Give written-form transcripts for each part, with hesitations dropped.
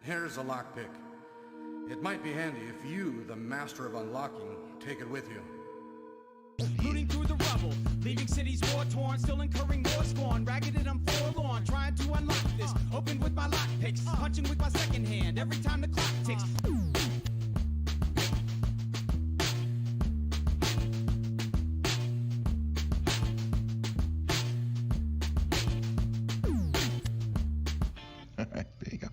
Here's a lockpick. It might be handy if you, the master of unlocking, take it with you. Looting through the rubble, leaving cities war-torn, still incurring more scorn. Ragged and I'm forlorn, trying to unlock this. Open with my lockpicks, punching with my second hand every time the clock ticks. All right, there you go.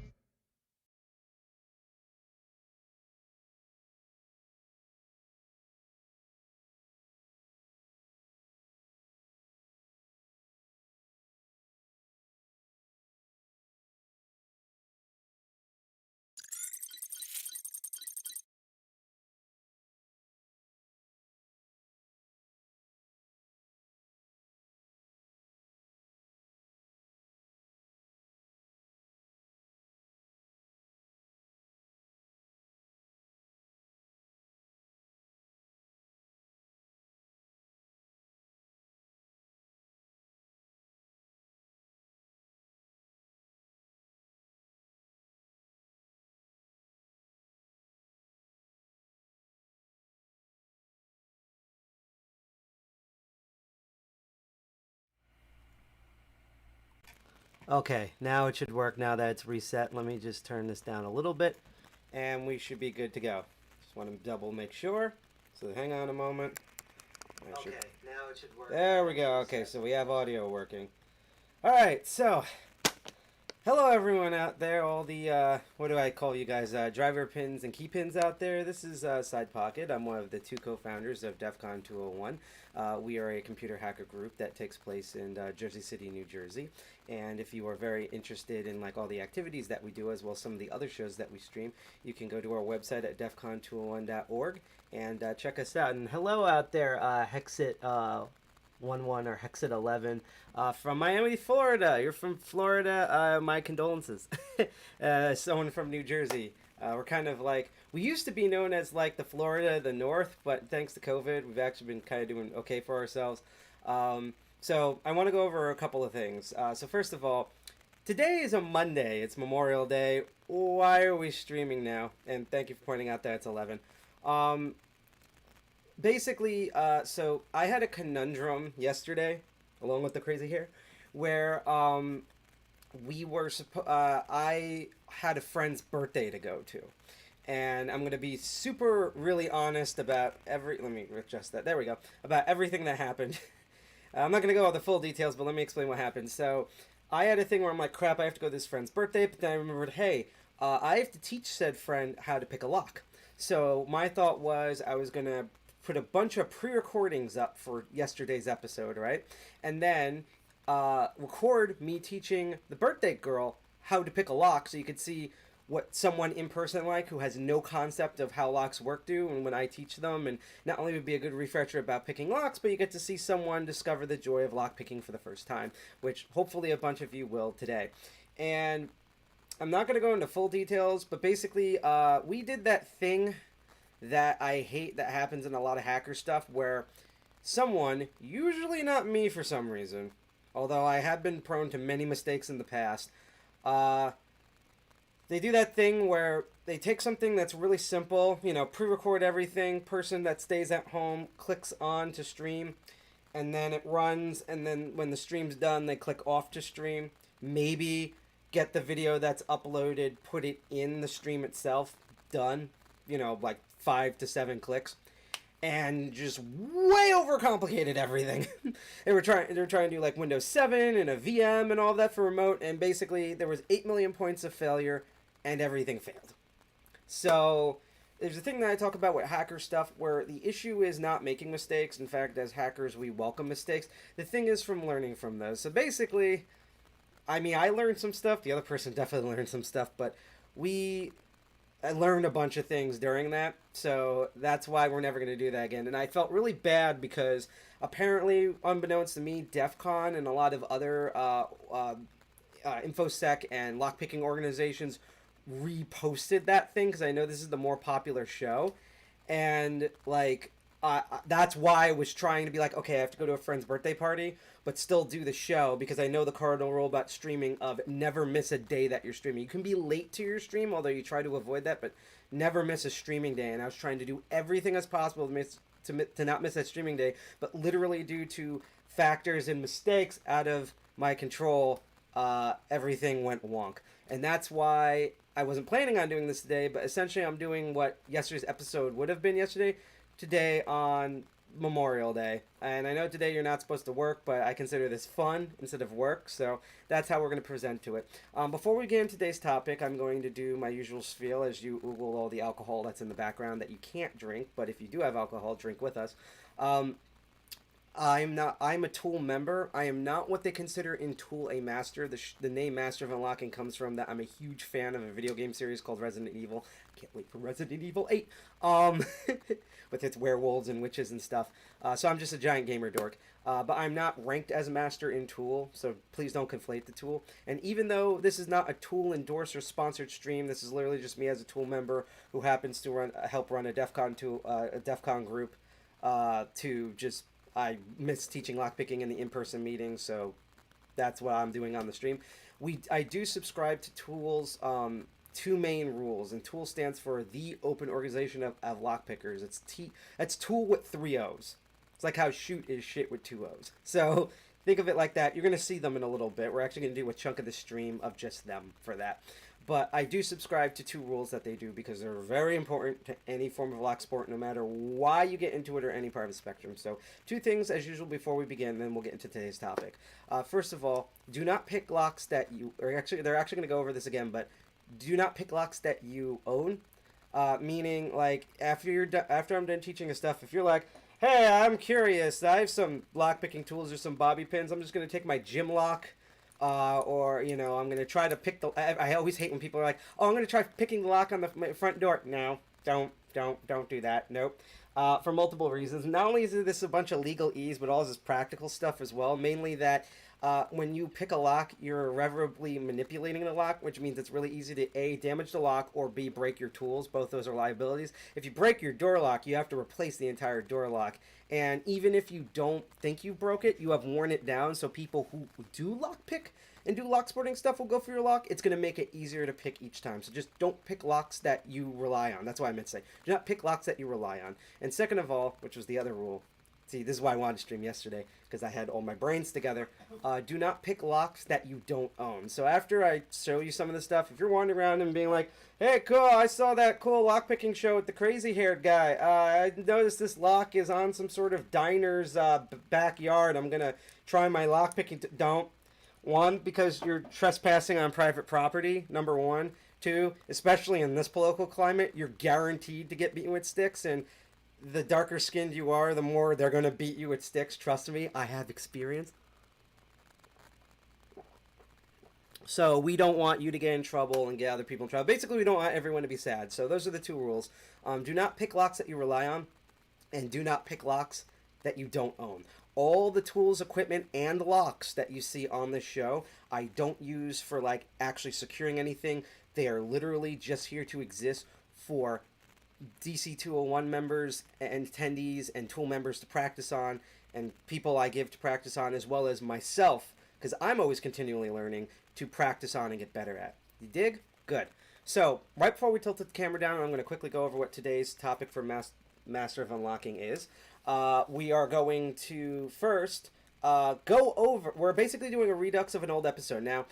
Okay, now it should work now that it's reset. Let me just turn this down a little bit and we should be good to go. Just want to double make sure. So hang on a moment. Okay, now it should work. There we go. Okay, so we have audio working. All right, so hello everyone out there, all the, what do I call you guys, driver pins and key pins out there. This is Sidepocket. I'm one of the two co-founders of DEFCON 201. We are a computer hacker group that takes place in Jersey City, New Jersey. And if you are very interested in like all the activities that we do, as well as some of the other shows that we stream, you can go to our website at defcon201.org and check us out. And hello out there, Hexit 11 or Hexit 11 from Miami, Florida. You're from Florida. My condolences. Someone from New Jersey. We're kind of like, we used to be known as like the Florida, the North, but thanks to COVID, we've actually been kind of doing okay for ourselves. So I want to go over a couple of things. So first of all, today is a Monday. It's Memorial Day. Why are we streaming now? And thank you for pointing out that it's 11. Basically, so I had a conundrum yesterday, along with the crazy hair, where I had a friend's birthday to go to. And I'm going to be really honest about let me adjust that, there we go, about everything that happened. I'm not going to go all the full details, but let me explain what happened. So I had a thing where I'm like, crap, I have to go to this friend's birthday, but then I remembered, hey, I have to teach said friend how to pick a lock. So my thought was I was going to put a bunch of pre-recordings up for yesterday's episode, right? And then record me teaching the birthday girl how to pick a lock so you could see what someone in person like who has no concept of how locks work do and when I teach them. And not only would be a good refresher about picking locks, but you get to see someone discover the joy of lock picking for the first time, which hopefully a bunch of you will today. And I'm not going to go into full details, but basically we did that thing that I hate that happens in a lot of hacker stuff where someone, usually not me for some reason, although I have been prone to many mistakes in the past, they do that thing where they take something that's really simple, you know, pre-record everything, person that stays at home clicks on to stream, and then it runs, and then when the stream's done, they click off to stream, maybe get the video that's uploaded, put it in the stream itself, done, you know, like 5 to 7 clicks, and just way overcomplicated everything. they were trying to do like Windows 7 and a VM and all that for remote, and basically there was 8 million points of failure and everything failed. So there's a thing that I talk about with hacker stuff where the issue is not making mistakes. In fact, as hackers, we welcome mistakes. The thing is from learning from those. So basically, I mean, I learned some stuff. The other person definitely learned some stuff, but I learned a bunch of things during that, so that's why we're never going to do that again. And I felt really bad because apparently, unbeknownst to me, DEFCON and a lot of other InfoSec and lockpicking organizations reposted that thing because I know this is the more popular show. And, like, that's why I was trying to be like, okay, I have to go to a friend's birthday party, but still do the show, because I know the cardinal rule about streaming of never miss a day that you're streaming. You can be late to your stream, although you try to avoid that, but never miss a streaming day. And I was trying to do everything as possible to not miss that streaming day, but literally due to factors and mistakes out of my control, everything went wonk. And that's why I wasn't planning on doing this today, but essentially I'm doing what yesterday's episode would have been today on Memorial Day. And I know today you're not supposed to work, but I consider this fun instead of work, so that's how we're going to present to it. Before we get into today's topic, I'm going to do my usual spiel as you oogle all the alcohol that's in the background that you can't drink, but if you do have alcohol, drink with us. I'm a TOOOL member. I am not what they consider in TOOOL a master. The name Master of Unlocking comes from that I'm a huge fan of a video game series called Resident Evil. I can't wait for Resident Evil 8. With its werewolves and witches and stuff. So I'm just a giant gamer dork. But I'm not ranked as a master in TOOOL, so please don't conflate the TOOOL. And even though this is not a TOOOL endorsed or sponsored stream, this is literally just me as a TOOOL member who happens to help run a DEFCON group I miss teaching lockpicking in the in-person meetings, so that's what I'm doing on the stream. I do subscribe to TOOOL's two main rules, and TOOOL stands for the Open Organization of Lockpickers. That's TOOOL with 3 O's. It's like how shoot is shit with 2 O's. So think of it like that. You're going to see them in a little bit. We're actually going to do a chunk of the stream of just them for that. But I do subscribe to 2 rules that they do because they're very important to any form of lock sport, no matter why you get into it or any part of the spectrum. So 2 things, as usual, before we begin, then we'll get into today's topic. First of all, do not pick locks that you... they're actually going to go over this again, but do not pick locks that you own. Meaning, like, after I'm done teaching this stuff, if you're like, hey, I'm curious, I have some lockpicking tools or some bobby pins, I'm just going to take my gym lock... or, you know, I'm going to try to pick the... I always hate when people are like, oh, I'm going to try picking the lock on the front door. No, don't do that. Nope. For multiple reasons. Not only is this a bunch of legalese, but all this practical stuff as well. Mainly that when you pick a lock, you're irreparably manipulating the lock, which means it's really easy to A, damage the lock, or B, break your tools. Both those are liabilities. If you break your door lock, you have to replace the entire door lock. And even if you don't think you broke it, you have worn it down, so people who do lockpick and do lock sporting stuff will go for your lock. It's going to make it easier to pick each time. So just don't pick locks that you rely on. That's what I meant to say. Do not pick locks that you rely on. And second of all, which was the other rule, see, this is why I wanted to stream yesterday, because I had all my brains together. Do not pick locks that you don't own. So after I show you some of the stuff, if you're wandering around and being like, hey, cool, I saw that cool lockpicking show with the crazy-haired guy. I noticed this lock is on some sort of diner's backyard. I'm going to try my lockpicking. Don't. 1, because you're trespassing on private property, number 1. 2, especially in this political climate, you're guaranteed to get beaten with sticks, and the darker skinned you are, the more they're going to beat you with sticks. Trust me, I have experience. So we don't want you to get in trouble and get other people in trouble. Basically, we don't want everyone to be sad. So those are the 2 rules. Do not pick locks that you rely on, and do not pick locks that you don't own. All the tools, equipment, and locks that you see on this show, I don't use for, like, actually securing anything. They are literally just here to exist for DC 201 members and attendees and TOOOL members to practice on, and people I give to practice on, as well as myself, because I'm always continually learning to practice on and get better at. You dig? Good. So, right before we tilt the camera down, I'm going to quickly go over what today's topic for Master of Unlocking is. We are going to first go over... We're basically doing a redux of an old episode. Now,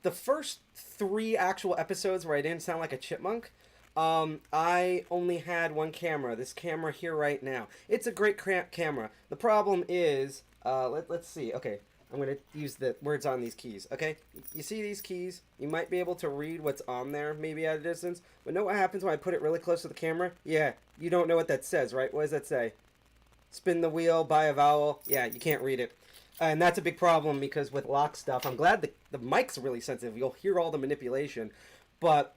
the first 3 actual episodes where I didn't sound like a chipmunk, I only had one camera. This camera here right now. It's a great camera. The problem is... let's see. Okay. I'm going to use the words on these keys, okay? You see these keys? You might be able to read what's on there, maybe at a distance. But know what happens when I put it really close to the camera? Yeah, you don't know what that says, right? What does that say? Spin the wheel, buy a vowel. Yeah, you can't read it. And that's a big problem because with lock stuff, I'm glad the mic's really sensitive. You'll hear all the manipulation. But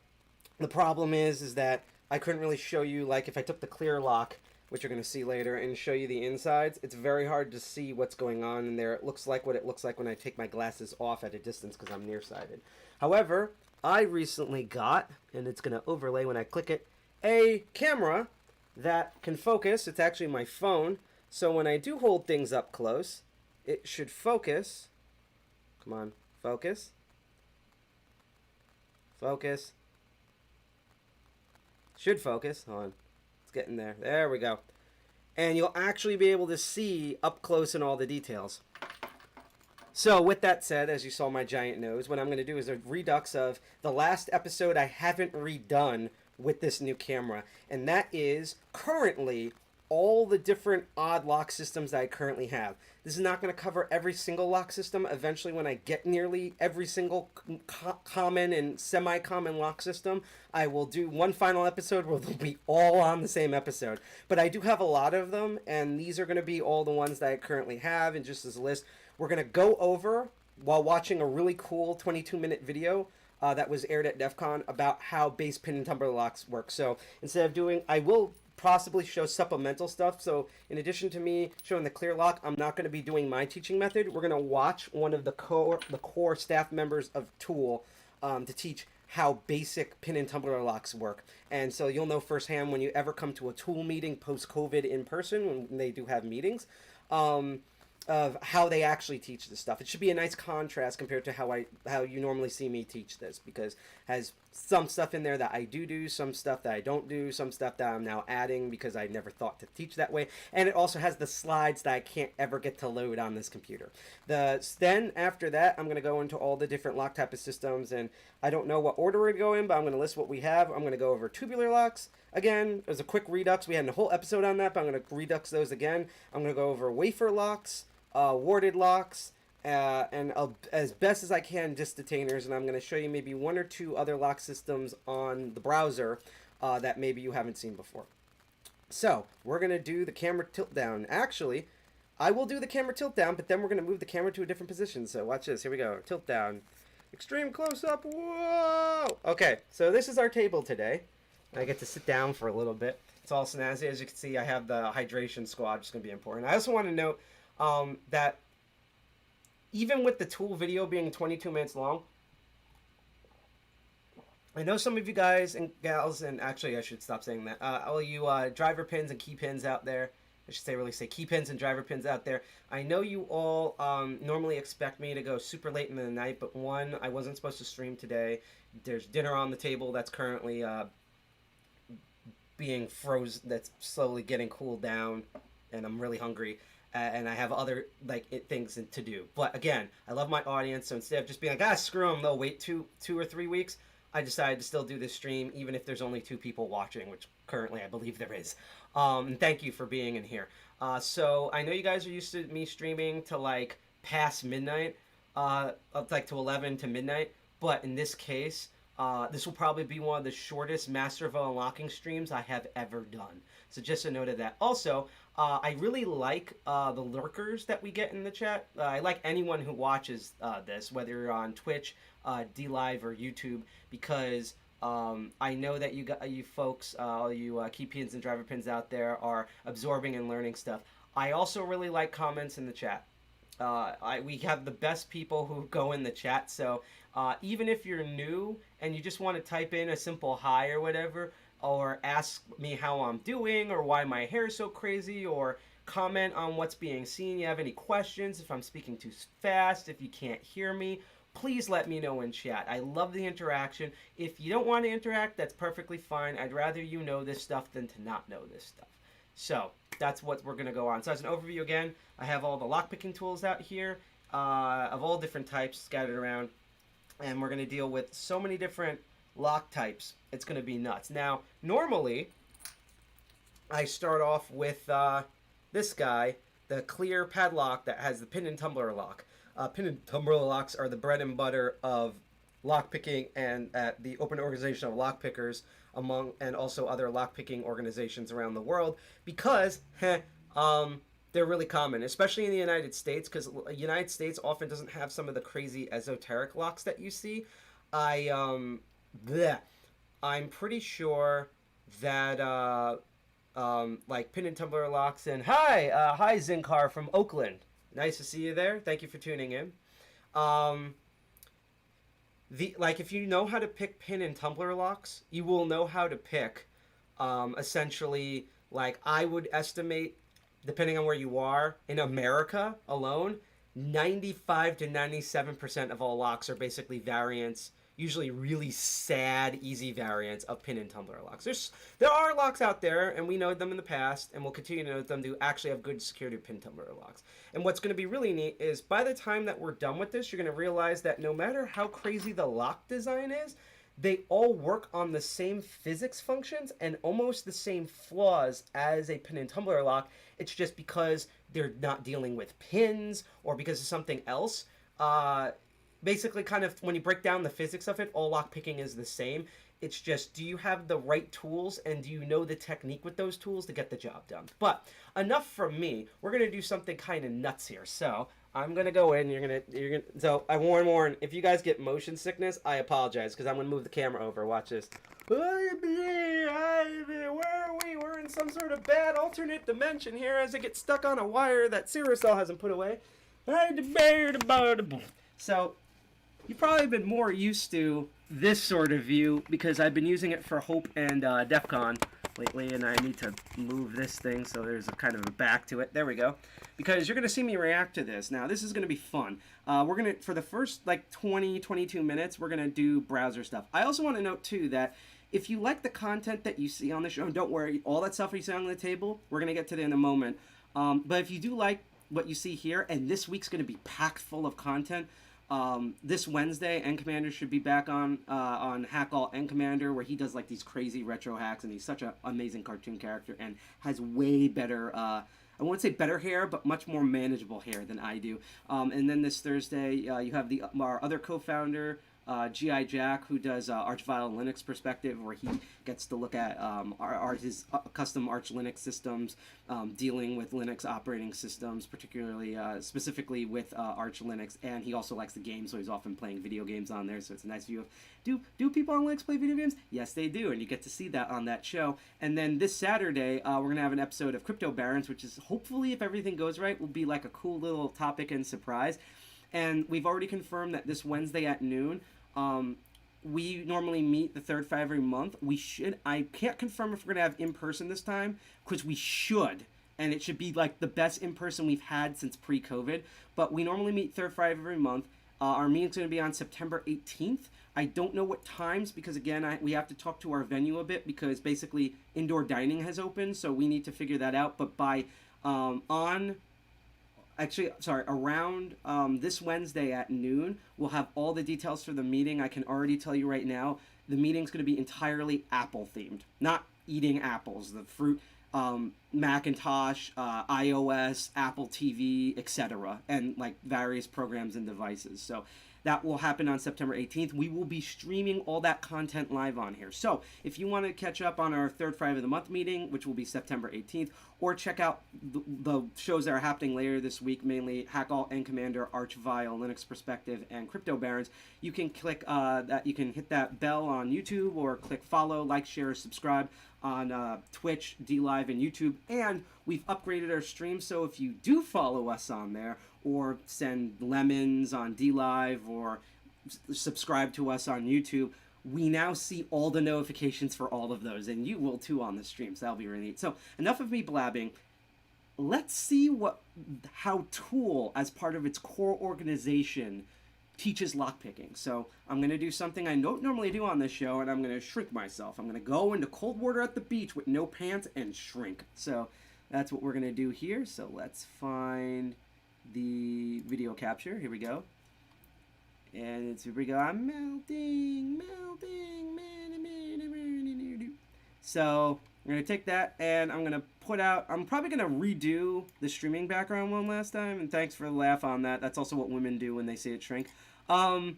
the problem is that I couldn't really show you, like, if I took the clear lock, which you're going to see later, and show you the insides, it's very hard to see what's going on in there. It looks like what it looks like when I take my glasses off at a distance because I'm nearsighted. However, I recently got, and it's going to overlay when I click it, a camera that can focus. It's actually my phone. So when I do hold things up close, it should focus. Come on, focus. Focus. Should focus. Hold on. It's getting there. There we go. And you'll actually be able to see up close in all the details. So with that said, as you saw my giant nose, what I'm going to do is a redux of the last episode I haven't redone with this new camera. And that is currently all the different odd lock systems that I currently have. This is not going to cover every single lock system. Eventually, when I get nearly every single common and semi-common lock system, I will do one final episode where they'll be all on the same episode. But I do have a lot of them, and these are going to be all the ones that I currently have. And just as a list, we're going to go over, while watching a really cool 22-minute video that was aired at DEFCON, about how base pin and tumbler locks work. So instead of doing, I will possibly show supplemental stuff. So in addition to me showing the clear lock, I'm not going to be doing my teaching method. We're going to watch one of the core staff members of TOOOL to teach how basic pin and tumbler locks work. And so you'll know firsthand when you ever come to a TOOOL meeting post-COVID in person, when they do have meetings, of how they actually teach this stuff. It should be a nice contrast compared to how you normally see me teach this, because it has some stuff in there that I do, some stuff that I don't do, some stuff that I'm now adding because I never thought to teach that way, and it also has the slides that I can't ever get to load on this computer. Then after that, I'm going to go into all the different lock type of systems, and I don't know what order we're going to go in, but I'm going to list what we have. I'm going to go over tubular locks. Again, as a quick redux, we had a whole episode on that, but I'm going to redux those again. I'm going to go over wafer locks, Warted Locks, and as best as I can, just detainers, and I'm going to show you maybe one or two other lock systems on the browser that maybe you haven't seen before. So, we're going to do the camera tilt down. Actually, I will do the camera tilt down, but then we're going to move the camera to a different position. So, watch this. Here we go. Tilt down. Extreme close-up. Whoa! Okay, so this is our table today. I get to sit down for a little bit. It's all snazzy. As you can see, I have the hydration squad, which is going to be important. I also want to note that even with the tool video being 22 minutes long, I know some of you guys and gals, and actually I should stop saying that, all you driver pins and key pins out there, I should say key pins and driver pins out there, I know you all normally expect me to go super late in the night, but one, I wasn't supposed to stream today. There's dinner on the table that's currently being frozen, that's slowly getting cooled down, and I'm really hungry. And I have other things to do. But again, I love my audience, so instead of just being like, screw them, they'll wait two or 3 weeks, I decided to still do this stream, even if there's only 2 people watching, which currently I believe there is. And thank you for being in here. So I know you guys are used to me streaming to past midnight, to 11 to midnight, but in this case, this will probably be one of the shortest Master of Unlocking streams I have ever done. So just a note of that. Also, I really like the lurkers that we get in the chat. I like anyone who watches this, whether you're on Twitch, DLive, or YouTube, because I know that you folks, all you key pins and driver pins out there, are absorbing and learning stuff. I also really like comments in the chat. We have the best people who go in the chat, so even if you're new and you just want to type in a simple hi or whatever, or ask me how I'm doing, or why my hair is so crazy, or comment on what's being seen, you have any questions, if I'm speaking too fast, if you can't hear me, please let me know in chat. I love the interaction. If you don't want to interact, that's perfectly fine. I'd rather you know this stuff than to not know this stuff. So that's what we're going to go on. So as an overview again, I have all the lockpicking tools out here of all different types scattered around, and we're going to deal with so many different lock types, it's going to be nuts. Now, normally, I start off with this guy, the Clear Padlock that has the pin and tumbler lock. Pin and tumbler locks are the bread and butter of lockpicking and at the Open Organization of Lockpickers, and also other lockpicking organizations around the world, because they're really common, especially in the United States, because the United States often doesn't have some of the crazy esoteric locks that you see. I'm pretty sure that pin and tumbler locks, and hi Zinkar from Oakland, nice to see you there, thank you for tuning in. If you know how to pick pin and tumbler locks, you will know how to pick essentially Like, I would estimate, depending on where you are, in America alone, 95 to 97% of all locks are basically variants, usually really sad, easy variants of pin and tumbler locks. There are locks out there, and we know them in the past, and we'll continue to know them to actually have good security pin tumbler locks. And what's going to be really neat is by the time that we're done with this, you're going to realize that no matter how crazy the lock design is, they all work on the same physics functions and almost the same flaws as a pin and tumbler lock. It's just because they're not dealing with pins or because of something else. Basically, kind of, when you break down the physics of it, all lock picking is the same. It's just, do you have the right tools and do you know the technique with those tools to get the job done? But enough from me. We're going to do something kind of nuts here. So I'm going to go in. So I warn, if you guys get motion sickness, I apologize because I'm going to move the camera over. Watch this. Where are we? We're in some sort of bad alternate dimension here as it gets stuck on a wire that Cyrusol hasn't put away. So you've probably been more used to this sort of view because I've been using it for Hope and DEFCON lately, and I need to move this thing so there's a kind of a back to it. There we go. Because you're going to see me react to this. Now, this is going to be fun. We're going to, for the first like 22 minutes, we're going to do browser stuff. I also want to note, too, that if you like the content that you see on the show, don't worry, all that stuff you see on the table, we're going to get to that in a moment. But if you do like what you see here, and this week's going to be packed full of content, this Wednesday, N Commander should be back on Hack All N Commander, where he does like these crazy retro hacks, and he's such an amazing cartoon character and has way better, I won't say better hair, but much more manageable hair than I do. And then this Thursday, you have our other co-founder, G.I. Jack, who does Archvile Linux Perspective, where he gets to look at his custom Arch Linux systems, dealing with Linux operating systems, particularly specifically with Arch Linux, and he also likes the game, so he's often playing video games on there, so it's a nice view of, do people on Linux play video games? Yes, they do, and you get to see that on that show. And then this Saturday, we're going to have an episode of Crypto Barons, which is hopefully, if everything goes right, will be like a cool little topic and surprise. And we've already confirmed that this Wednesday at noon, we normally meet the third Friday every month. I can't confirm if we're going to have in-person this time, because we should. And it should be like the best in-person we've had since pre-COVID. But we normally meet third Friday every month. Our meeting's going to be on September 18th. I don't know what times, because again, we have to talk to our venue a bit, because basically indoor dining has opened, so we need to figure that out. But by, around this Wednesday at noon, we'll have all the details for the meeting. I can already tell you right now, the meeting's going to be entirely Apple themed, not eating apples, the fruit, Macintosh, iOS, Apple TV, etc., and like various programs and devices. So that will happen on September 18th. We will be streaming all that content live on here. So if you want to catch up on our third Friday of the month meeting, which will be September 18th, or check out the shows that are happening later this week, mainly Hack All N Commander, Archvile, Linux Perspective, and Crypto Barons, you can click you can hit that bell on YouTube, or click follow, like, share, subscribe on Twitch, DLive, and YouTube. And we've upgraded our stream, so if you do follow us on there, or send lemons on DLive, or subscribe to us on YouTube, we now see all the notifications for all of those, and you will too on the stream, so that'll be really neat. So enough of me blabbing. Let's see how TOOOL, as part of its core organization, teaches lockpicking. So I'm going to do something I don't normally do on this show, and I'm going to shrink myself. I'm going to go into cold water at the beach with no pants and shrink. So that's what we're going to do here. So let's find the video capture. Here we go. And here we go. I'm melting. So I'm going to take that, and I'm going to I'm probably going to redo the streaming background one last time, and thanks for the laugh on that. That's also what women do when they see it shrink. I'm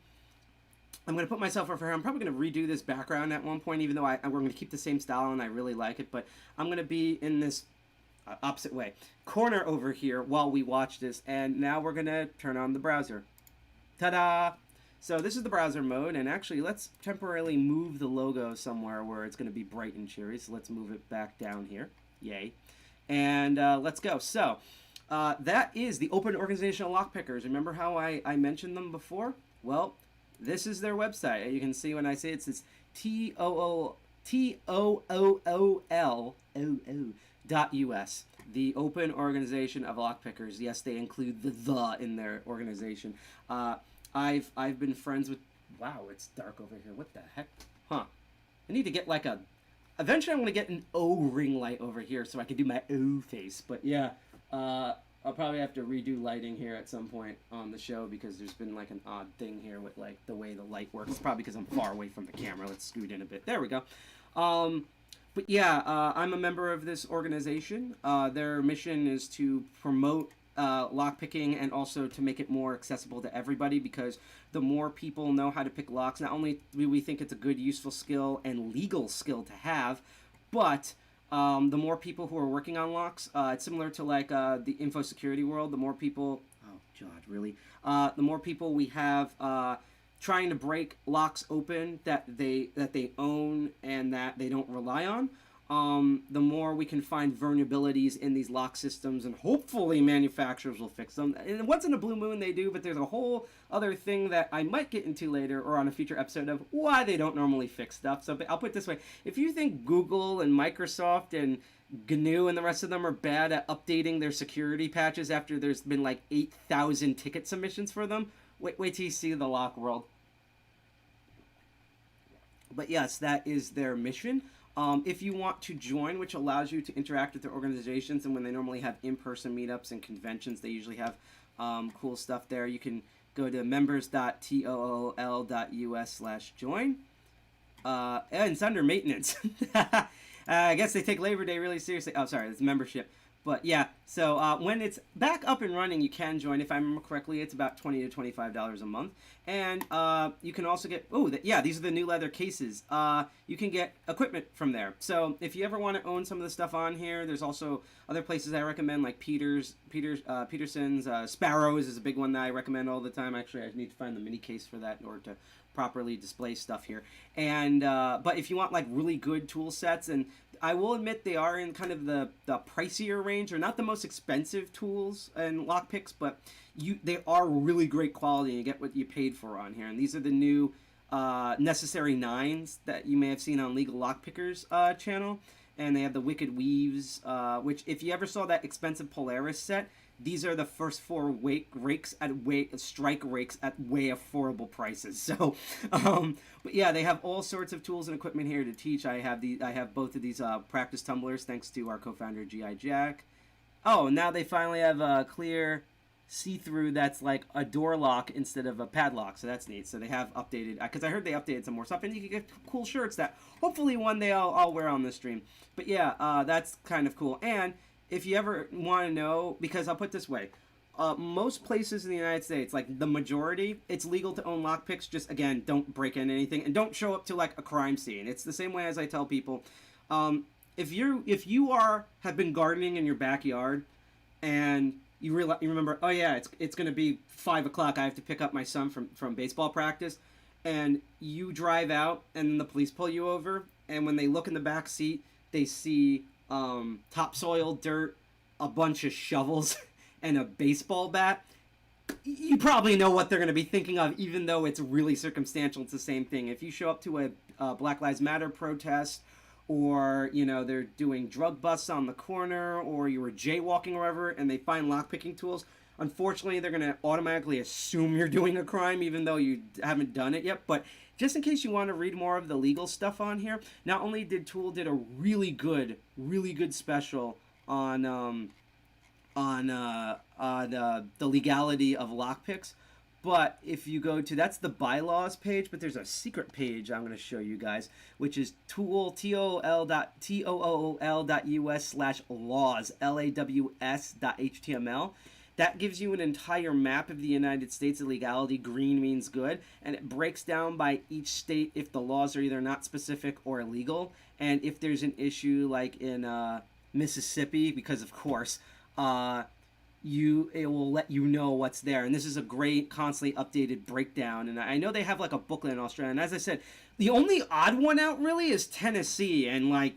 going to put myself over here. I'm probably going to redo this background at one point, even though we're going to keep the same style, and I really like it, but I'm going to be in this opposite way corner over here while we watch this. And now we're gonna turn on the browser. Ta-da! So this is the browser mode, and actually let's temporarily move the logo somewhere where it's going to be bright and cheery. So let's move it back down here. Yay. And let's go. So that is the Open Organizational Lockpickers. Remember how I mentioned them before? Well, this is their website. You can see when I say it's TOOOL .us, the Open Organization of Lockpickers. Yes, they include the in their organization. I've been friends with. Wow, it's dark over here. What the heck? Huh? I need to get like a. Eventually, I'm gonna get an O ring light over here so I can do my O face. But yeah, I'll probably have to redo lighting here at some point on the show because there's been like an odd thing here with like the way the light works. It's probably because I'm far away from the camera. Let's scoot in a bit. There we go. But yeah, I'm a member of this organization. Their mission is to promote lockpicking and also to make it more accessible to everybody, because the more people know how to pick locks, not only do we think it's a good, useful skill and legal skill to have, but the more people who are working on locks, it's similar to like the info security world. The more people, oh God, really? The more people we have trying to break locks open that they own and that they don't rely on, the more we can find vulnerabilities in these lock systems, and hopefully manufacturers will fix them. And once in a blue moon they do, but there's a whole other thing that I might get into later or on a future episode of why they don't normally fix stuff. So I'll put it this way. If you think Google and Microsoft and GNU and the rest of them are bad at updating their security patches after there's been like 8,000 ticket submissions for them, wait till you see the lock world. But yes, that is their mission. If you want to join, which allows you to interact with their organizations, and when they normally have in-person meetups and conventions, they usually have cool stuff there. You can go to members.tool.us/join. And it's under maintenance. I guess they take Labor Day really seriously. Oh, sorry, it's membership. But yeah, so when it's back up and running, you can join. If I remember correctly, it's about $20 to $25 a month. And you can also get, these are the new leather cases. You can get equipment from there. So if you ever want to own some of the stuff on here, there's also other places I recommend, like Peterson's. Sparrows is a big one that I recommend all the time. Actually, I need to find the mini case for that in order to properly display stuff here. And but if you want like really good tool sets, and I will admit they are in kind of the pricier range. They're not the most expensive tools and lockpicks, but they are really great quality. You get what you paid for on here. And these are the new Necessary 9s that you may have seen on Legal Lockpickers channel. And they have the Wicked Weaves, which if you ever saw that expensive Polaris set, these are the first 4 strike rakes at way affordable prices. So, but yeah, they have all sorts of tools and equipment here to teach. I have both of these practice tumblers, thanks to our co-founder G.I. Jack. Oh, now they finally have a clear see-through that's like a door lock instead of a padlock, so that's neat. So they have updated, because I heard they updated some more stuff, and you can get cool shirts that hopefully one day I'll wear on the stream. But yeah, that's kind of cool. And if you ever want to know, because I'll put it this way, most places in the United States, like the majority, it's legal to own lockpicks. Just again, don't break in anything and don't show up to like a crime scene. It's the same way as I tell people, if you have been gardening in your backyard and you remember, oh yeah, it's gonna be 5 o'clock. I have to pick up my son from baseball practice, and you drive out and the police pull you over, and when they look in the back seat, they see topsoil, dirt, a bunch of shovels, and a baseball bat. You probably know what they're going to be thinking of, even though it's really circumstantial. It's the same thing. If you show up to a Black Lives Matter protest, or they're doing drug busts on the corner, or you were jaywalking or whatever, and they find lockpicking tools, unfortunately they're going to automatically assume you're doing a crime, even though you haven't done it yet. But just in case you want to read more of the legal stuff on here, not only did Tool did a really good special on the legality of lockpicks, but if you go to, that's the bylaws page, but there's a secret page I'm going to show you guys, which is tool.us/laws, laws.html. That gives you an entire map of the United States of legality. Green means good. And it breaks down by each state if the laws are either not specific or illegal. And if there's an issue like in Mississippi, because of course, it will let you know what's there. And this is a great, constantly updated breakdown. And I know they have like a booklet in Australia. And as I said, the only odd one out really is Tennessee. And like,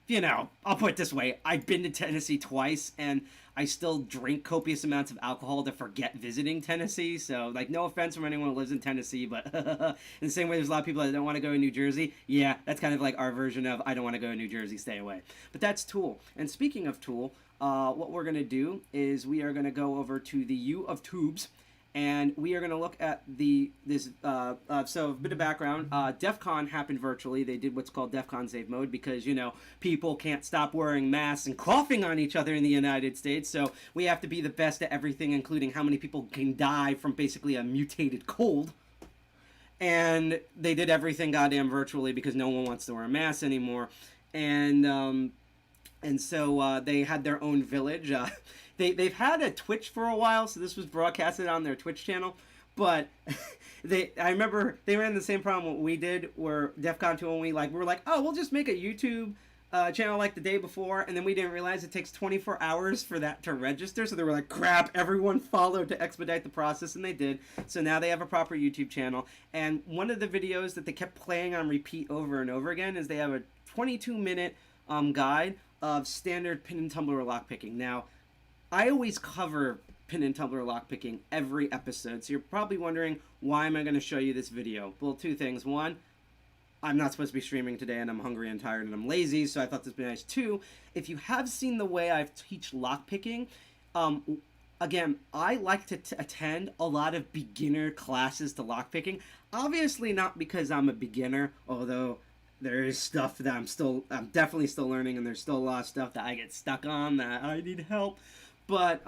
you know, I'll put it this way. I've been to Tennessee twice, and I still drink copious amounts of alcohol to forget visiting Tennessee. So, like, no offense from anyone who lives in Tennessee, but in the same way there's a lot of people that don't want to go to New Jersey. Yeah, that's kind of like our version of I don't want to go to New Jersey, stay away. But that's Tool. And speaking of Tool, what we're going to do is we are going to go over to the U of Tubes, and we are going to look at so a bit of background. DEFCON happened virtually. They did what's called DEFCON Save Mode because, you know, people can't stop wearing masks and coughing on each other in the United States. So we have to be the best at everything, including how many people can die from basically a mutated cold. And they did everything goddamn virtually because no one wants to wear a mask anymore. And so they had their own village. They've had a Twitch for a while, so this was broadcasted on their Twitch channel. But I remember they ran the same problem we did, where DEFCON 2 we were like, oh, we'll just make a YouTube channel like the day before, and then we didn't realize it takes 24 hours for that to register. So they were like, crap, everyone followed to expedite the process, and they did. So now they have a proper YouTube channel. And one of the videos that they kept playing on repeat over and over again is they have a 22-minute guide of standard pin and tumbler lockpicking. Now, I always cover pin and tumbler lockpicking every episode, so you're probably wondering, why am I going to show you this video? Well, two things. One, I'm not supposed to be streaming today, and I'm hungry and tired and I'm lazy, so I thought this would be nice. Two, if you have seen the way I teach lockpicking, again, I like to attend a lot of beginner classes to lockpicking. Obviously not because I'm a beginner, although there is stuff that I'm definitely still learning, and there's still a lot of stuff that I get stuck on that I need help. But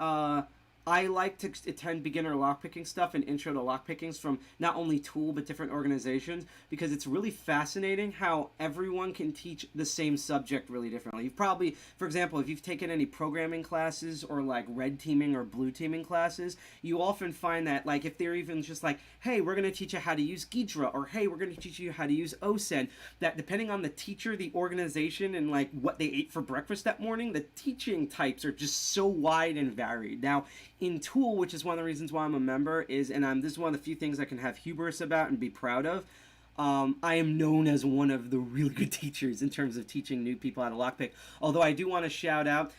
I like to attend beginner lockpicking stuff and intro to lockpickings from not only Tool but different organizations, because it's really fascinating how everyone can teach the same subject really differently. You've probably, for example, if you've taken any programming classes or like red teaming or blue teaming classes, you often find that, like, if they're even just like, hey, we're going to teach you how to use Ghidra, or hey, we're going to teach you how to use OSEN, that depending on the teacher, the organization, and like what they ate for breakfast that morning, the teaching types are just so wide and varied. Now, in Tool, which is one of the reasons why I'm a member, this is one of the few things I can have hubris about and be proud of. I am known as one of the really good teachers in terms of teaching new people how to lockpick. Although I do want to shout out,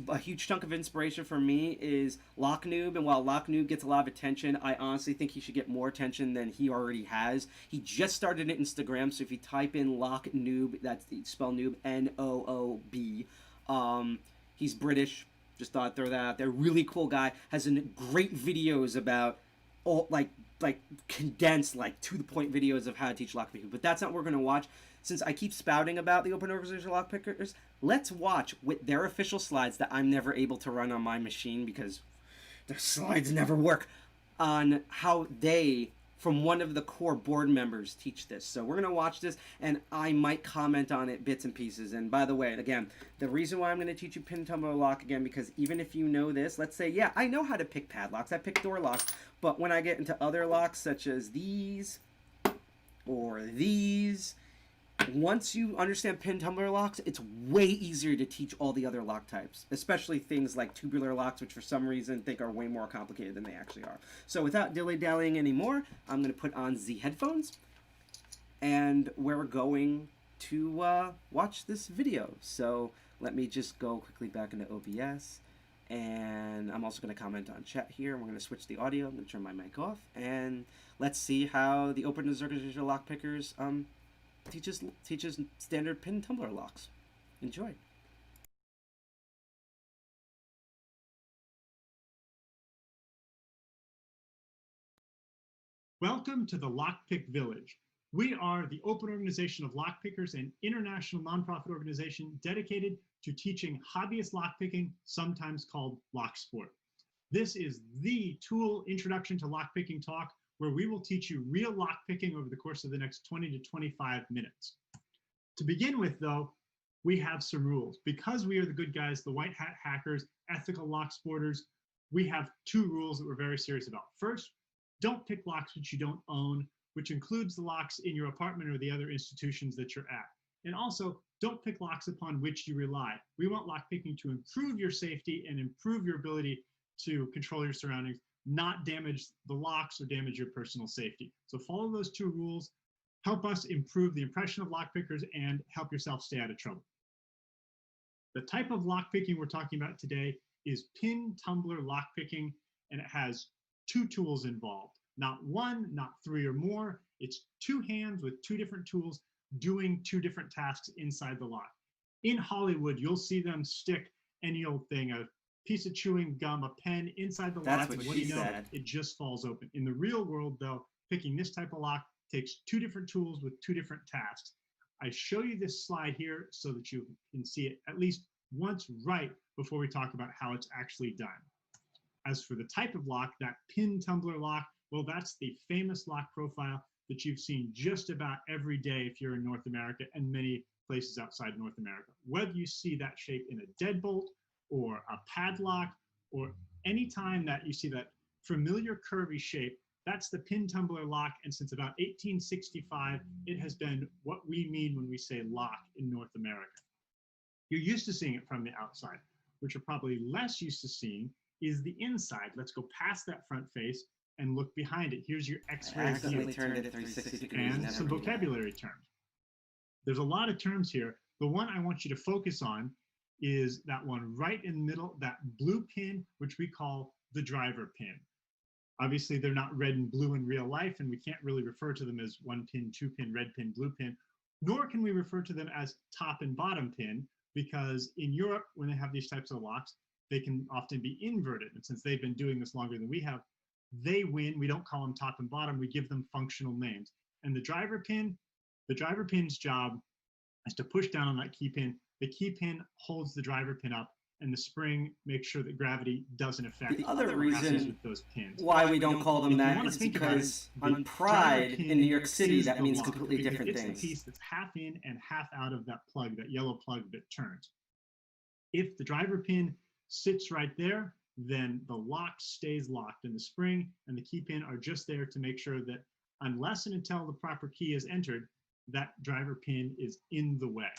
a huge chunk of inspiration for me is Lock Noob, and while Lock Noob gets a lot of attention, I honestly think he should get more attention than he already has. He just started an Instagram, so if you type in Lock Noob, that's spell noob, N-O-O-B. He's British. Just thought I'd throw that out there. Really cool guy. Has great videos about all like condensed, like to the point videos of how to teach lockpicking. But that's not what we're gonna watch. Since I keep spouting about the Open Organization Lockpickers, let's watch with their official slides that I'm never able to run on my machine because their slides never work, on how they, from one of the core board members, teach this. So we're going to watch this, and I might comment on it bits and pieces. And by the way, again, the reason why I'm going to teach you pin tumbler lock again, because even if you know this, let's say, yeah, I know how to pick padlocks, I pick door locks, but when I get into other locks such as these or these, once you understand pin tumbler locks, it's way easier to teach all the other lock types, especially things like tubular locks, which for some reason think are way more complicated than they actually are. So without dilly-dallying anymore, I'm going to put on the headphones, and we're going to watch this video. So let me just go quickly back into OBS, and I'm also going to comment on chat here. We're going to switch the audio. I'm going to turn my mic off, and let's see how the Open Organization Lockpickers teaches standard pin tumbler locks. Enjoy. Welcome to the Lockpick Village. We are the Open Organization of Lockpickers, an international nonprofit organization dedicated to teaching hobbyist lockpicking, sometimes called lock sport. This is the Tool Introduction to Lockpicking talk, where we will teach you real lockpicking over the course of the next 20 to 25 minutes. To begin with, though, we have some rules. Because we are the good guys, the white hat hackers, ethical lock sporters, we have two rules that we're very serious about. First, don't pick locks which you don't own, which includes the locks in your apartment or the other institutions that you're at. And also, don't pick locks upon which you rely. We want lockpicking to improve your safety and improve your ability to control your surroundings, not damage the locks or damage your personal safety. So follow those two rules. Help us improve the impression of lockpickers and help yourself stay out of trouble. The type of lock picking we're talking about today is pin tumbler lock picking, and it has two tools involved. Not one, not three or more. It's two hands with two different tools doing two different tasks inside the lock. In Hollywood, you'll see them stick any old thing, a piece of chewing gum, a pen inside the lock. That's what she said. It just falls open. In the real world, though, picking this type of lock takes two different tools with two different tasks. I show you this slide here so that you can see it at least once right before we talk about how it's actually done. As for the type of lock, that pin tumbler lock, well, that's the famous lock profile that you've seen just about every day if you're in North America and many places outside North America. Whether you see that shape in a deadbolt or a padlock, or any time that you see that familiar curvy shape, that's the pin tumbler lock. And since about 1865, it has been what we mean when we say lock in North America. You're used to seeing it from the outside. What you're probably less used to seeing is the inside. Let's go past that front face and look behind it. Here's your X-ray view Turned it 360 degrees and some vocabulary terms. There's a lot of terms here. The one I want you to focus on is that one right in the middle, that blue pin, which we call the driver pin. Obviously, they're not red and blue in real life, and we can't really refer to them as one pin, two pin, red pin, blue pin, nor can we refer to them as top and bottom pin, because in Europe, when they have these types of locks, they can often be inverted. And since they've been doing this longer than we have, they win. We don't call them top and bottom. We give them functional names. And the driver pin's job is to push down on that key pin. The key pin holds the driver pin up, and the spring makes sure that gravity doesn't affect the other what happens reason with those pins. why we don't call them If you that wanna is think about because it, the on Pride driver pin in New York City, is that the means lock, completely because different it's things. the piece that's half in and half out of that plug, that yellow plug that turns. If the driver pin sits right there, then the lock stays locked, and the spring and the key pin are just there to make sure that unless and until the proper key is entered, that driver pin is in the way.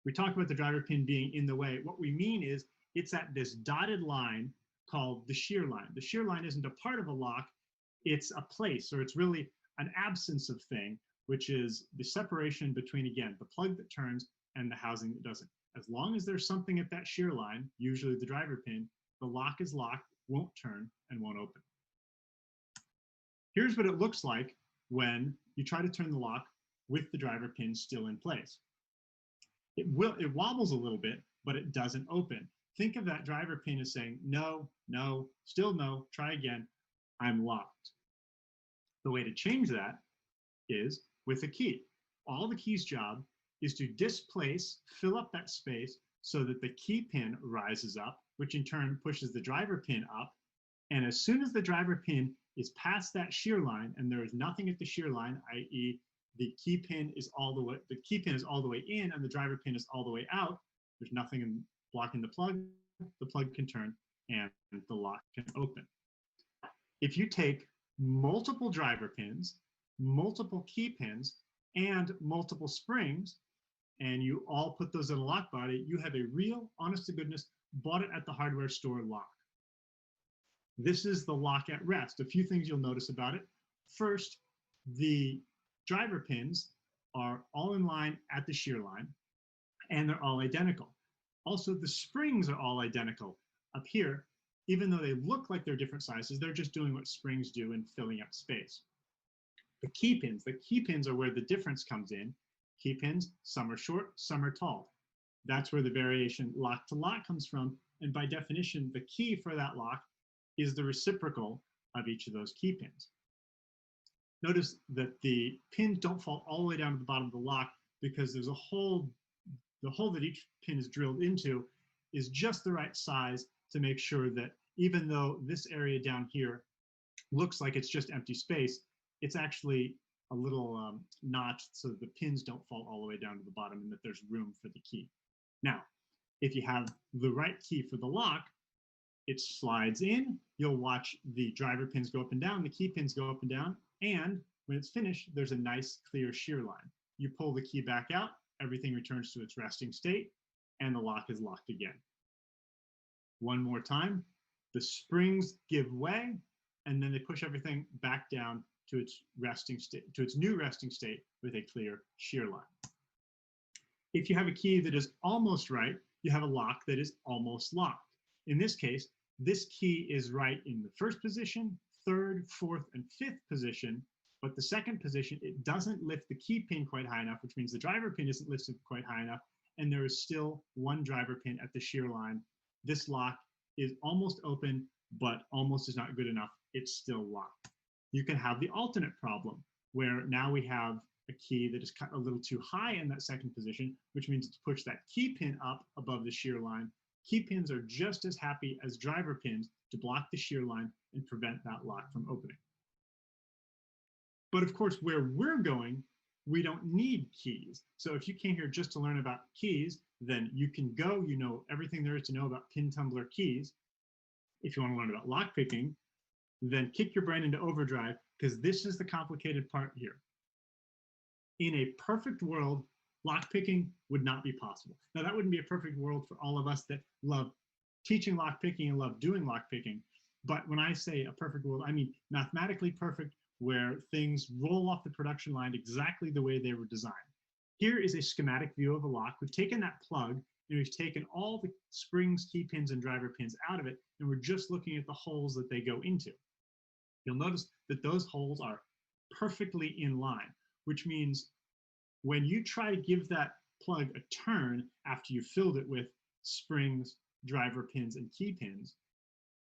We talk about the driver pin being in the way. What we mean is it's at this dotted line called the shear line. The shear line isn't a part of a lock, it's a place, or it's really an absence of thing, which is the separation between, again, the plug that turns and the housing that doesn't. As long as there's something at that shear line, usually the driver pin, the lock is locked, won't turn, and won't open. Here's what it looks like when you try to turn the lock with the driver pin still in place. It wobbles a little bit, but it doesn't open. Think of that driver pin as saying, no, no, still no, try again, I'm locked. The way to change that is with a key. All the key's job is to displace, fill up that space so that the key pin rises up, which in turn pushes the driver pin up. And as soon as the driver pin is past that shear line and there is nothing at the shear line, i.e. the key pin is all the way in and the driver pin is all the way out, there's nothing blocking the plug can turn and the lock can open. If you take multiple driver pins, multiple key pins, and multiple springs, and you all put those in a lock body, you have a real, honest to goodness, bought it at the hardware store lock. This is the lock at rest. A few things you'll notice about it. First, the driver pins are all in line at the shear line, and they're all identical. Also, the springs are all identical up here. Even though they look like they're different sizes, they're just doing what springs do in filling up space. The key pins are where the difference comes in. Key pins, some are short, some are tall. That's where the variation lock to lock comes from. And by definition, the key for that lock is the reciprocal of each of those key pins. Notice that the pins don't fall all the way down to the bottom of the lock because there's a hole, the hole that each pin is drilled into is just the right size to make sure that even though this area down here looks like it's just empty space, it's actually a little notch so that the pins don't fall all the way down to the bottom and that there's room for the key. Now, if you have the right key for the lock, it slides in, you'll watch the driver pins go up and down, the key pins go up and down, and when it's finished, there's a nice clear shear line. You pull the key back out, everything returns to its resting state, and the lock is locked again. One more time, the springs give way, and then they push everything back down to its resting state, to its new resting state with a clear shear line. If you have a key that is almost right, you have a lock that is almost locked. In this case, this key is right in the first position, third, fourth, and fifth position, but the second position, it doesn't lift the key pin quite high enough, which means the driver pin isn't lifted quite high enough, and there is still one driver pin at the shear line. This lock is almost open, but almost is not good enough. It's still locked. You can have the alternate problem, where now we have a key that is cut a little too high in that second position, which means to push that key pin up above the shear line. Key pins are just as happy as driver pins to block the shear line and prevent that lock from opening. But of course, where we're going, we don't need keys. So if you came here just to learn about keys, then you can go, you know everything there is to know about pin tumbler keys. If you want to learn about lock picking, then kick your brain into overdrive, because this is the complicated part here. In a perfect world, lock picking would not be possible. Now, that wouldn't be a perfect world for all of us that love teaching lock picking and love doing lock picking. But when I say a perfect world, I mean mathematically perfect, where things roll off the production line exactly the way they were designed. Here is a schematic view of a lock. We've taken that plug and we've taken all the springs, key pins, and driver pins out of it, and we're just looking at the holes that they go into. You'll notice that those holes are perfectly in line, which means when you try to give that plug a turn after you filled it with springs, driver pins, and key pins,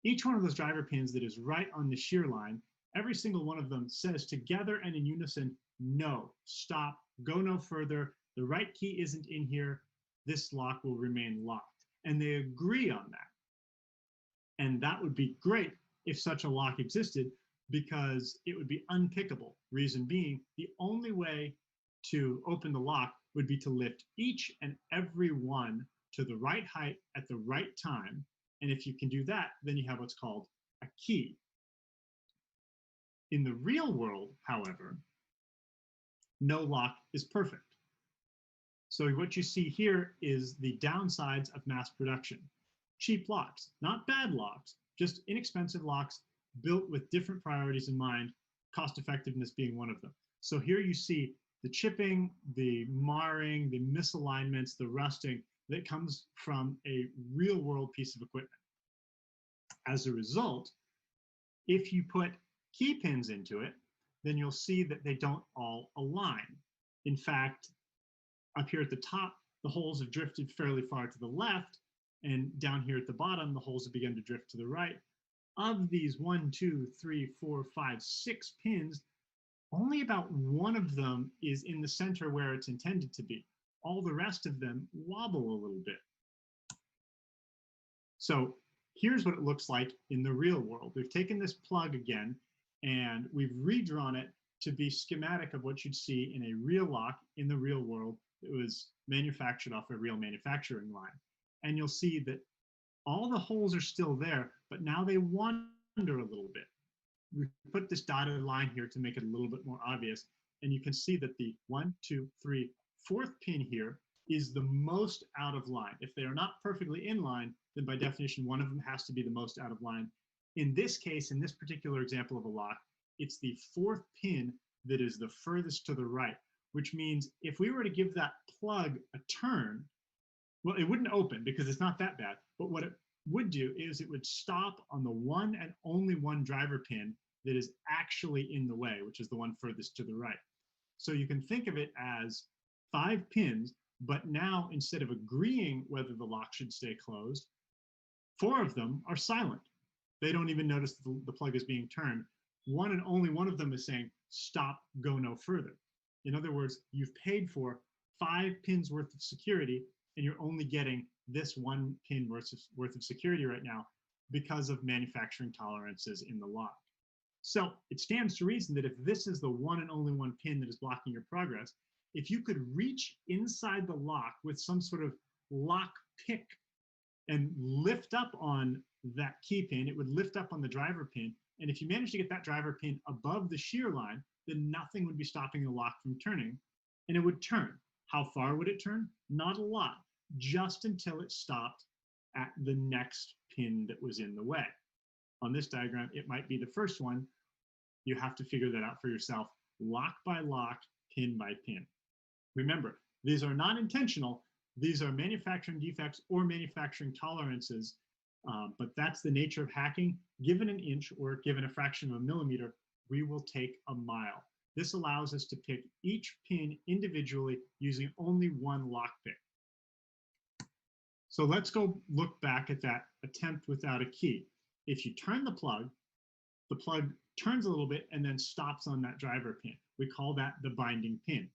each one of those driver pins that is right on the shear line, every single one of them says together and in unison, no, stop, go no further, the right key isn't in here, this lock will remain locked. And they agree on that. And that would be great if such a lock existed, because it would be unpickable. Reason being, the only way to open the lock would be to lift each and every one to the right height at the right time. And if you can do that, then you have what's called a key. In the real world, however, no lock is perfect. So what you see here is the downsides of mass production. Cheap locks, not bad locks, just inexpensive locks built with different priorities in mind, cost effectiveness being one of them. So here you see the chipping, the marring, the misalignments, the rusting that comes from a real world piece of equipment. As a result, if you put key pins into it, then you'll see that they don't all align. In fact, up here at the top, the holes have drifted fairly far to the left, and down here at the bottom, the holes have begun to drift to the right. Of these 1, 2, 3, 4, 5, 6 pins, only about one of them is in the center where it's intended to be. All the rest of them wobble a little bit. So here's what it looks like in the real world. We've taken this plug again, and we've redrawn it to be schematic of what you'd see in a real lock in the real world that was manufactured off a real manufacturing line. And you'll see that all the holes are still there, but now they wander a little bit. We put this dotted line here to make it a little bit more obvious, and you can see that the 1, 2, 3, 4th pin here is the most out of line. If they are not perfectly in line, then by definition, one of them has to be the most out of line. In this case, in this particular example of a lock, it's the 4th pin that is the furthest to the right, which means if we were to give that plug a turn, well, it wouldn't open because it's not that bad, but what it would do is it would stop on the one and only one driver pin that is actually in the way, which is the one furthest to the right. So you can think of it as 5 pins, but now instead of agreeing whether the lock should stay closed, 4 of them are silent. They don't even notice the plug is being turned. One and only one of them is saying, stop, go no further. In other words, you've paid for 5 pins worth of security, and you're only getting this 1 pin worth of security right now because of manufacturing tolerances in the lock. So it stands to reason that if this is the one and only one pin that is blocking your progress, if you could reach inside the lock with some sort of lock pick and lift up on that key pin, it would lift up on the driver pin. And if you manage to get that driver pin above the shear line, then nothing would be stopping the lock from turning, and it would turn. How far would it turn? Not a lot, just until it stopped at the next pin that was in the way. On this diagram, it might be the first one. You have to figure that out for yourself, lock by lock, pin by pin. Remember, These are not intentional. These are manufacturing defects or manufacturing tolerances, but that's the nature of hacking. Given an inch or given a fraction of a millimeter, we will take a mile. This allows us to pick each pin individually using only one lockpick. So let's go look back at that attempt without a key. If you turn the plug turns a little bit and then stops on that driver pin. We call that the binding pin.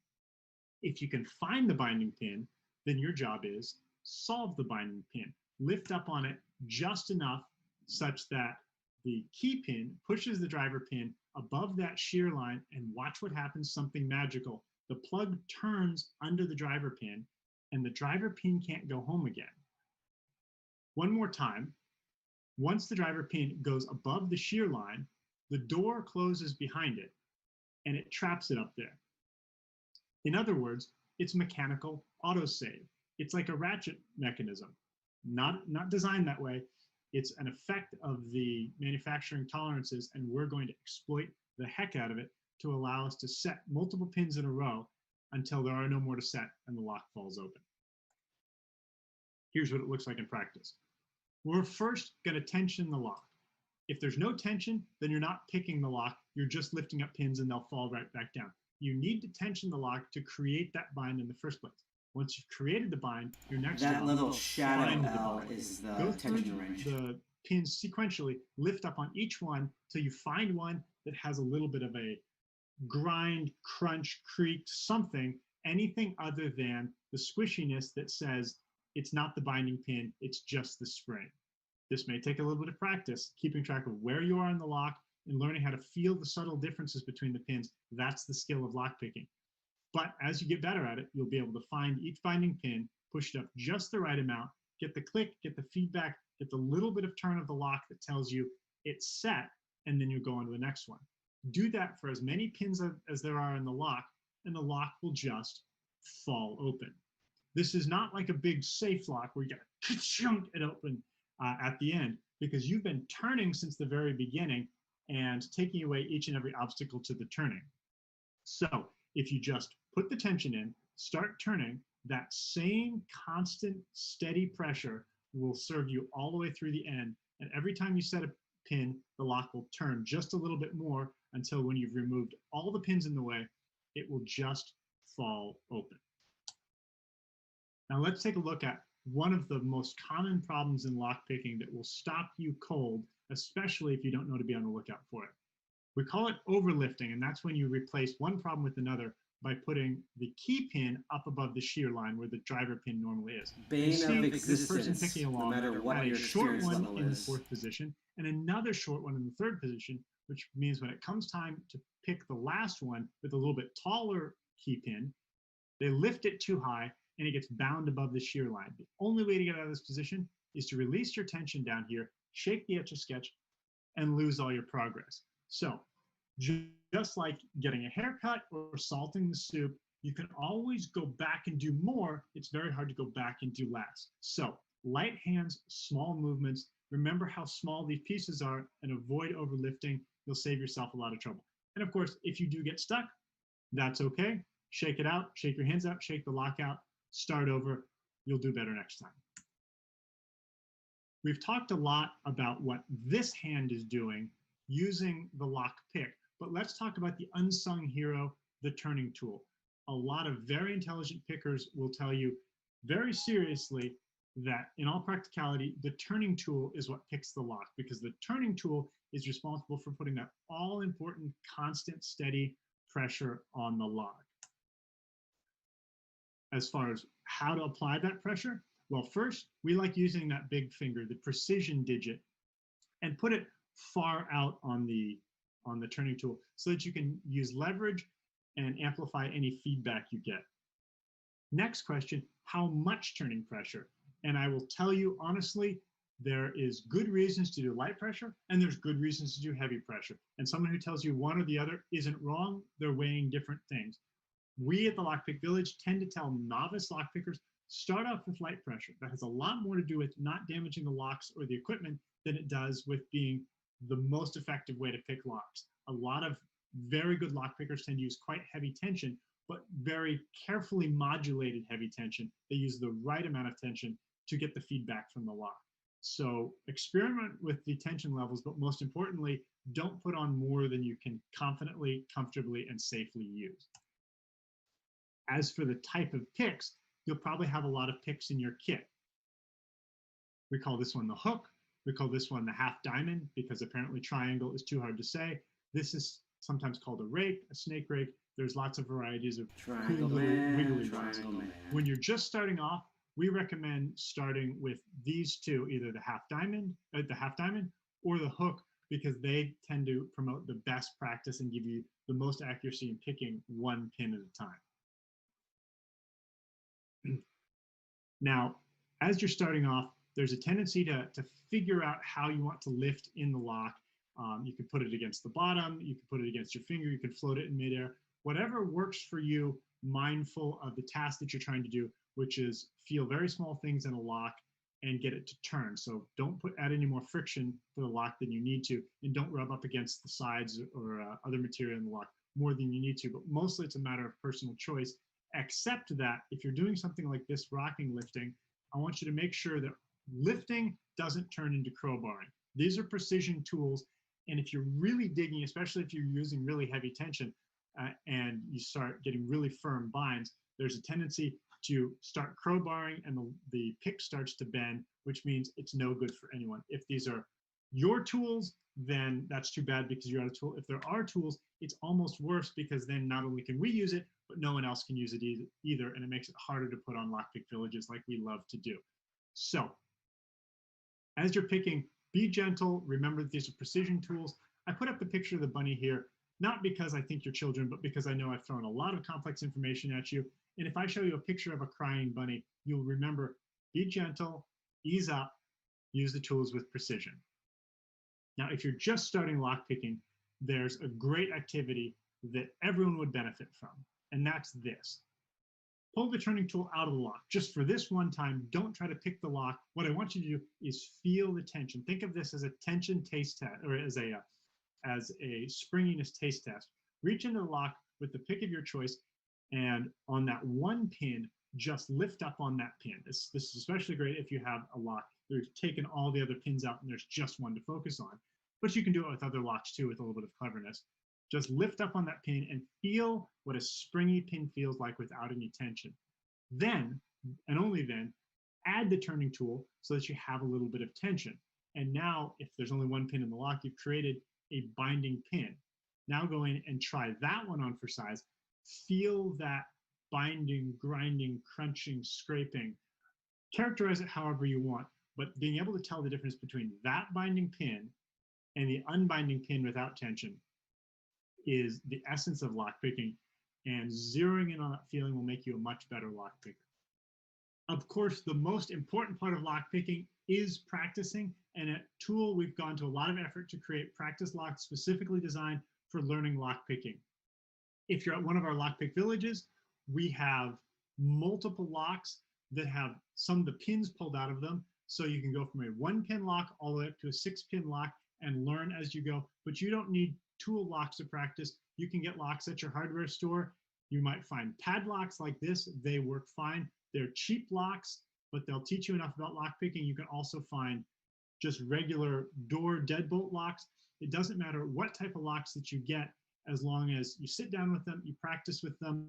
If you can find the binding pin, then your job is solve the binding pin. Lift up on it just enough such that the key pin pushes the driver pin above that shear line, and watch what happens, something magical. The plug turns under the driver pin and the driver pin can't go home again. One more time. Once the driver pin goes above the shear line, the door closes behind it and it traps it up there. In other words, it's mechanical autosave. It's like a ratchet mechanism, not designed that way. It's an effect of the manufacturing tolerances, and we're going to exploit the heck out of it to allow us to set multiple pins in a row until there are no more to set and the lock falls open. Here's what it looks like in practice. We're first going to tension the lock. If there's no tension, then you're not picking the lock. You're just lifting up pins and they'll fall right back down. You need to tension the lock to create that bind in the first place. Once you've created the bind, your next That job little is shadow find the L bind. is Go the through tension wrench. the pins sequentially, lift up on each one till you find one that has a little bit of a grind, crunch, creak, something, anything other than the squishiness that says it's not the binding pin, it's just the spring. This may take a little bit of practice, keeping track of where you are in the lock and learning how to feel the subtle differences between the pins. That's the skill of lock picking. But as you get better at it, you'll be able to find each binding pin, push it up just the right amount, get the click, get the feedback, get the little bit of turn of the lock that tells you it's set, and then you go on to the next one. Do that for as many pins as there are in the lock, and the lock will just fall open. This is not like a big safe lock where you gotta ka-chunk it open at the end, because you've been turning since the very beginning and taking away each and every obstacle to the turning. So if you just put the tension in, start turning, that same constant steady pressure will serve you all the way through the end. And every time you set a pin, the lock will turn just a little bit more until when you've removed all the pins in the way, it will just fall open. Now let's take a look at one of the most common problems in lock picking that will stop you cold, especially if you don't know to be on the lookout for it. We call it overlifting, and that's when you replace one problem with another by putting the key pin up above the shear line where the driver pin normally is. Bane of this person existence, picking along no matter what had your a short experience one level in the is. 4th position and another short one in the 3rd position, which means when it comes time to pick the last one with a little bit taller key pin, they lift it too high and it gets bound above the shear line. The only way to get out of this position is to release your tension down here, shake the Etch-a-Sketch, and lose all your progress. So just like getting a haircut or salting the soup, you can always go back and do more. It's very hard to go back and do less. So light hands, small movements. Remember how small these pieces are and avoid overlifting. You'll save yourself a lot of trouble. And of course, if you do get stuck, that's okay. Shake it out, shake your hands out, shake the lock out, start over. You'll do better next time. We've talked a lot about what this hand is doing using the lock pick, but let's talk about the unsung hero, the turning tool. A lot of very intelligent pickers will tell you very seriously that in all practicality, the turning tool is what picks the lock, because the turning tool is responsible for putting that all important, constant, steady pressure on the lock. As far as how to apply that pressure, well, first, we like using that big finger, the precision digit, and put it far out on the turning tool so that you can use leverage and amplify any feedback you get. Next question, how much turning pressure? And I will tell you honestly, there is good reasons to do light pressure and there's good reasons to do heavy pressure. And someone who tells you one or the other isn't wrong, they're weighing different things. We at the Lockpick Village tend to tell novice lockpickers, start off with light pressure. That has a lot more to do with not damaging the locks or the equipment than it does with being the most effective way to pick locks. A lot of very good lockpickers tend to use quite heavy tension, but very carefully modulated heavy tension. They use the right amount of tension to get the feedback from the lock. So experiment with the tension levels, but most importantly, don't put on more than you can confidently, comfortably, and safely use. As for the type of picks, you'll probably have a lot of picks in your kit. We call this one the hook. We call this one the half diamond because apparently triangle is too hard to say. This is sometimes called a rake, a snake rake. There's lots of varieties of cool little wiggly ones. When you're just starting off, we recommend starting with these two, either the half diamond or the hook, because they tend to promote the best practice and give you the most accuracy in picking one pin at a time. Now, as you're starting off, there's a tendency to figure out how you want to lift in the lock. You can put it against the bottom, you can put it against your finger, you can float it in midair. Whatever works for you, mindful of the task that you're trying to do, which is feel very small things in a lock and get it to turn. So don't add any more friction for the lock than you need to, and don't rub up against the sides or other material in the lock more than you need to. But mostly it's a matter of personal choice, except that if you're doing something like this rocking lifting, I want you to make sure that lifting doesn't turn into crowbarring. These are precision tools, and if you're really digging, especially if you're using really heavy tension and you start getting really firm binds, there's a tendency to start crowbarring and the pick starts to bend, which means it's no good for anyone. If these are your tools, then that's too bad because you're out of tool. If there are tools, it's almost worse because then not only can we use it, but no one else can use it either, and it makes it harder to put on lockpick villages like we love to do. So as you're picking, be gentle. Remember that these are precision tools. I put up the picture of the bunny here, not because I think you're children, but because I know I've thrown a lot of complex information at you. And if I show you a picture of a crying bunny, you'll remember, be gentle, ease up, use the tools with precision. Now, if you're just starting lockpicking, there's a great activity that everyone would benefit from, and that's this. Pull the turning tool out of the lock. Just for this one time, don't try to pick the lock. What I want you to do is feel the tension. Think of this as a tension taste test, or as a springiness taste test. Reach into the lock with the pick of your choice, and on that one pin, just lift up on that pin. This is especially great if you have a lock where you've taken all the other pins out and there's just one to focus on. But you can do it with other locks too with a little bit of cleverness. Just lift up on that pin and feel what a springy pin feels like without any tension. Then, and only then, add the turning tool so that you have a little bit of tension. And now, if there's only one pin in the lock, you've created a binding pin. Now go in and try that one on for size. Feel that binding, grinding, crunching, scraping. Characterize it however you want, but being able to tell the difference between that binding pin and the unbinding pin without tension is the essence of lockpicking, and zeroing in on that feeling will make you a much better lockpicker. Of course, the most important part of lockpicking is practicing, and at TOOOL, we've gone to a lot of effort to create practice locks specifically designed for learning lockpicking. If you're at one of our lockpick villages, we have multiple locks that have some of the pins pulled out of them, so you can go from a 1-pin lock all the way up to a 6-pin lock and learn as you go, but you don't need TOOOL locks to practice. You can get locks at your hardware store. You might find padlocks like this. They work fine. They're cheap locks, but they'll teach you enough about lockpicking. You can also find just regular door deadbolt locks. It doesn't matter what type of locks that you get, as long as you sit down with them, you practice with them,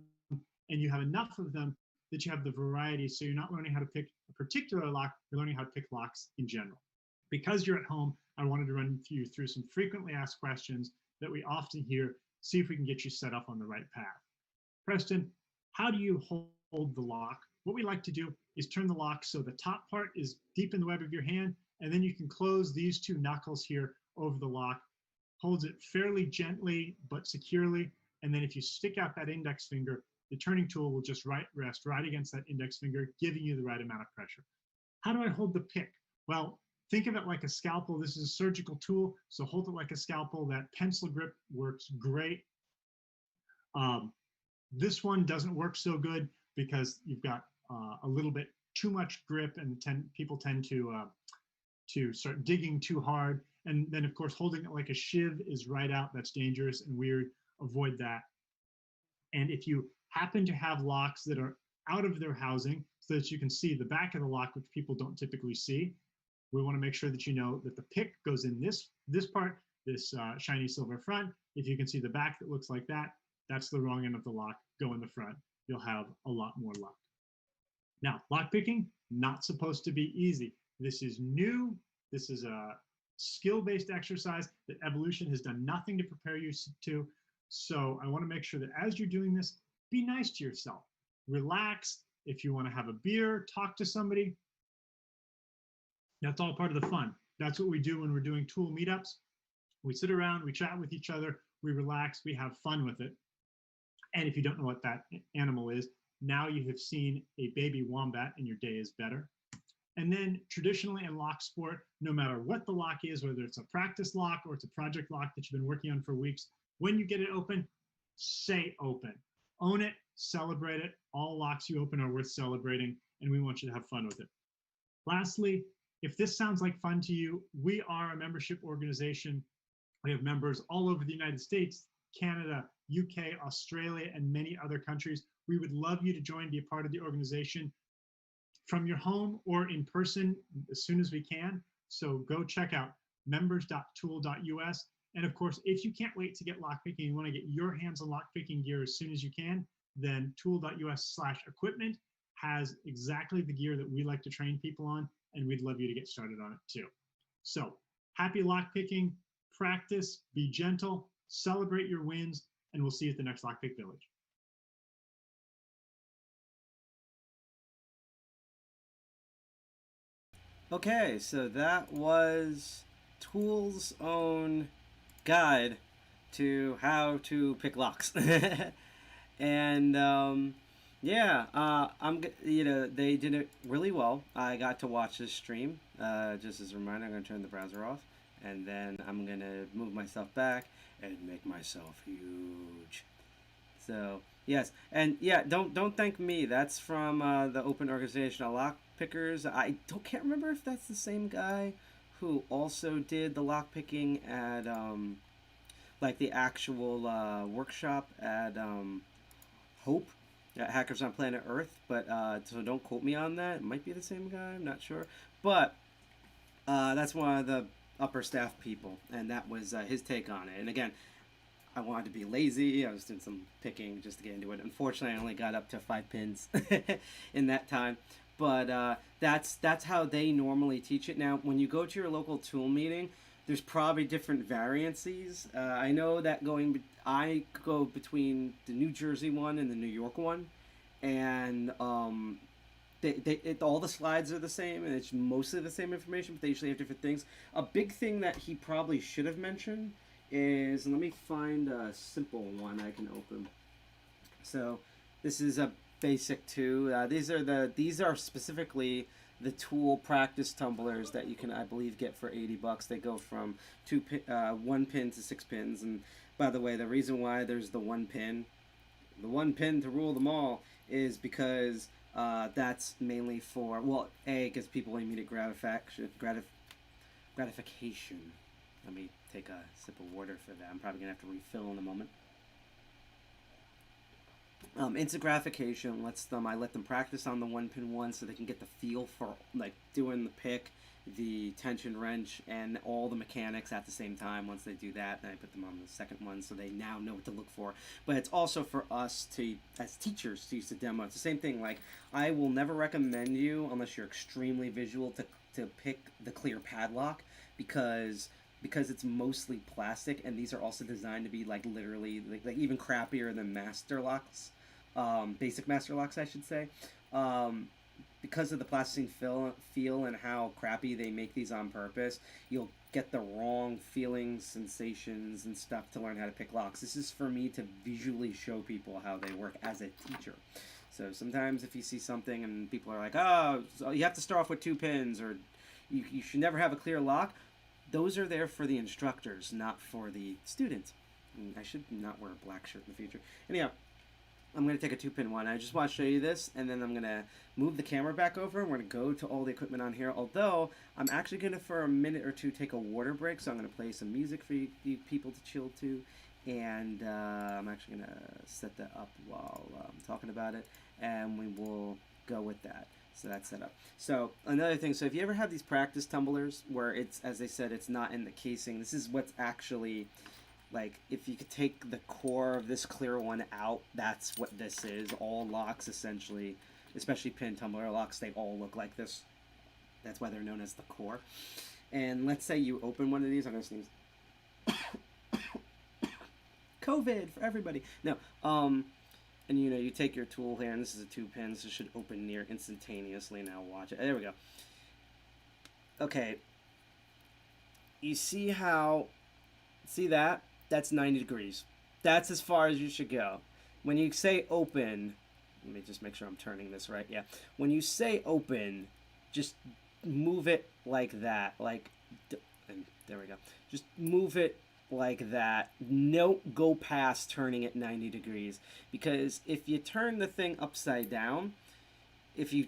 and you have enough of them that you have the variety. So you're not learning how to pick a particular lock, you're learning how to pick locks in general. Because you're at home, I wanted to run you through some frequently asked questions that we often hear, see if we can get you set up on the right path. Preston, how do you hold the lock? What we like to do is turn the lock so the top part is deep in the web of your hand, and then you can close these two knuckles here over the lock, holds it fairly gently but securely, and then if you stick out that index finger, the turning tool will just rest right against that index finger, giving you the right amount of pressure. How do I hold the pick? Well, think of it like a scalpel. This is a surgical tool, so hold it like a scalpel. That pencil grip works great. This one doesn't work so good because you've got a little bit too much grip, and people tend to start digging too hard. And then, of course, holding it like a shiv is right out. That's dangerous and weird. Avoid that. And if you happen to have locks that are out of their housing so that you can see the back of the lock, which people don't typically see. We want to make sure that you know that the pick goes in this part, this shiny silver front. If you can see the back that looks like that, that's the wrong end of the lock. Go in the front. You'll have a lot more luck. Now, lock picking, not supposed to be easy. This is new. This is a skill-based exercise that evolution has done nothing to prepare you to. So I want to make sure that as you're doing this, be nice to yourself. Relax. If you want to have a beer, talk to somebody. That's all part of the fun. That's what we do when we're doing tool meetups. We sit around, we chat with each other, we relax, we have fun with it. And if you don't know what that animal is, now you have seen a baby wombat and your day is better. And then traditionally in lock sport, no matter what the lock is, whether it's a practice lock or it's a project lock that you've been working on for weeks, when you get it open, say open. Own it, celebrate it. All locks you open are worth celebrating, and we want you to have fun with it. Lastly, if this sounds like fun to you, we are a membership organization. We have members all over the United States, Canada, UK, Australia, and many other countries. We would love you to join, be a part of the organization from your home or in person as soon as we can. So go check out members.tool.us. And of course, if you can't wait to get lockpicking, you want to get your hands on lockpicking gear as soon as you can, then tool.us/equipment has exactly the gear that we like to train people on, and we'd love you to get started on it too. So happy lockpicking, practice, be gentle, celebrate your wins, and we'll see you at the next Lockpick Village. Okay, so that was Tool's own guide to how to pick locks. And they did it really well. I got to watch this stream. Just as a reminder, I'm going to turn the browser off, and then I'm going to move myself back and make myself huge. So yes, and yeah, don't thank me. That's from the Open Organization of Lock Pickers. Can't remember if that's the same guy who also did the lock picking at like the actual workshop at Hope at Hackers on Planet Earth. But so don't quote me on that. It might be the same guy. I'm not sure. But that's one of the upper staff people, and that was his take on it. And again, I wanted to be lazy. I was doing some picking just to get into it. Unfortunately, I only got up to 5 pins in that time. But that's how they normally teach it. Now, when you go to your local tool meeting, there's probably different variances. I know that I go between the New Jersey one and the New York one, and all the slides are the same, and it's mostly the same information, but they usually have different things. A big thing that he probably should have mentioned is, let me find a simple one I can open. So this is a basic 2. These are specifically the tool practice tumblers that you can, I believe, get for $80. They go from 1 pin to 6 pins. And by the way, the reason why there's the 1 pin to rule them all, is because that's mainly for, well, A, gives people immediate gratification. Let me take a sip of water for that. I'm probably going to have to refill in a moment. Instant gratification I let them practice on the 1 pin one so they can get the feel for like doing the pick, the tension wrench, and all the mechanics at the same time. Once they do that, then I put them on the second one so they now know what to look for. But it's also for us to, as teachers, to use the demo. It's the same thing. Like, I will never recommend you, unless you're extremely visual, to pick the Clear Padlock, because it's mostly plastic, and these are also designed to be like literally like even crappier than master locks, basic master locks, I should say, because of the plasticine feel and how crappy they make these on purpose. You'll get the wrong feelings, sensations, and stuff to learn how to pick locks. This is for me to visually show people how they work as a teacher. So sometimes if you see something and people are like, oh, so you have to start off with 2 pins, or you should never have a clear lock, those are there for the instructors, not for the students. And I should not wear a black shirt in the future. Anyhow, I'm going to take a 2-pin one. I just want to show you this, and then I'm going to move the camera back over, and we're going to go to all the equipment on here. Although, I'm actually going to, for a minute or two, take a water break, so I'm going to play some music for you people to chill to. And I'm actually going to set that up while I'm talking about it, and we will go with that. So that's set up. So another thing, so if you ever have these practice tumblers where it's, as I said, it's not in the casing, this is what's actually, like, if you could take the core of this clear one out, that's what this is. All locks, essentially, especially pin tumbler locks, they all look like this. That's why they're known as the core. And let's say you open one of these, I'm going to sneeze. COVID for everybody. No, and you know, you take your tool here, and this is a 2-pin, so it should open near instantaneously. Now watch it. There we go. Okay. You see how, see that? That's 90 degrees. That's as far as you should go. When you say open, let me just make sure I'm turning this right. Yeah. When you say open, just move it like that. Like, and there we go. Just move it like that. Don't go past turning it 90 degrees, because if you turn the thing upside down,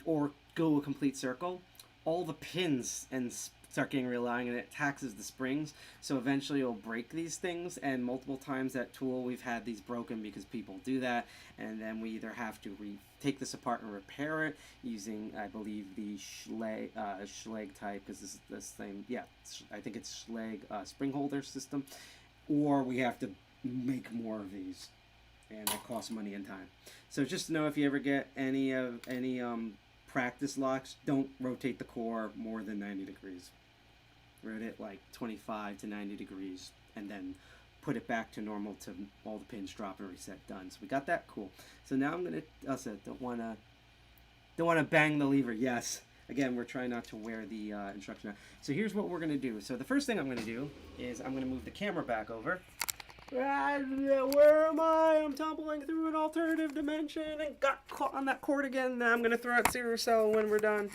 or go a complete circle, all the pins and start getting realigned, and it taxes the springs, so eventually you'll break these things. And multiple times at Tool we've had these broken because people do that, and then we either have to take this apart and repair it using, I believe, the Schlage type, because this is the same, yeah, I think it's Schlage spring holder system, or we have to make more of these, and that costs money and time. So just know, if you ever get any practice locks, don't rotate the core more than 90 degrees. Rotate like 25 to 90 degrees, and then put it back to normal to all the pins drop and reset. Done. So we got that. Cool. So now I'm gonna also don't wanna bang the lever. Yes. Again, we're trying not to wear the instruction out. So here's what we're gonna do. So the first thing I'm gonna do is I'm gonna move the camera back over. Where am I? I'm tumbling through an alternative dimension and got caught on that cord again. Now I'm gonna throw out zero cell when we're done.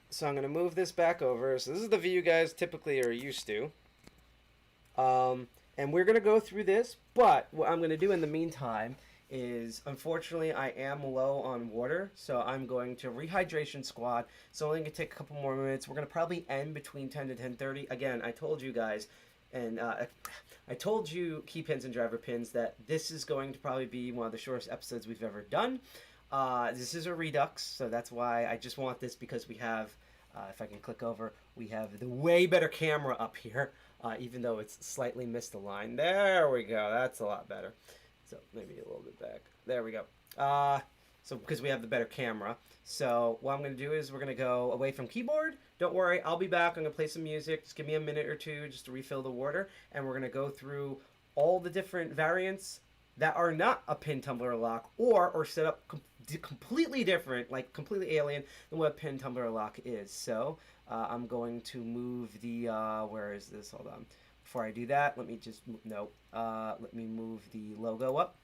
So I'm gonna move this back over. So this is the view you guys typically are used to. And we're gonna go through this, but what I'm gonna do in the meantime is, unfortunately, I am low on water, so I'm going to rehydration squad. So only gonna take a couple more minutes. We're gonna probably end between 10 to 10:30. Again, I told you guys, and I told you, key pins and driver pins, that this is going to probably be one of the shortest episodes we've ever done. This is a Redux, so that's why I just want this, because we have, if I can click over, we have the way better camera up here, even though it's slightly misaligned. There we go. That's a lot better. So maybe a little bit back. There we go. So because we have the better camera. So what I'm going to do is we're going to go away from keyboard. Don't worry, I'll be back. I'm going to play some music. Just give me a minute or two just to refill the water. And we're going to go through all the different variants that are not a pin tumbler lock, or set up completely different, like completely alien than what a pin tumbler lock is. So I'm going to move the, where is this? Hold on. Before I do that, let me just, let me move the logo up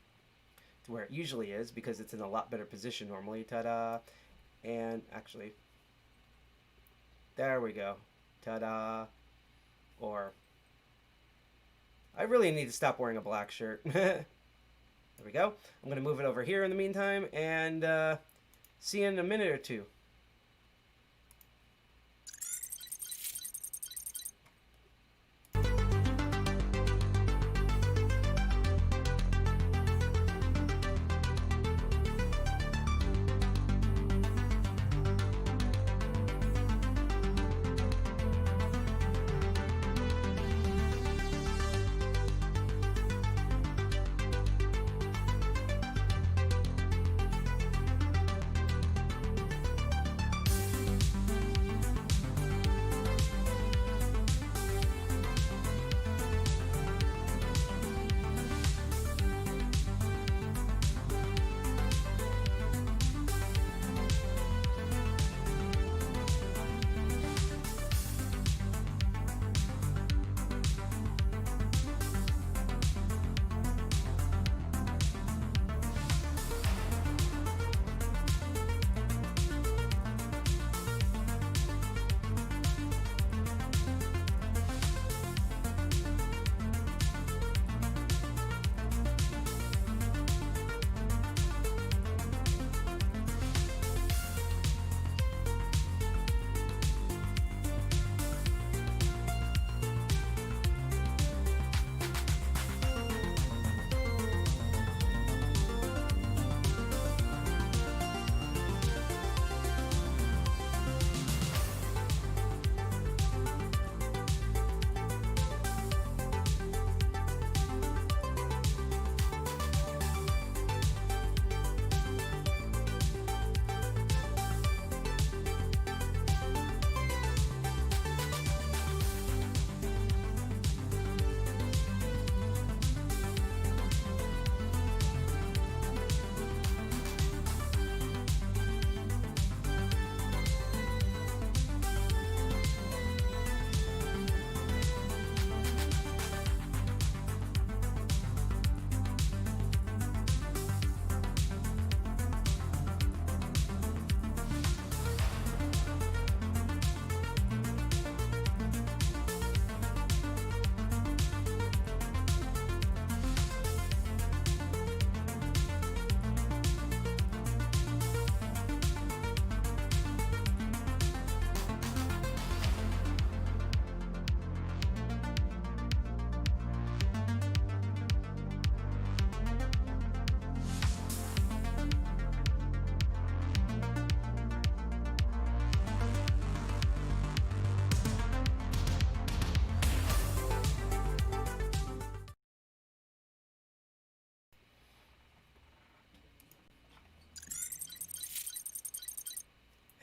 to where it usually is, because it's in a lot better position normally. Ta-da. And actually, there we go. Ta-da. Or, I really need to stop wearing a black shirt. There we go. I'm going to move it over here in the meantime, and see you in a minute or two.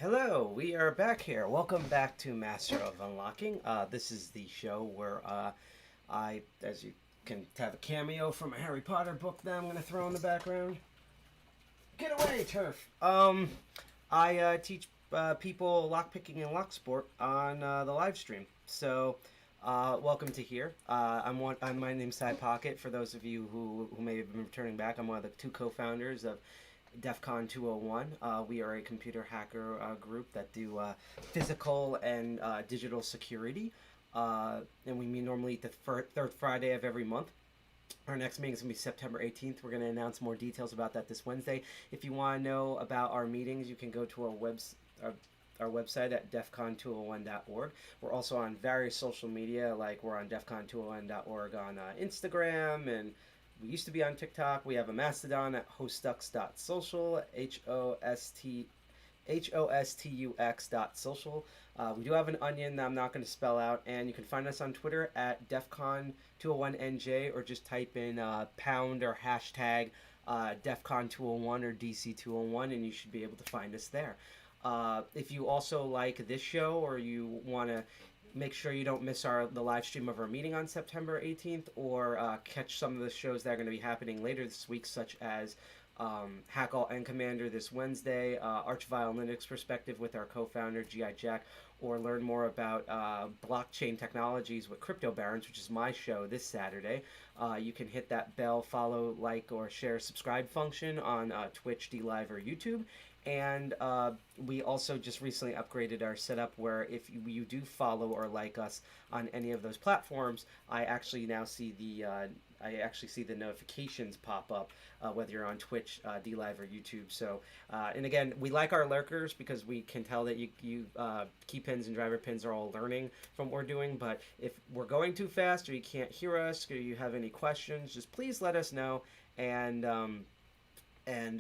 Hello, we are back here. Welcome back to Master of Unlocking. This is the show where I, as you can have a cameo from a Harry Potter book that I'm going to throw in the background. Get away, turf. I teach people lockpicking and lock sport on the live stream. So, welcome to here. My name's Sidepocket. For those of you who may have been returning back, I'm one of the two co-founders of DEFCON 201. We are a computer hacker group that do physical and digital security. And we meet normally the third Friday of every month. Our next meeting is going to be September 18th. We're going to announce more details about that this Wednesday. If you want to know about our meetings, you can go to our website at defcon201.org. We're also on various social media, like we're on defcon201.org on Instagram, and we used to be on TikTok. We have a Mastodon at hostux.social, HOSTUX.social. We do have an Onion that I'm not going to spell out, and you can find us on Twitter at DEFCON201NJ, or just type in pound or hashtag DEFCON201 or DC201, and you should be able to find us there. If you also like this show, or you want to make sure you don't miss the live stream of our meeting on September 18th, or catch some of the shows that are going to be happening later this week, such as Hack Alt and Commander this Wednesday, Archvile Linux Perspective with our co-founder G.I. Jack, or learn more about blockchain technologies with Crypto Barons, which is my show this Saturday. You can hit that bell, follow, like, or share, subscribe function on Twitch, DLive, or YouTube. And we also just recently upgraded our setup where if you do follow or like us on any of those platforms, I actually now see the notifications pop up, whether you're on Twitch, DLive, or YouTube. So, and again, we like our lurkers because we can tell that you key pins and driver pins are all learning from what we're doing. But if we're going too fast, or you can't hear us, or you have any questions, just please let us know, and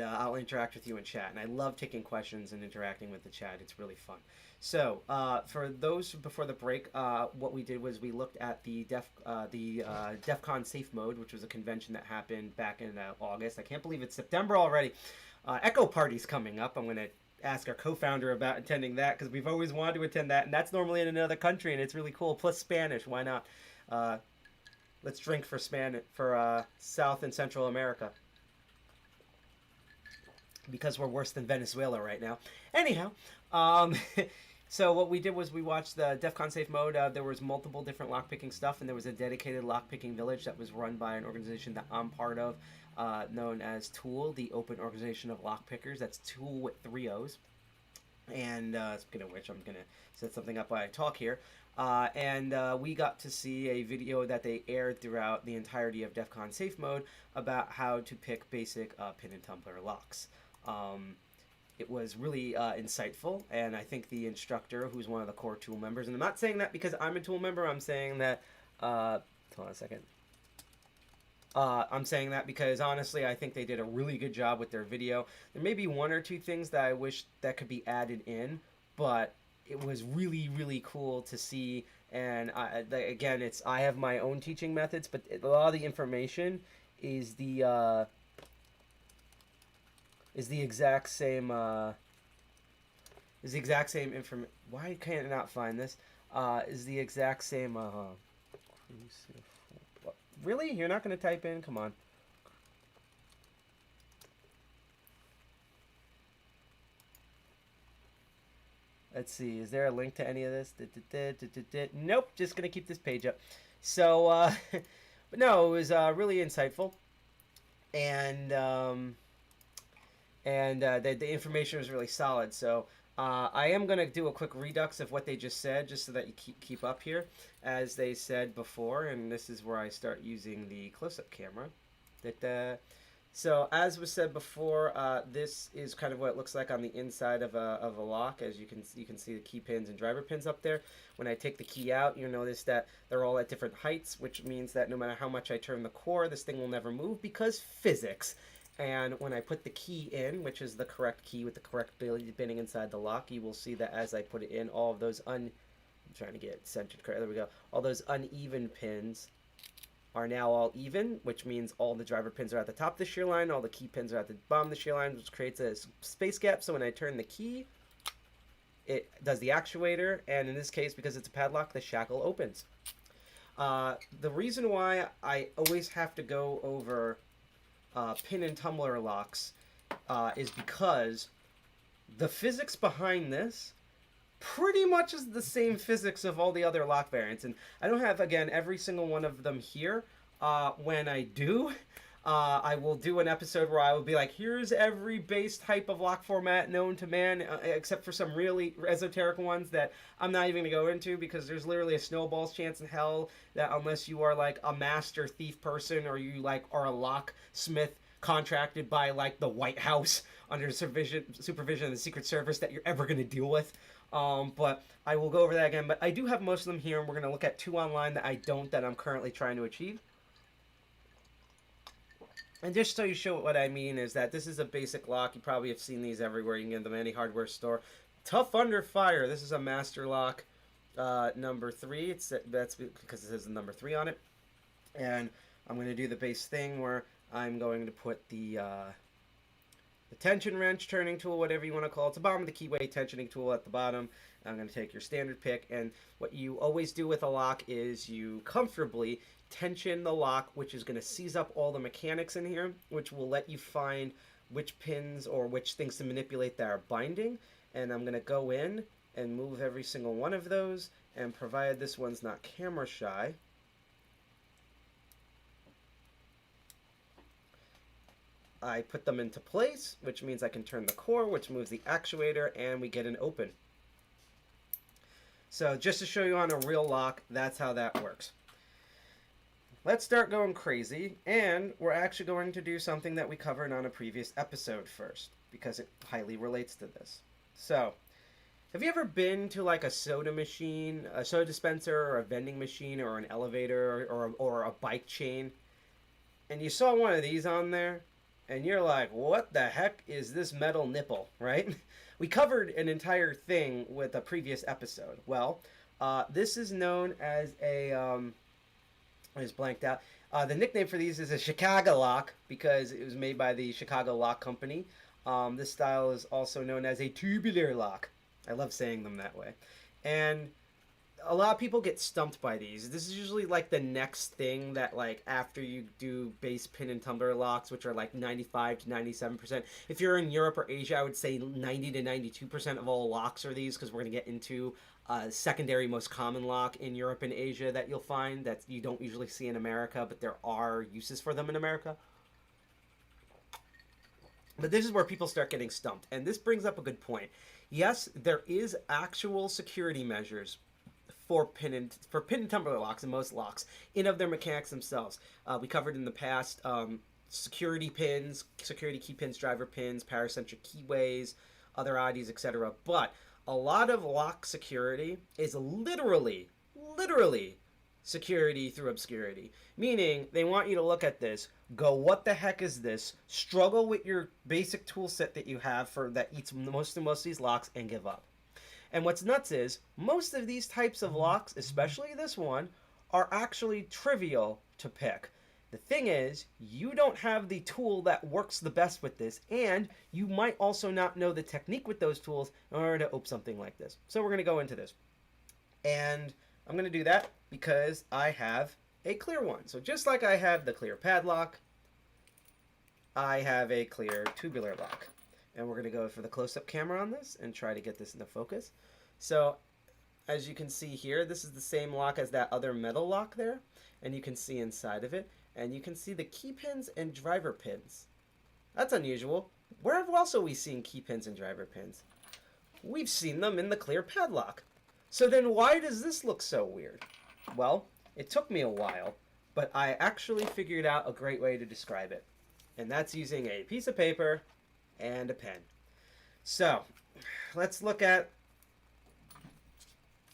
I'll interact with you in chat. And I love taking questions and interacting with the chat. It's really fun. So for those before the break, what we did was we looked at the DEFCON Safe Mode, which was a convention that happened back in August. I can't believe it's September already. Echo Party's coming up. I'm going to ask our co-founder about attending that, because we've always wanted to attend that, and that's normally in another country, and it's really cool. Plus Spanish, why not? Let's drink for South and Central America, because we're worse than Venezuela right now. Anyhow, so what we did was we watched the DEFCON Safe Mode. There was multiple different lockpicking stuff, and there was a dedicated lockpicking village that was run by an organization that I'm part of, known as TOOL, the Open Organization of Lockpickers. That's TOOL with 3 O's. And speaking of which, I'm going to set something up while I talk here. We got to see a video that they aired throughout the entirety of DEFCON Safe Mode about how to pick basic pin and tumbler locks. It was really insightful, and I think the instructor, who's one of the core TOOL members, and I'm not saying that because I'm a TOOL member, I'm saying that, hold on a second. I'm saying that because honestly, I think they did a really good job with their video. There may be one or two things that I wish that could be added in, but it was really, really cool to see. And again, I have my own teaching methods, but a lot of the information is the exact same information. Why can't I not find this? Is the exact same really? You're not going to type in? Come on. Let's see. Is there a link to any of this? Nope. Just going to keep this page up. So, but no, it was really insightful. And the information was really solid. So I am going to do a quick redux of what they just said, just so that you keep up here. As they said before, and this is where I start using the close-up camera. So as was said before, this is kind of what it looks like on the inside of a lock. As you can see the key pins and driver pins up there. When I take the key out, you'll notice that they're all at different heights, which means that no matter how much I turn the core, this thing will never move, because physics. And when I put the key in, which is the correct key with the correct binning inside the lock, you will see that as I put it in, all of those I'm trying to get it centered correct. There we go. All those uneven pins are now all even, which means all the driver pins are at the top of the shear line, all the key pins are at the bottom of the shear line, which creates a space gap. So when I turn the key, it does the actuator, and in this case, because it's a padlock, the shackle opens. The reason why I always have to go over pin and tumbler locks is because the physics behind this pretty much is the same physics of all the other lock variants. And I don't have, again, every single one of them here. When I do, I will do an episode where I will be like, here's every base type of lock format known to man, except for some really esoteric ones that I'm not even going to go into, because there's literally a snowball's chance in hell that unless you are like a master thief person, or you like are a locksmith contracted by like the White House under supervision of the Secret Service, that you're ever going to deal with. But I will go over that again. But I do have most of them here, and we're going to look at 2 online that I don't, that I'm currently trying to achieve. And just so you show what I mean is that this is a basic lock. You probably have seen these everywhere. You can get them in any hardware store. Tough under fire. This is a master lock number 3. That's because it says the number 3 on it. And I'm going to do the base thing where I'm going to put the tension wrench, turning tool, whatever you want to call it. It's the bottom of the keyway tensioning tool at the bottom. I'm going to take your standard pick, and what you always do with a lock is you comfortably tension the lock, which is going to seize up all the mechanics in here, which will let you find which pins or which things to manipulate that are binding. And I'm going to go in and move every single one of those, and provided this one's not camera shy, I put them into place, which means I can turn the core, which moves the actuator, and we get an open. So just to show you on a real lock, that's how that works. Let's start going crazy, and we're actually going to do something that we covered on a previous episode first, because it highly relates to this. So, have you ever been to like a soda machine, a soda dispenser, or a vending machine, or an elevator, or a bike chain, and you saw one of these on there, and you're like, what the heck is this metal nipple, right? We covered an entire thing with a previous episode. Well, this is known as a... I just blanked out. The nickname for these is a Chicago lock, because it was made by the Chicago Lock Company. This style is also known as a tubular lock. I love saying them that way. And a lot of people get stumped by these. This is usually like the next thing that, like, after you do base pin and tumbler locks, which are like 95 to 97%. If you're in Europe or Asia, I would say 90 to 92% of all locks are these, because we're going to get into secondary most common lock in Europe and Asia that you'll find that you don't usually see in America, but there are uses for them in America. But this is where people start getting stumped, and this brings up a good point. Yes, there is actual security measures for pin and tumbler locks and most locks in of their mechanics themselves. We covered in the past security pins, security key pins, driver pins, paracentric keyways, other oddities, etc. But a lot of lock security is literally security through obscurity. Meaning, they want you to look at this, go, what the heck is this? Struggle with your basic tool set that you have that eats most of these locks, and give up. And what's nuts is, most of these types of locks, especially this one, are actually trivial to pick. The thing is, you don't have the tool that works the best with this, and you might also not know the technique with those tools in order to open something like this. So we're going to go into this. And I'm going to do that because I have a clear one. So just like I have the clear padlock, I have a clear tubular lock. And we're going to go for the close-up camera on this and try to get this into focus. So as you can see here, this is the same lock as that other metal lock there. And you can see inside of it. And you can see the key pins and driver pins. That's unusual. Where else are we seeing key pins and driver pins? We've seen them in the clear padlock. So then why does this look so weird? Well, it took me a while, but I actually figured out a great way to describe it. And that's using a piece of paper and a pen. So, let's look at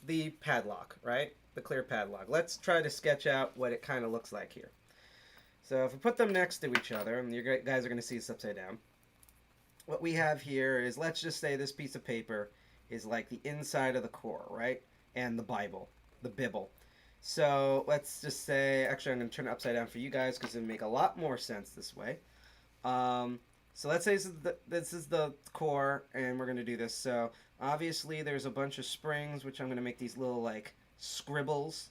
the padlock, right? The clear padlock. Let's try to sketch out what it kind of looks like here. So if we put them next to each other, and you guys are going to see this upside down, what we have here is, let's just say this piece of paper is like the inside of the core, right? And the Bible, the Bibble. So let's just say, actually I'm going to turn it upside down for you guys because it'll make a lot more sense this way. So let's say this is the core, and we're going to do this. So obviously there's a bunch of springs, which I'm going to make these little like scribbles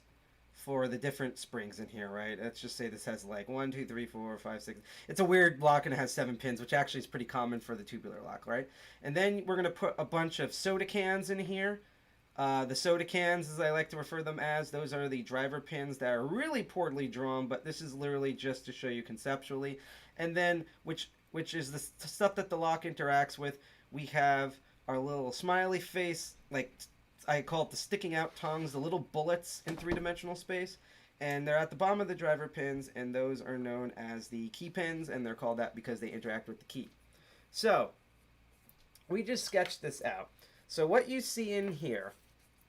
for the different springs in here, right? Let's just say this has like 1, 2, 3, 4, 5, 6. It's a weird lock and it has 7 pins, which actually is pretty common for the tubular lock, right? And then we're going to put a bunch of soda cans in here. The soda cans, as I like to refer them as, those are the driver pins that are really poorly drawn, but this is literally just to show you conceptually. And then, which is the stuff that the lock interacts with, we have our little smiley face, like I call it the sticking out tongues, the little bullets in three-dimensional space, and they're at the bottom of the driver pins, and those are known as the key pins, and they're called that because they interact with the key. So we just sketched this out. So what you see in here,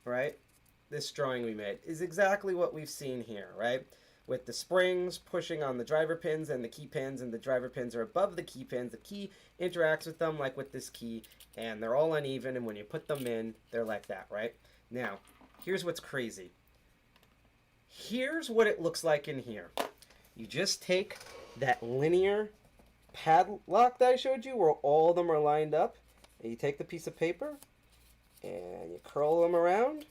right, this drawing we made, is exactly what we've seen here, right? With the springs pushing on the driver pins and the key pins, and the driver pins are above the key pins. The key interacts with them like with this key, and they're all uneven, and when you put them in, they're like that, right? Now, here's what's crazy. Here's what it looks like in here. You just take that linear padlock that I showed you, where all of them are lined up, and you take the piece of paper, and you curl them around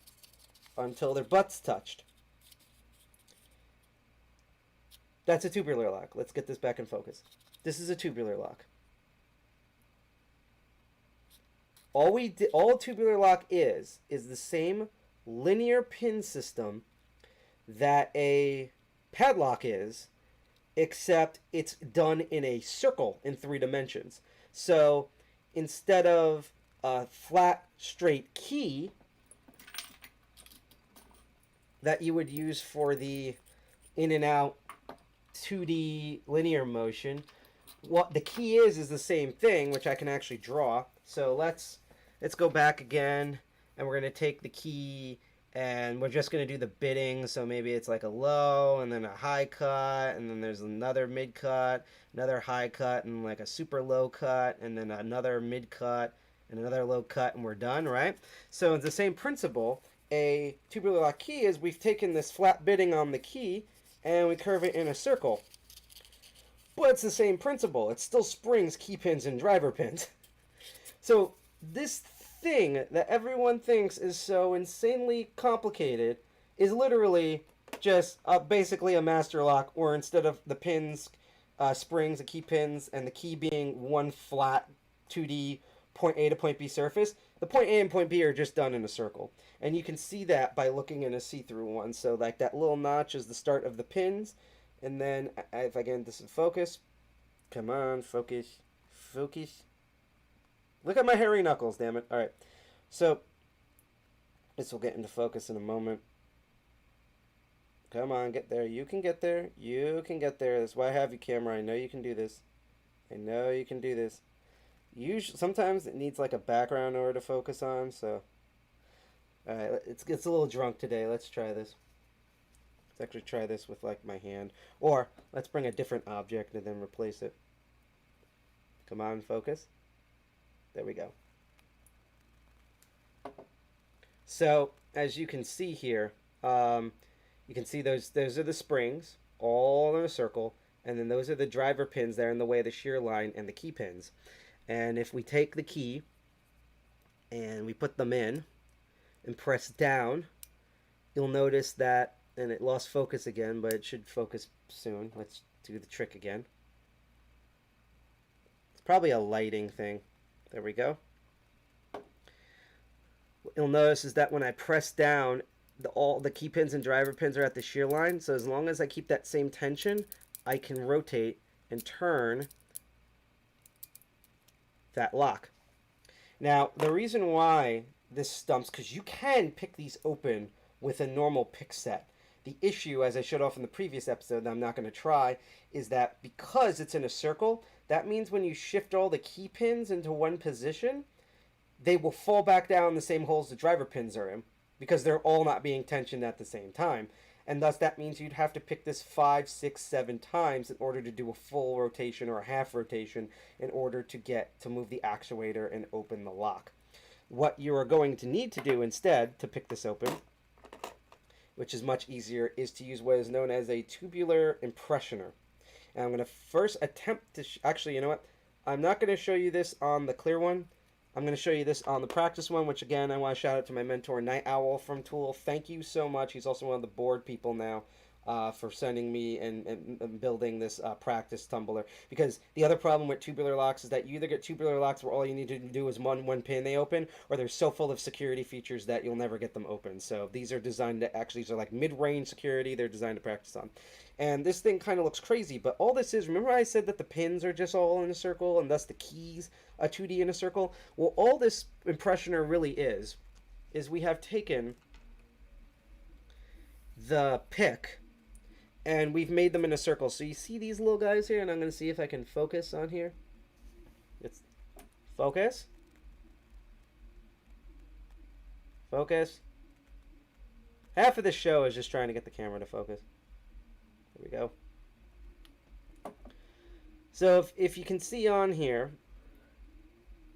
until their butts touched. That's a tubular lock. Let's get this back in focus. This is a tubular lock. All a tubular lock is the same linear pin system that a padlock is, except it's done in a circle in 3 dimensions. So instead of a flat, straight key that you would use for the in and out 2D linear motion, what the key is the same thing, which I can actually draw. So let's go back again, and we're going to take the key, and we're just going to do the bitting. So maybe it's like a low, and then a high cut, and then there's another mid cut, another high cut, and like a super low cut, and then another mid cut, and another low cut, and we're done, right? So it's the same principle. A tubular lock key is we've taken this flat bitting on the key, and we curve it in a circle. But it's the same principle. It's still springs, key pins, and driver pins. So this thing that everyone thinks is so insanely complicated is literally just basically a master lock, where instead of the pins, springs, the key pins, and the key being one flat 2D point A to point B surface, the point A and point B are just done in a circle. And you can see that by looking in a see-through one. So like that little notch is the start of the pins. And then if I get this in focus, come on, focus, focus. Look at my hairy knuckles, damn it. All right. So this will get into focus in a moment. Come on, get there. You can get there. You can get there. That's why I have you, camera. I know you can do this. I know you can do this. Usually, sometimes it needs like a background in order to focus on, so... Alright, it's a little drunk today. Let's try this. Let's actually try this with like my hand. Or, let's bring a different object and then replace it. Come on, focus. There we go. So, as you can see here, you can see those are the springs, all in a circle, and then those are the driver pins that are in the way of the shear line and the key pins. And if we take the key and we put them in and press down, you'll notice that, and it lost focus again, but it should focus soon. Let's do the trick again. It's probably a lighting thing. There we go. What you'll notice is that when I press down, all the key pins and driver pins are at the shear line, so as long as I keep that same tension, I can rotate and turn that lock. Now, the reason why this stumps, because you can pick these open with a normal pick set. The issue, as I showed off in the previous episode that I'm not going to try, is that because it's in a circle, that means when you shift all the key pins into one position, they will fall back down the same holes the driver pins are in, because they're all not being tensioned at the same time. And thus that means you'd have to pick this 5, 6, 7 times in order to do a full rotation or a half rotation in order to move the actuator and open the lock. What you are going to need to do instead to pick this open, which is much easier, is to use what is known as a Tubular Impressioner. And I'm going to first attempt to... actually, you know what? I'm not going to show you this on the clear one. I'm going to show you this on the practice one, which again, I want to shout out to my mentor, Night Owl from Tool. Thank you so much. He's also one of the board people now for sending me and building this practice tumbler. Because the other problem with tubular locks is that you either get tubular locks where all you need to do is one pin they open, or they're so full of security features that you'll never get them open. So these are designed to actually, these are like mid-range security. They're designed to practice on. And this thing kind of looks crazy, but all this is, remember I said that the pins are just all in a circle and thus the keys are 2D in a circle? Well, all this Impressioner really is we have taken the pick and we've made them in a circle. So you see these little guys here, and I'm going to see if I can focus on here. It's focus. Focus. Half of the show is just trying to get the camera to focus. There we go. So if you can see on here,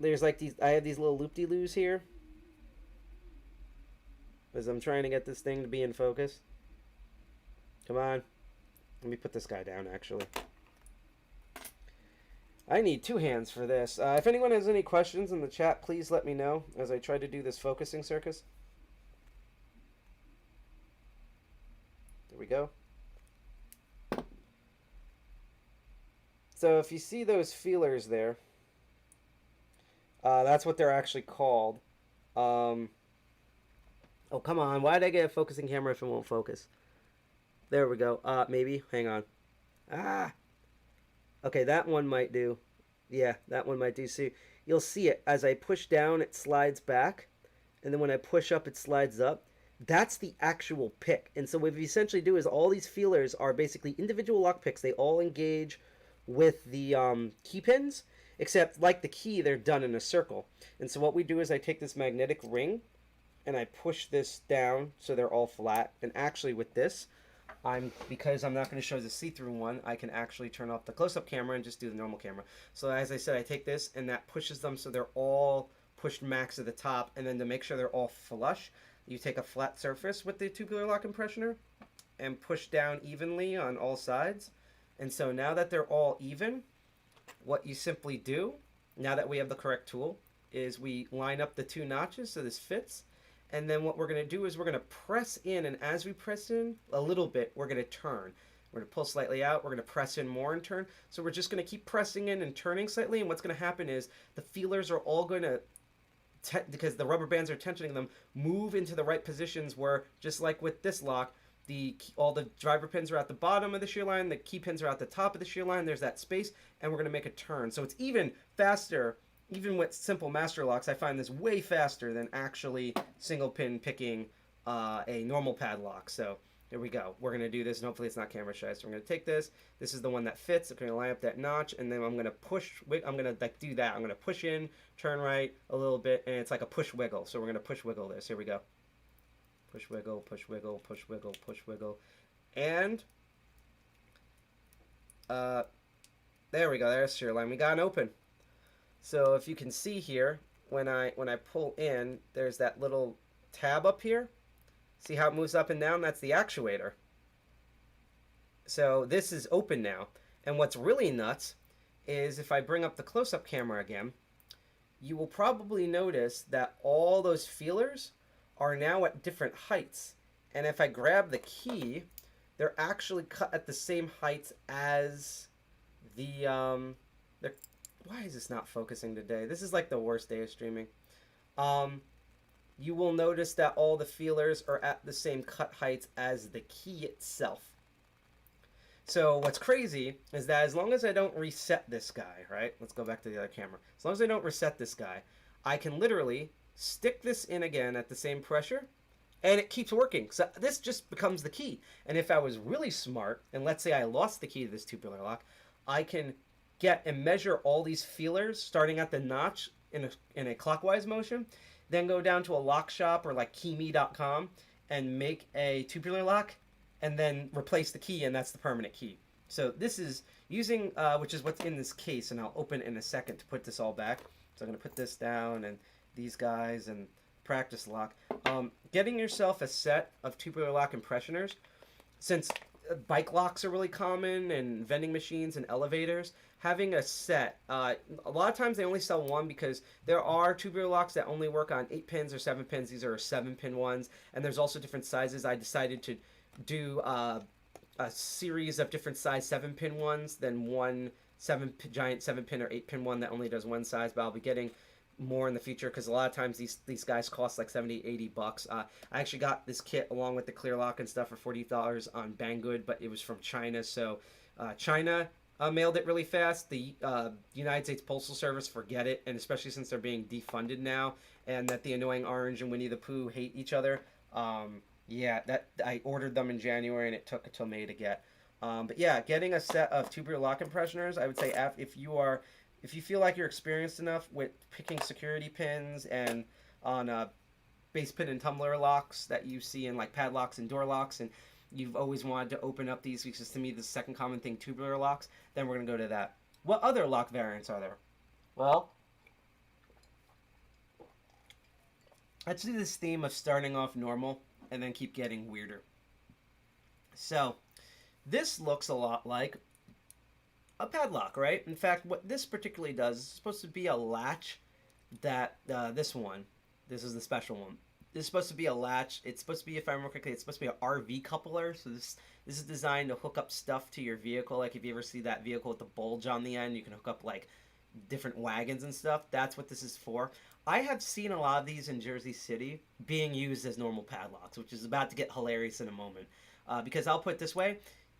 there's like these, I have these little loop-de-loos here as I'm trying to get this thing to be in focus. Come on. Let me put this guy down, actually. I need 2 hands for this. If anyone has any questions in the chat, please let me know as I try to do this focusing circus. There we go. So if you see those feelers there, that's what they're actually called. Oh, come on. Why did I get a focusing camera if it won't focus? There we go. Maybe. Hang on. Okay, that one might do. Yeah, that one might do. So you'll see it. As I push down, it slides back. And then when I push up, it slides up. That's the actual pick. And so what we essentially do is all these feelers are basically individual lock picks. They all engage with the key pins, except like the key, they're done in a circle. And so what we do is I take this magnetic ring and I push this down so they're all flat. And actually with this, because I'm not going to show the see-through one, I can actually turn off the close-up camera and just do the normal camera. So as I said, I take this and that pushes them so they're all pushed max at the top, and then to make sure they're all flush, you take a flat surface with the Tubular Lock Impressioner and push down evenly on all sides. And so now that they're all even, what you simply do, now that we have the correct tool, is we line up the 2 notches so this fits. And then what we're going to do is we're going to press in, and as we press in a little bit, we're going to turn. We're going to pull slightly out, we're going to press in more and turn. So we're just going to keep pressing in and turning slightly, and what's going to happen is the feelers are all going to, because the rubber bands are tensioning them, move into the right positions where, just like with this lock, all the driver pins are at the bottom of the shear line, the key pins are at the top of the shear line, there's that space, and we're going to make a turn. So it's even faster. Even with simple master locks, I find this way faster than actually single pin picking a normal padlock. So here we go. We're going to do this, and hopefully it's not camera shy. So we're going to take this. This is the one that fits. I'm going to line up that notch, and then I'm going to push. I'm going to like do that. I'm going to push in, turn right a little bit, and it's like a push wiggle. So we're going to push wiggle this. Here we go. Push wiggle, push wiggle, push wiggle, push wiggle, and there we go. There's shear line. We got an open. So if you can see here, when I pull in, there's that little tab up here. See how it moves up and down? That's the actuator. So this is open now. And what's really nuts is if I bring up the close-up camera again, you will probably notice that all those feelers are now at different heights. And if I grab the key, they're actually cut at the same heights as the why is this not focusing today? This is like the worst day of streaming. You will notice that all the feelers are at the same cut heights as the key itself. So what's crazy is that as long as I don't reset this guy, right? Let's go back to the other camera. As long as I don't reset this guy, I can literally stick this in again at the same pressure, and it keeps working. So this just becomes the key. And if I was really smart, and let's say I lost the key to this tubular lock, I can get and measure all these feelers starting at the notch in a clockwise motion, then go down to a lock shop or like keyme.com and make a tubular lock and then replace the key, and that's the permanent key. So this is using, which is what's in this case, and I'll open in a second to put this all back. So I'm going to put this down and these guys and practice lock. Getting yourself a set of tubular lock impressioners, since bike locks are really common, and vending machines and elevators. Having a set, a lot of times they only sell one because there are tubular locks that only work on 8 pins or 7 pins. These are 7-pin ones, and there's also different sizes. I decided to do a series of different size 7-pin ones than one giant 7-pin or 8-pin one that only does one size, but I'll be getting more in the future because a lot of times these guys cost like $70-$80. I actually got this kit along with the clear lock and stuff for $40 on Banggood, but it was from China, so China mailed it really fast. The United States Postal Service, forget it, and especially since they're being defunded now and that the annoying Orange and Winnie the Pooh hate each other. Yeah, that I ordered them in January and it took until May to get. But yeah, getting a set of tubular lock impressioners, I would say if you feel like you're experienced enough with picking security pins and on base pin and tumbler locks that you see in like padlocks and door locks, and you've always wanted to open up these because to me the second common thing, tubular locks, then we're going to go to that. What other lock variants are there? Well, let's do this theme of starting off normal and then keep getting weirder. So, this looks a lot like a padlock, right? In fact, what this particularly does is supposed to be a latch that, this is the special one. This is supposed to be a latch. It's supposed to be, if I remember correctly, it's supposed to be an RV coupler. So this is designed to hook up stuff to your vehicle. Like if you ever see that vehicle with the bulge on the end, you can hook up like different wagons and stuff. That's what this is for. I have seen a lot of these in Jersey City being used as normal padlocks, which is about to get hilarious in a moment. Because I'll put it this way,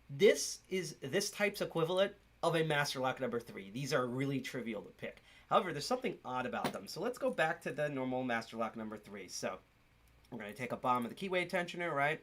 this is this type's equivalent of a Master Lock number 3. These are really trivial to pick. However, there's something odd about them. So let's go back to the normal Master Lock number 3. So we're going to take a bottom of the keyway tensioner, right?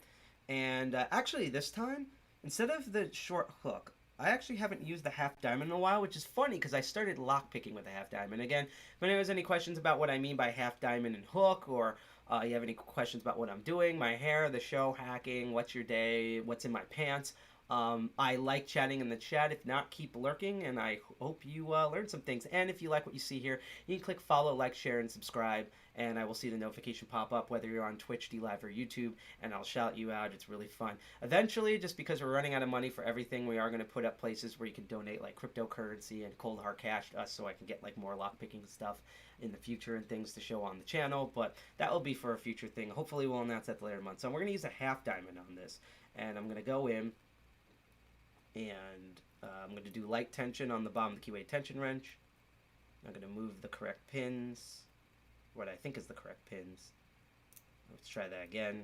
And actually this time, instead of the short hook, I actually haven't used the half diamond in a while, which is funny because I started lock picking with the half diamond. Again, if anyone has any questions about what I mean by half diamond and hook, or you have any questions about what I'm doing, my hair, the show, hacking, what's your day, what's in my pants, I like chatting in the chat. If not, keep lurking, and I hope you learn some things. And if you like what you see here, you can click follow, like, share, and subscribe, and I will see the notification pop up, whether you're on Twitch, DLive, or YouTube, and I'll shout you out. It's really fun. Eventually, just because we're running out of money for everything, we are going to put up places where you can donate, like, cryptocurrency and cold hard cash to us so I can get, like, more lockpicking stuff in the future and things to show on the channel, but that will be for a future thing. Hopefully, we'll announce that later in the month. So we're going to use a half diamond on this, and I'm going to go in, and I'm going to do light tension on the bottom of the keyway tension wrench. I'm going to move the correct pins, what I think is the correct pins. Let's try that again,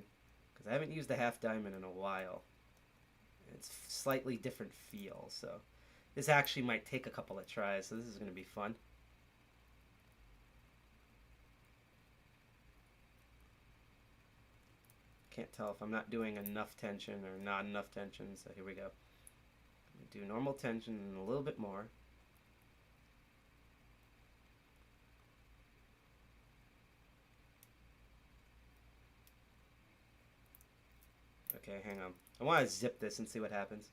because I haven't used the half diamond in a while. It's slightly different feel, so this actually might take a couple of tries, so this is going to be fun. Can't tell if I'm not doing enough tension or not enough tension, so here we go. Do normal tension and a little bit more. Okay, hang on. I want to zip this and see what happens.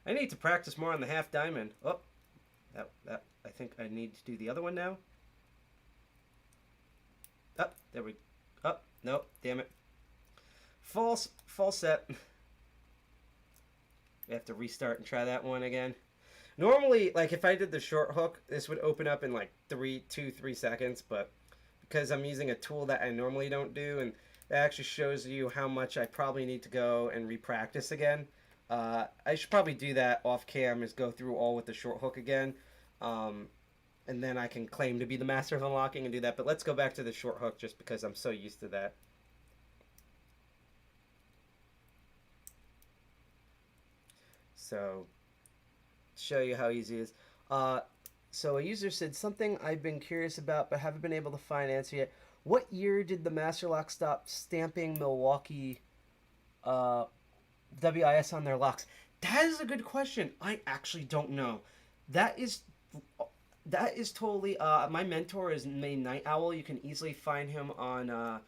I need to practice more on the half diamond. Oh, that I think I need to do the other one now. Oh, there we go. Oh, nope, damn it. False set. We have to restart and try that one again. Normally, like if I did the short hook, this would open up in like 3 seconds, but because I'm using a tool that I normally don't do, and that actually shows you how much I probably need to go and re-practice again. I should probably do that off cam, is go through all with the short hook again. And then I can claim to be the master of unlocking and do that. But let's go back to the short hook just because I'm so used to that. So, show you how easy it is. So a user said, something I've been curious about but haven't been able to find an answer yet. What year did the Master Lock stop stamping Milwaukee WIS on their locks? That is a good question. I actually don't know. That is totally, my mentor is Main Night Owl. You can easily find him on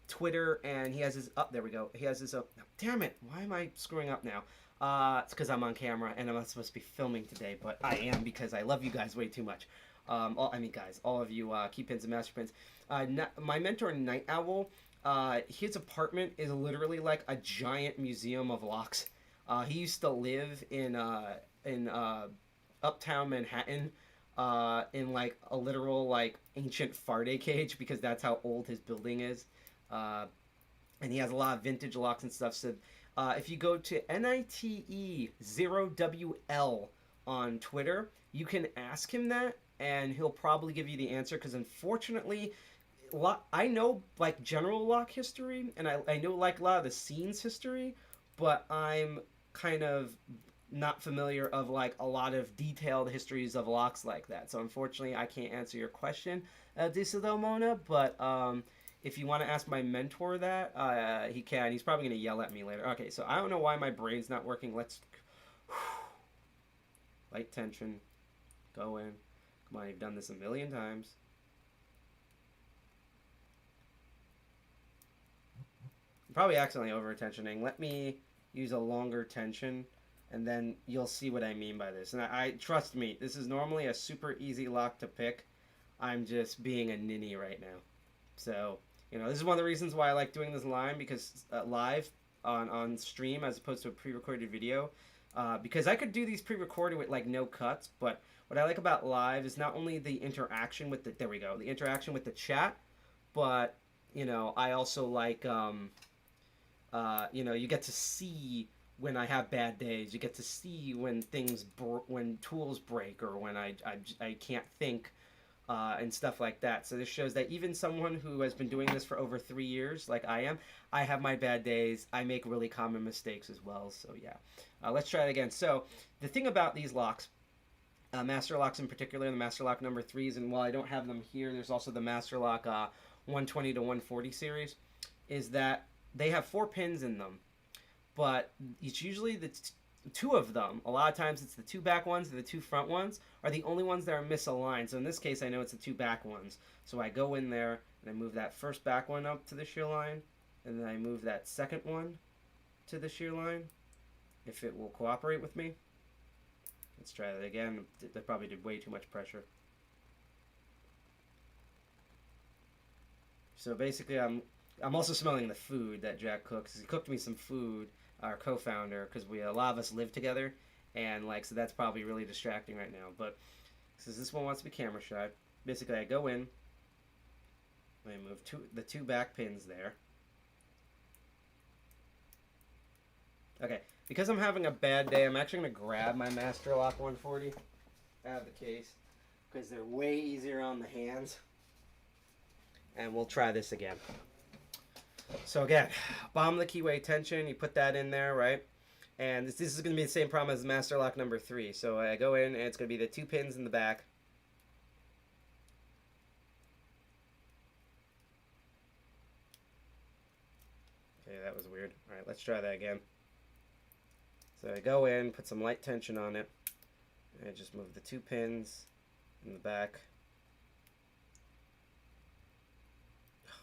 Twitter, and he has his, there we go. He has his, damn it, why am I screwing up now? It's because I'm on camera, and I'm not supposed to be filming today, but I am because I love you guys way too much. I mean, guys, all of you key pins and master pins. My mentor, Night Owl, his apartment is literally like a giant museum of locks. He used to live in uptown Manhattan, in like a literal like ancient Faraday cage, because that's how old his building is. And he has a lot of vintage locks and stuff. So if you go to NITE0WL on Twitter, you can ask him that, and he'll probably give you the answer, because unfortunately, I know like general lock history, and I know like a lot of the scenes history, but I'm kind of not familiar of like a lot of detailed histories of locks like that. So unfortunately, I can't answer your question, Mona, but if you want to ask my mentor that, he can. He's probably going to yell at me later. Okay, so I don't know why my brain's not working. Let's... Light tension. Go in. Come on, you've done this a million times. I'm probably accidentally over-tensioning. Let me use a longer tension, and then you'll see what I mean by this. And I trust me, this is normally a super easy lock to pick. I'm just being a ninny right now. So, you know, this is one of the reasons why I like doing this live, because live on stream as opposed to a pre-recorded video, because I could do these pre-recorded with like no cuts, but what I like about live is not only the interaction with the the interaction with the chat, but you know, I also like you know, you get to see when I have bad days. You get to see when when tools break, or when I can't think. And stuff like that. So this shows that even someone who has been doing this for over 3 years, like I am, I have my bad days. I make really common mistakes as well. So yeah, let's try it again. So the thing about these locks, master locks in particular, the master lock number 3s, and while I don't have them here, there's also the master lock 120 to 140 series, is that they have 4 pins in them, but it's usually the two of them. A lot of times it's the 2 back ones and the 2 front ones are the only ones that are misaligned. So in this case, I know it's the 2 back ones. So I go in there and I move that first back one up to the shear line, and then I move that second one to the shear line, if it will cooperate with me. Let's try that again. That probably did way too much pressure. So basically, I'm also smelling the food that Jack cooks. He cooked me some food, our co-founder, because a lot of us live together, and like, so that's probably really distracting right now. But since this one wants to be camera shy, basically I go in, I move the 2 back pins there. Okay, because I'm having a bad day, I'm actually going to grab my Master Lock 140 out of the case, because they're way easier on the hands. And we'll try this again. So again, bottom of the keyway tension, you put that in there, right? And this is going to be the same problem as Master Lock number 3. So I go in, and it's going to be the 2 pins in the back. Okay, that was weird. All right, let's try that again. So I go in, put some light tension on it, and I just move the 2 pins in the back.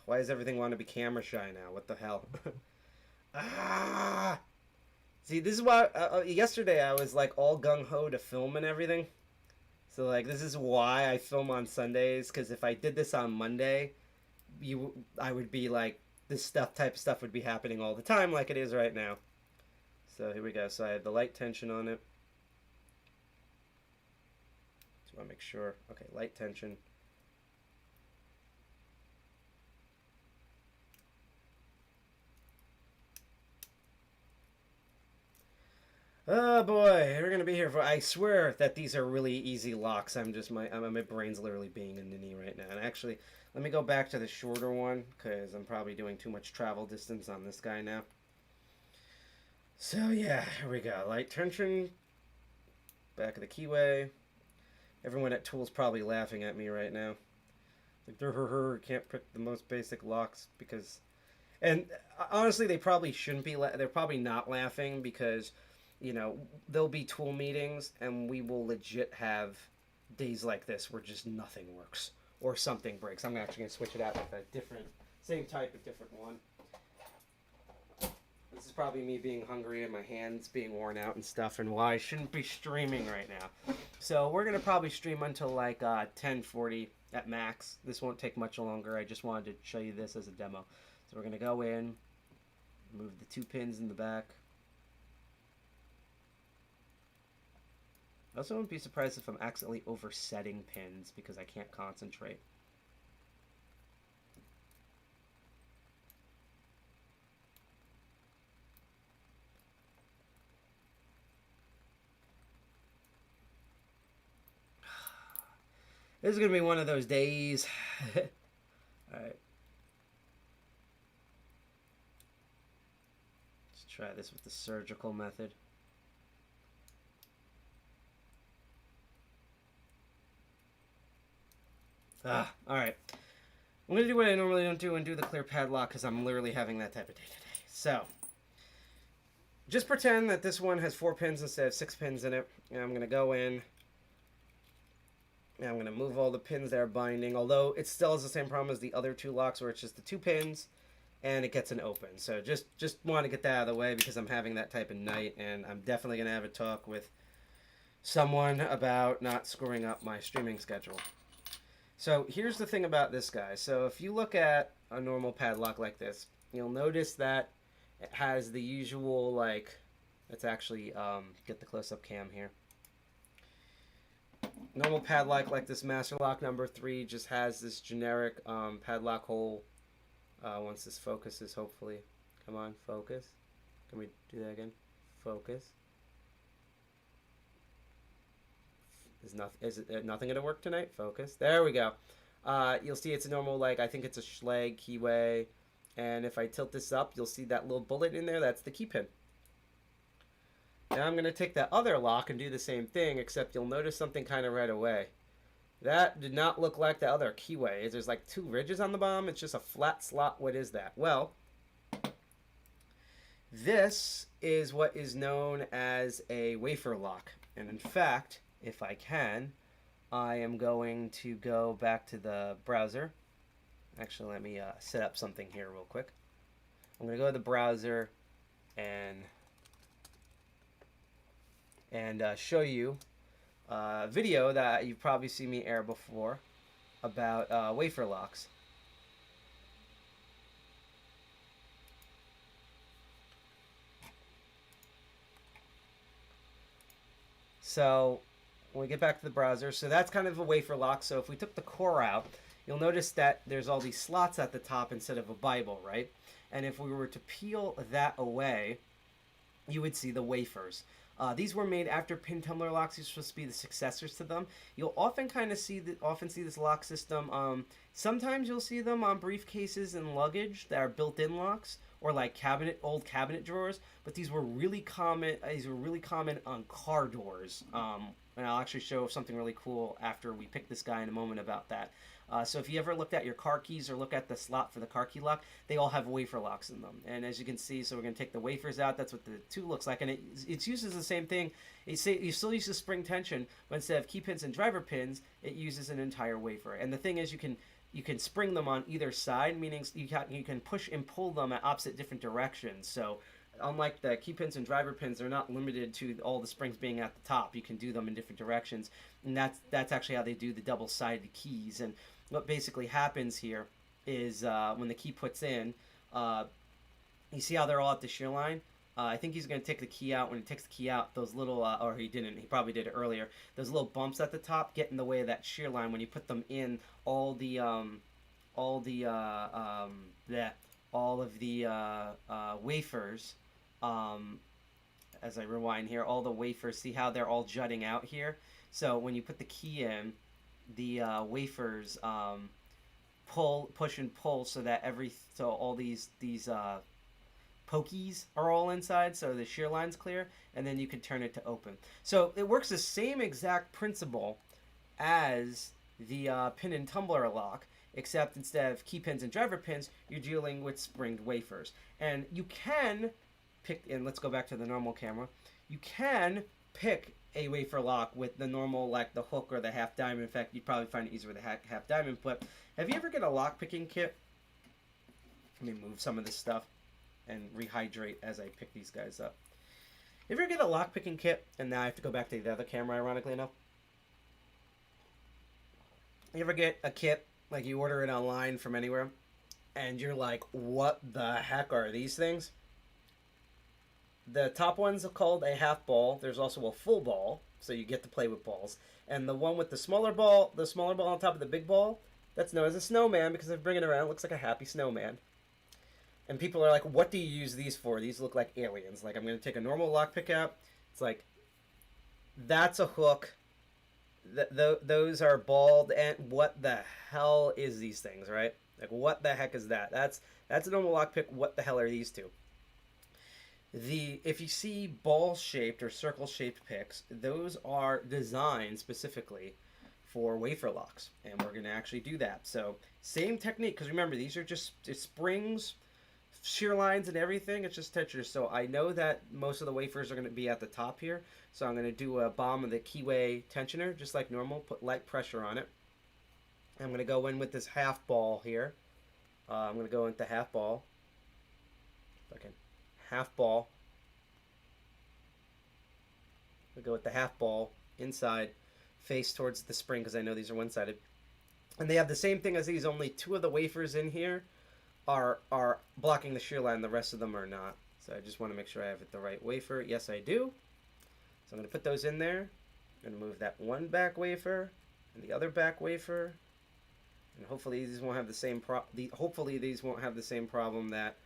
Why does everything want to be camera shy now? What the hell? Ah! See, this is why yesterday I was like all gung-ho to film and everything. So like, this is why I film on Sundays, because if I did this on Monday, I would be like, this type of stuff would be happening all the time like it is right now. So here we go. So I have the light tension on it. Just want to make sure. Okay, light tension. Oh boy, we're gonna be here for. I swear that these are really easy locks. My brain's literally being a ninny right now. And actually, let me go back to the shorter one, because I'm probably doing too much travel distance on this guy now. So yeah, here we go. Light tension. Back of the keyway. Everyone at Tool's probably laughing at me right now. Like, can't pick the most basic locks because, and honestly, they probably shouldn't be. They're probably not laughing because, you know, there'll be tool meetings and we will legit have days like this where just nothing works or something breaks. I'm actually going to switch it out with a different, same type, but different one. This is probably me being hungry and my hands being worn out and stuff, and why I shouldn't be streaming right now. So we're going to probably stream until like 10:40 at max. This won't take much longer. I just wanted to show you this as a demo. So we're going to go in, move the 2 pins in the back. I also wouldn't be surprised if I'm accidentally oversetting pins because I can't concentrate. This is going to be one of those days. Alright. Let's try this with the surgical method. Alright. I'm going to do what I normally don't do and do the clear padlock because I'm literally having that type of day today. So, just pretend that this one has 4 pins instead of 6 pins in it. And I'm going to go in. And I'm going to move all the pins that are binding, although it still has the same problem as the other 2 locks where it's just the 2 pins and it gets an open. So just want to get that out of the way because I'm having that type of night, and I'm definitely going to have a talk with someone about not screwing up my streaming schedule. So here's the thing about this guy. So if you look at a normal padlock like this, you'll notice that it has the usual, like, let's actually get the close-up cam here. Normal padlock like this Master Lock number 3 just has this generic padlock hole. Once this focuses, hopefully. Come on, focus. Can we do that again? Focus. Is it nothing going to work tonight? Focus. There we go. You'll see it's a normal, like, I think it's a Schlag keyway. And if I tilt this up, you'll see that little bullet in there. That's the key pin. Now I'm going to take that other lock and do the same thing, except you'll notice something kind of right away. That did not look like the other keyway. There's like 2 ridges on the bottom. It's just a flat slot. What is that? Well, this is what is known as a wafer lock. And in fact, if I can, I am going to go back to the browser. Actually, let me set up something here real quick. I'm going to go to the browser and show you a video that you've probably seen me air before about wafer locks. So when we get back to the browser, so that's kind of a wafer lock. So if we took the core out, you'll notice that there's all these slots at the top instead of a Bible, right? And if we were to peel that away, you would see the wafers. These were made after pin tumbler locks. These are supposed to be the successors to them. You'll often kind of see this lock system. Sometimes you'll see them on briefcases and luggage that are built-in locks, or like old cabinet drawers. But these were really common. These were really common on car doors. And I'll actually show something really cool after we pick this guy in a moment about that. So if you ever looked at your car keys or look at the slot for the car key lock, they all have wafer locks in them. And as you can see, so we're going to take the wafers out. That's what the 2 looks like. And it uses the same thing. You still use the spring tension, but instead of key pins and driver pins, it uses an entire wafer. And the thing is, you can spring them on either side, meaning you can push and pull them at opposite different directions. So unlike the key pins and driver pins, they're not limited to all the springs being at the top. You can do them in different directions. And that's actually how they do the double-sided keys. And what basically happens here is when the key puts in, you see how they're all at the shear line? I think he's going to take the key out. When he takes the key out, those little, or he didn't, he probably did it earlier, those little bumps at the top get in the way of that shear line. When you put them in, all of the wafers, as I rewind here, all the wafers, see how they're all jutting out here? So when you put the key in, the wafers push and pull so that all these pokies are all inside, so the shear line's clear, and then you can turn it to open. So it works the same exact principle as the pin and tumbler lock, except instead of key pins and driver pins, you're dealing with springed wafers. And you can pick, and let's go back to the normal camera, you can pick a wafer lock with the normal, like the hook or the half diamond. In fact, you'd probably find it easier with a half diamond. But have you ever get a lock picking kit? Let me move some of this stuff. and rehydrate as I pick these guys up. If you ever get a lock picking kit, and now I have to go back to the other camera, ironically enough. You ever get a kit, like you order it online from anywhere, and you're like, what the heck are these things? The top ones are called a half ball. There's also a full ball, so you get to play with balls. And the one with the smaller ball on top of the big ball, that's known as a snowman, because if I bring it around, it looks like a happy snowman. And people are like, what do you use these for? These look like aliens. Like, I'm going to take a normal lockpick out. It's like, that's a hook. Those are balled. And what the hell is these things, right? Like, what the heck is that? That's a normal lockpick. What the hell are these two? If you see ball-shaped or circle-shaped picks, those are designed specifically for wafer locks. And we're going to actually do that. So, same technique. Because remember, these are just springs, shear lines and everything. It's just tensioners. So I know that most of the wafers are going to be at the top here. So I'm going to do a bomb of the keyway tensioner, just like normal. Put light pressure on it. I'm going to go in with this half ball here. I'm going to go into half ball. Okay, half ball. We go with the half ball inside, face towards the spring because I know these are one-sided. And they have the same thing as these. Only two of the wafers in here are blocking the shear line. The rest of them are not. So I just want to make sure I have it the right wafer. Yes, I do. So I'm going to put those in there. I'm going to move that one back wafer and the other back wafer. And hopefully these won't have the same problem that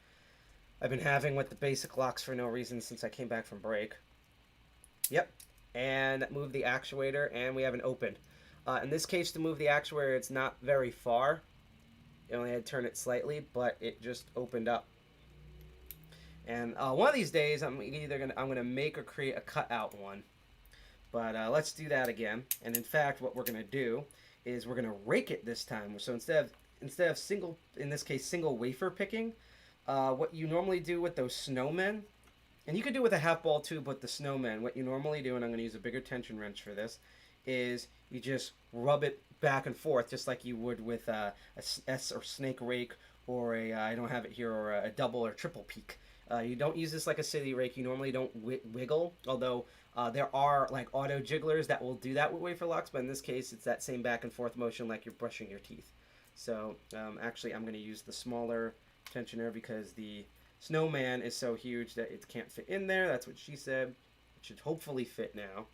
I've been having with the basic locks for no reason since I came back from break. Yep. And move the actuator, and we have an open. In this case, to move the actuator, it's not very far. I only had to turn it slightly, but it just opened up. And one of these days, I'm gonna make or create a cutout one. But let's do that again. And in fact, what we're gonna do is we're gonna rake it this time. So instead of single, in this case, single wafer picking, what you normally do with those snowmen, and you could do with a half ball too, but the snowmen, what you normally do, and I'm gonna use a bigger tension wrench for this, is you just rub it back and forth, just like you would with a S or snake rake, or I don't have it here, or a double or triple peak. You don't use this like a city rake. You normally don't wiggle, although there are like auto jigglers that will do that with wafer locks, but in this case, it's that same back and forth motion like you're brushing your teeth. So actually, I'm going to use the smaller tensioner because the snowman is so huge that it can't fit in there. That's what she said. It should hopefully fit now.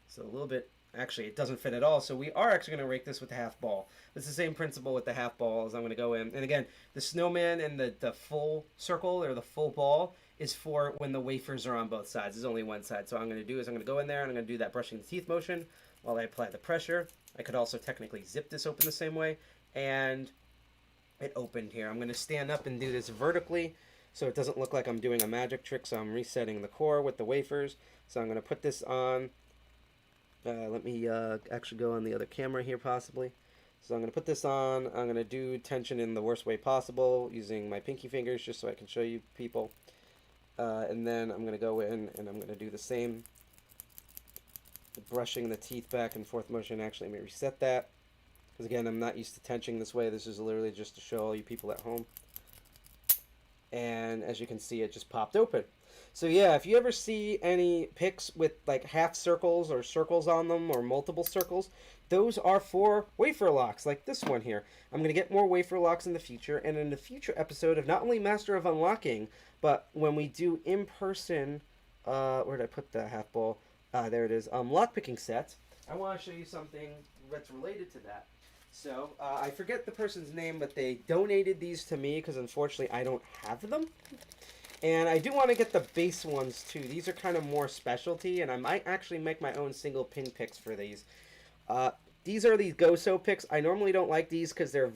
So a little bit. Actually, it doesn't fit at all, so we are actually going to rake this with the half ball. It's the same principle with the half ball as I'm going to go in. And again, the snowman and the full circle or the full ball is for when the wafers are on both sides. There's only one side. So what I'm going to do is I'm going to go in there and I'm going to do that brushing the teeth motion while I apply the pressure. I could also technically zip this open the same way. And it opened here. I'm going to stand up and do this vertically so it doesn't look like I'm doing a magic trick. So I'm resetting the core with the wafers. So I'm going to put this on. Let me actually go on the other camera here possibly. So I'm going to put this on. I'm going to do tension in the worst way possible using my pinky fingers just so I can show you people. And then I'm going to go in and I'm going to do the same. Brushing the teeth back and forth motion. Actually, let me reset that. Because again, I'm not used to tensioning this way. This is literally just to show all you people at home. And as you can see, it just popped open. So yeah, if you ever see any picks with like half circles or circles on them or multiple circles, those are for wafer locks, like this one here. I'm going to get more wafer locks in the future, and in the future episode of not only Master of Unlocking, but when we do in-person, where did I put the half ball? There it is, lockpicking sets. I want to show you something that's related to that. So, I forget the person's name, but they donated these to me because unfortunately I don't have them. And I do want to get the base ones too. These are kind of more specialty, and I might actually make my own single pin picks for these. These are these Goso picks. I normally don't like these because they're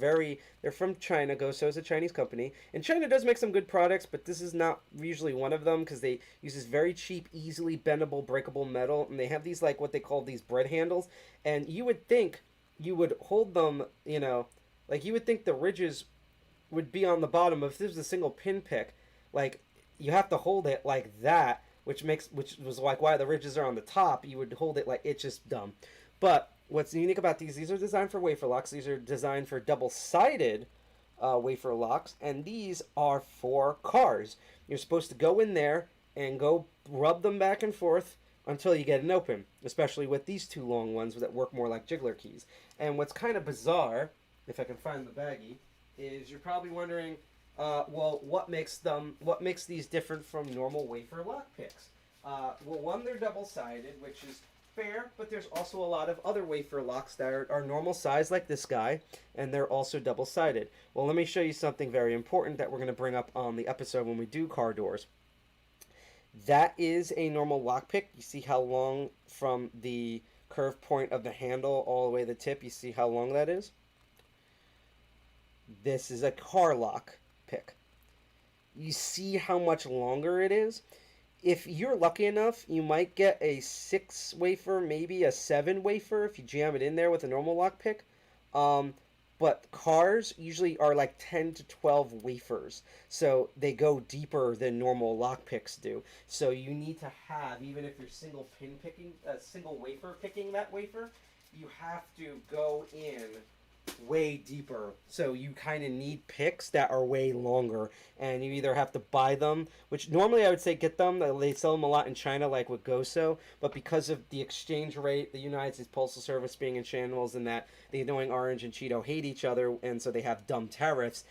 from China. Goso is a Chinese company. And China does make some good products, but this is not usually one of them because they use this very cheap, easily bendable, breakable metal. And they have these, like, what they call these bread handles. And you would think you would hold them, you know, like you would think the ridges would be on the bottom. If this was a single pin pick, like, you have to hold it like that, which was like why the ridges are on the top. You would hold it like, it's just dumb. But what's unique about these are designed for wafer locks. These are designed for double-sided wafer locks, and these are for cars. You're supposed to go in there and go rub them back and forth until you get an open, especially with these two long ones that work more like jiggler keys. And what's kind of bizarre, if I can find the baggie, is you're probably wondering, well, what makes these different from normal wafer lock picks? Well, one, they're double-sided, which is fair, but there's also a lot of other wafer locks that are normal size like this guy, and they're also double-sided. Well, let me show you something very important that we're going to bring up on the episode when we do car doors. That is a normal lockpick. You see how long from the curve point of the handle all the way to the tip, you see how long that is? This is a car lock pick. You see how much longer it is? If you're lucky enough, you might get a 6 wafer, maybe a 7 wafer if you jam it in there with a normal lockpick. But cars usually are like 10 to 12 wafers, so they go deeper than normal lockpicks do. So you need to have, even if you're single wafer picking that wafer, you have to go in way deeper. So you kind of need picks that are way longer, and you either have to buy them, which normally I would say get them. They sell them a lot in China, like with Goso, but because of the exchange rate, the United States Postal Service being in shambles, and that the annoying Orange and Cheeto hate each other, and so they have dumb tariffs,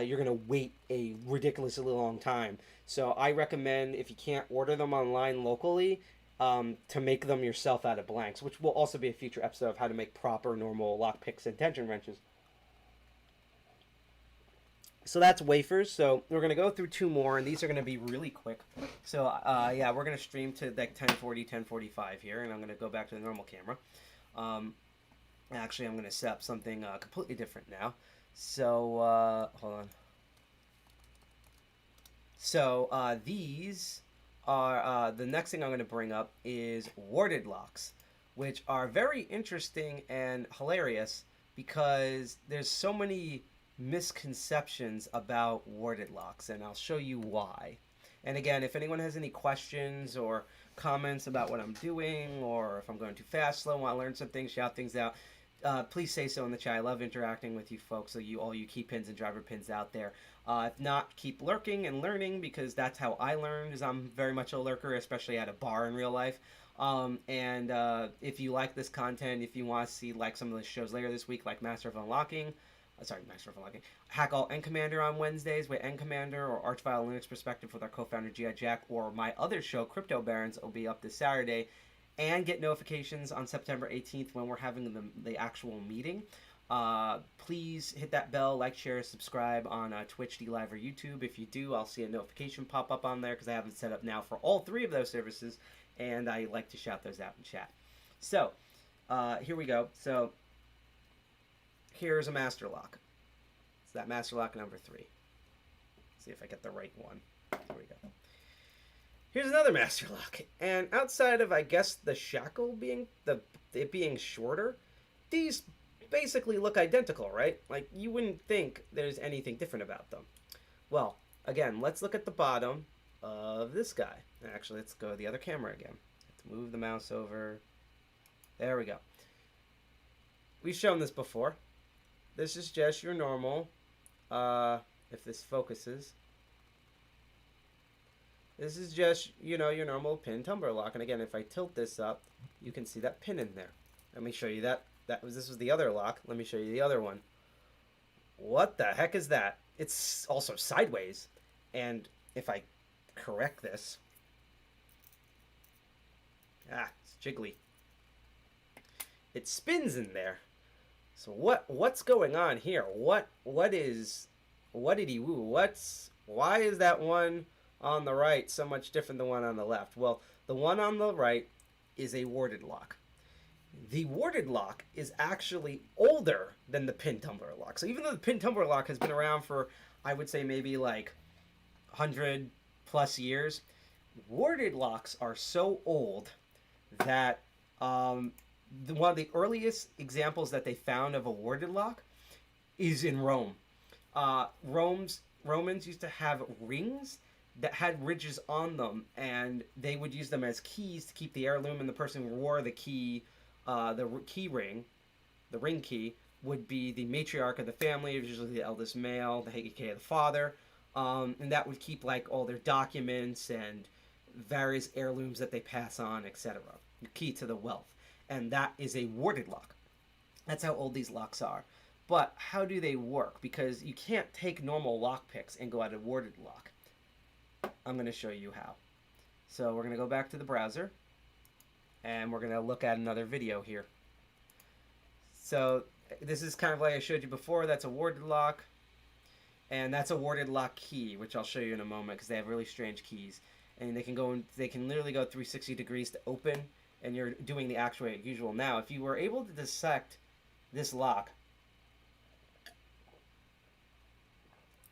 you're going to wait a ridiculously long time. So I recommend, if you can't order them online locally, to make them yourself out of blanks, which will also be a future episode of how to make proper normal lock picks and tension wrenches. So that's wafers. So we're going to go through 2 more, and these are going to be really quick. So yeah, we're going to stream to like 1040, 1045 here, and I'm going to go back to the normal camera. Actually, I'm going to set up something completely different now. So hold on. So these are the next thing I'm going to bring up is Warted Locks, which are very interesting and hilarious because there's so many misconceptions about Warted Locks, and I'll show you why. And again, if anyone has any questions or comments about what I'm doing, or if I'm going too fast, slow, want to learn some things, shout things out, please say so in the chat. I love interacting with you folks, so all you key pins and driver pins out there. If not, keep lurking and learning, because that's how I learned, is I'm very much a lurker, especially at a bar in real life. If you like this content, if you want to see like some of the shows later this week, like Master of Unlocking, Hack All End Commander on Wednesdays with End Commander, or Archvile Linux Perspective with our co-founder G.I. Jack, or my other show, Crypto Barons, will be up this Saturday, and get notifications on September 18th when we're having the actual meeting. Please hit that bell, like, share, subscribe on Twitch, DLive, or YouTube. If you do, I'll see a notification pop up on there, because I have it set up now for all 3 of those services, and I like to shout those out in chat. So, here we go. So, here's a master lock. It's that master lock number 3. Let's see if I get the right one. There we go. Here's another master lock, and outside of, I guess, the shackle being it being shorter, these basically look identical, right? Like, you wouldn't think there's anything different about them. Well, again, let's look at the bottom of this guy. Actually, let's go to the other camera again. Let's move the mouse over. There we go. We've shown this before. This is just your normal, if this focuses, this is just, your normal pin tumbler lock. And again, if I tilt this up, you can see that pin in there. Let me show you that. This was the other lock. Let me show you the other one. What the heck is that? It's also sideways. And if I correct this, it's jiggly. It spins in there. So what's going on here? What did he woo? Why is that one on the right so much different than the one on the left? Well, the one on the right is a Warted Lock. The Warted Lock is actually older than the pin tumbler lock. So even though the pin tumbler lock has been around for, I would say, maybe like 100 plus years, Warted Locks are so old that one of the earliest examples that they found of a Warted Lock is in Rome. Romans used to have rings that had ridges on them, and they would use them as keys to keep the heirloom, and the person who wore the key, the ring key, would be the matriarch of the family, usually the eldest male, the aka the father, and that would keep like all their documents and various heirlooms that they pass on, etc. The key to the wealth, and that is a warded lock. That's how old these locks are. But how do they work? Because you can't take normal lock picks and go out a warded lock. I'm going to show you how. So we're going to go back to the browser, and we're going to look at another video here. So this is kind of like I showed you before. That's a warded lock, and that's a warded lock key, which I'll show you in a moment because they have really strange keys, and they can literally go 360 degrees to open, and you're doing the actual usual. Now, if you were able to dissect this lock,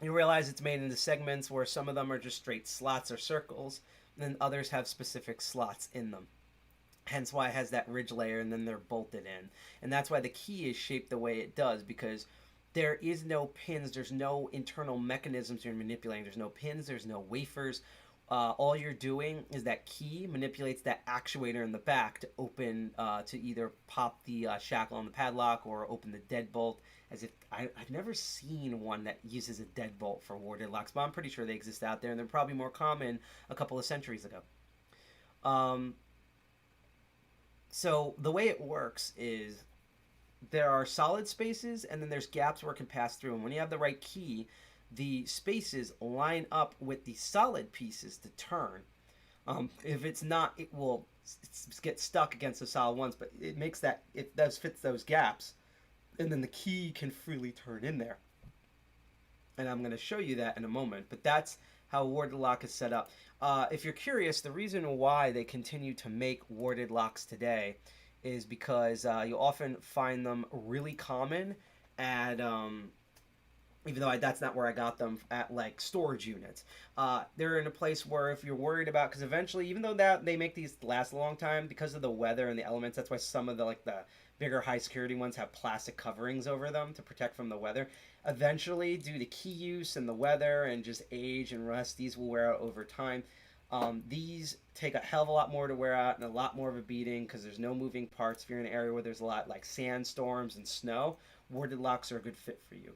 you realize it's made into segments where some of them are just straight slots or circles, and then others have specific slots in them. Hence why it has that ridge layer, and then they're bolted in. And that's why the key is shaped the way it does, because there is no pins, there's no internal mechanisms you're manipulating. There's no pins, there's no wafers. All you're doing is that key manipulates that actuator in the back to open, to either pop the shackle on the padlock or open the deadbolt. As if I've never seen one that uses a deadbolt for warded locks, but I'm pretty sure they exist out there, and they're probably more common a couple of centuries ago. So the way it works is there are solid spaces, and then there's gaps where it can pass through. And when you have the right key, the spaces line up with the solid pieces to turn. If it's not, it will get stuck against the solid ones, but it makes that, it does fits those gaps, and then the key can freely turn in there. And I'm going to show you that in a moment, but that's how a warded lock is set up. If you're curious, the reason why they continue to make warded locks today is because you often find them really common at, even though that's not where I got them, at like storage units. They're in a place where if you're worried about, because eventually, even though that they make these last a long time because of the weather and the elements, that's why some of the the bigger high security ones have plastic coverings over them to protect from the weather. Eventually, due to key use and the weather and just age and rust, these will wear out over time. These take a hell of a lot more to wear out and a lot more of a beating because there's no moving parts. If you're in an area where there's a lot like sandstorms and snow, warded locks are a good fit for you.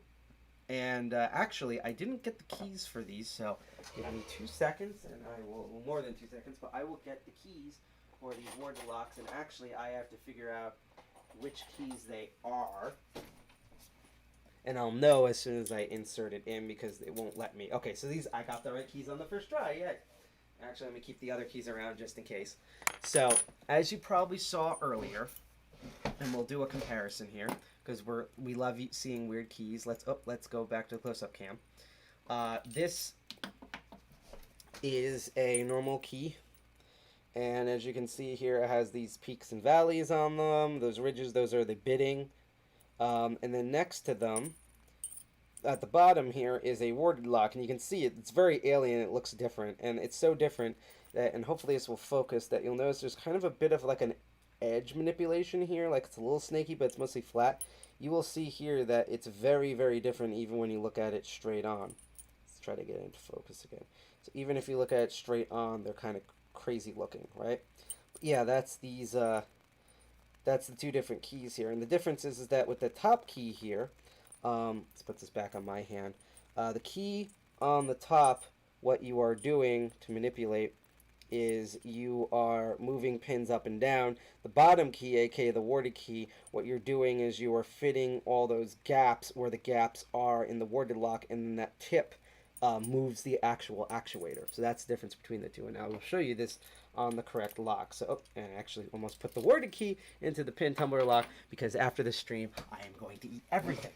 And actually, I didn't get the keys for these, so give me 2 seconds, and I will, more than 2 seconds, but I will get the keys for these warded locks, and actually I have to figure out which keys they are. And I'll know as soon as I insert it in because it won't let me. Okay, so these, I got the right keys on the first try, yeah. Actually, let me keep the other keys around just in case. So, as you probably saw earlier, and we'll do a comparison here, because we love seeing weird keys. Let's go back to the close-up cam. This is a normal key, and as you can see here, it has these peaks and valleys on them. Those ridges, those are the bitting. And then next to them, at the bottom here, is a warded lock, and you can see it's very alien. It looks different, and it's so different that, and hopefully this will focus, that you'll notice there's kind of a bit of like an edge manipulation here, like it's a little snaky, but it's mostly flat. You will see here that it's very, very different even when you look at it straight on. Let's try to get it into focus again. So even if you look at it straight on, they're kind of crazy looking, right? But yeah, that's these. That's the two different keys here, and the difference is that with the top key here, let's put this back on my hand. The key on the top, what you are doing to manipulate is you are moving pins up and down. The bottom key, aka the warded key, what you're doing is you are fitting all those gaps where the gaps are in the warded lock, and then that tip moves the actual actuator. So that's the difference between the two, and I will show you this on the correct lock. So, and I actually almost put the warded key into the pin tumbler lock because after this stream, I am going to eat everything.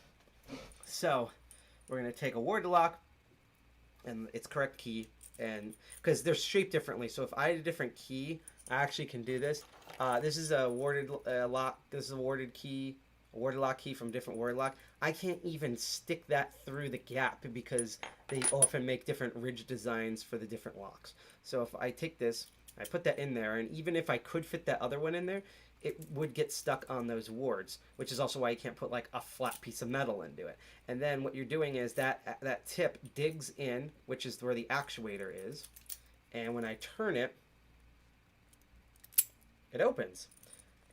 So, we're going to take a warded lock and its correct key, and because they're shaped differently. So if I had a different key, I actually can do this. This is a warded lock. This is a warded key, a warded lock key from different warded lock. I can't even stick that through the gap because they often make different ridge designs for the different locks. So if I take this, I put that in there, and even if I could fit that other one in there, it would get stuck on those wards, which is also why you can't put like a flat piece of metal into it. And then what you're doing is that tip digs in, which is where the actuator is, and when I turn it, it opens.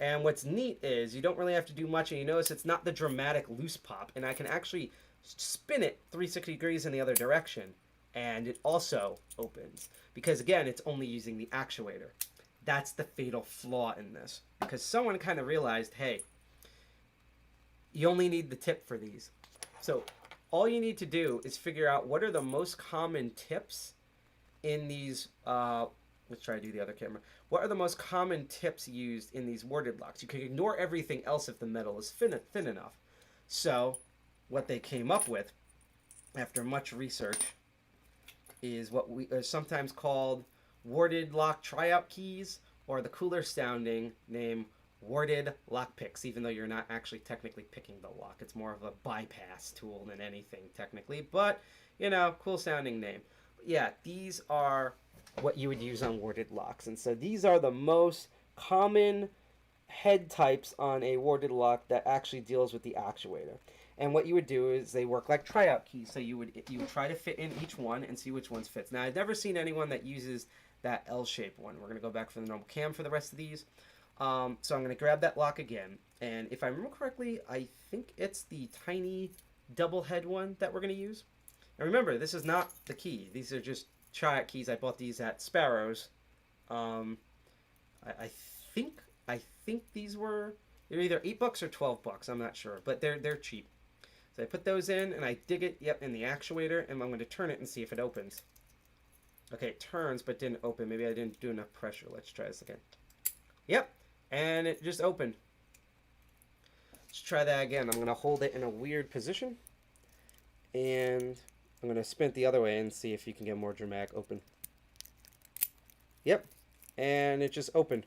And what's neat is you don't really have to do much, and you notice it's not the dramatic loose pop, and I can actually spin it 360 degrees in the other direction, and it also opens. Because again, it's only using the actuator. That's the fatal flaw in this. Because someone kind of realized, hey, you only need the tip for these. So all you need to do is figure out what are the most common tips in these, let's try to do the other camera. What are the most common tips used in these Warted Locks? You can ignore everything else if the metal is thin enough. So what they came up with, after much research, is what we are sometimes called Warted Lock tryout keys, or the cooler sounding name Warted Lock picks, even though you're not actually technically picking the lock. It's more of a bypass tool than anything technically, but you know, cool sounding name. But yeah, these are what you would use on Warted Locks. And so these are the most common head types on a Warted Lock that actually deals with the actuator. And what you would do is they work like tryout keys. So you would try to fit in each one and see which ones fits. Now, I've never seen anyone that uses that L-shaped one. We're going to go back for the normal cam for the rest of these. So I'm going to grab that lock again. And if I remember correctly, I think it's the tiny double head one that we're going to use. And remember, this is not the key. These are just tryout keys. I bought these at Sparrow's. I think these were, they're either $8 or $12. I'm not sure, but they're cheap. So I put those in and I dig it, yep, in the actuator, and I'm going to turn it and see if it opens. Okay, it turns but didn't open. Maybe I didn't do enough pressure. Let's try this again. Yep, and it just opened. Let's try that again. I'm going to hold it in a weird position, and I'm going to spin it the other way and see if you can get more dramatic open. Yep, and it just opened.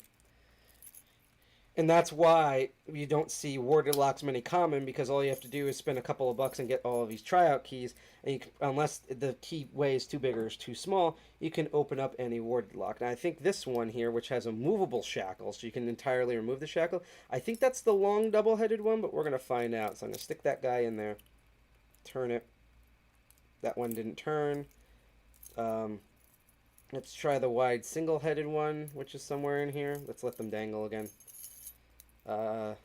And that's why you don't see Warted Locks many common, because all you have to do is spend a couple of bucks and get all of these tryout keys. And you can, unless the key weighs too big or is too small, you can open up any Warted Lock. Now I think this one here, which has a movable shackle, so you can entirely remove the shackle, I think that's the long double-headed one, but we're going to find out. So I'm going to stick that guy in there, turn it. That one didn't turn. Let's try the wide single-headed one, which is somewhere in here. Let's let them dangle again. Where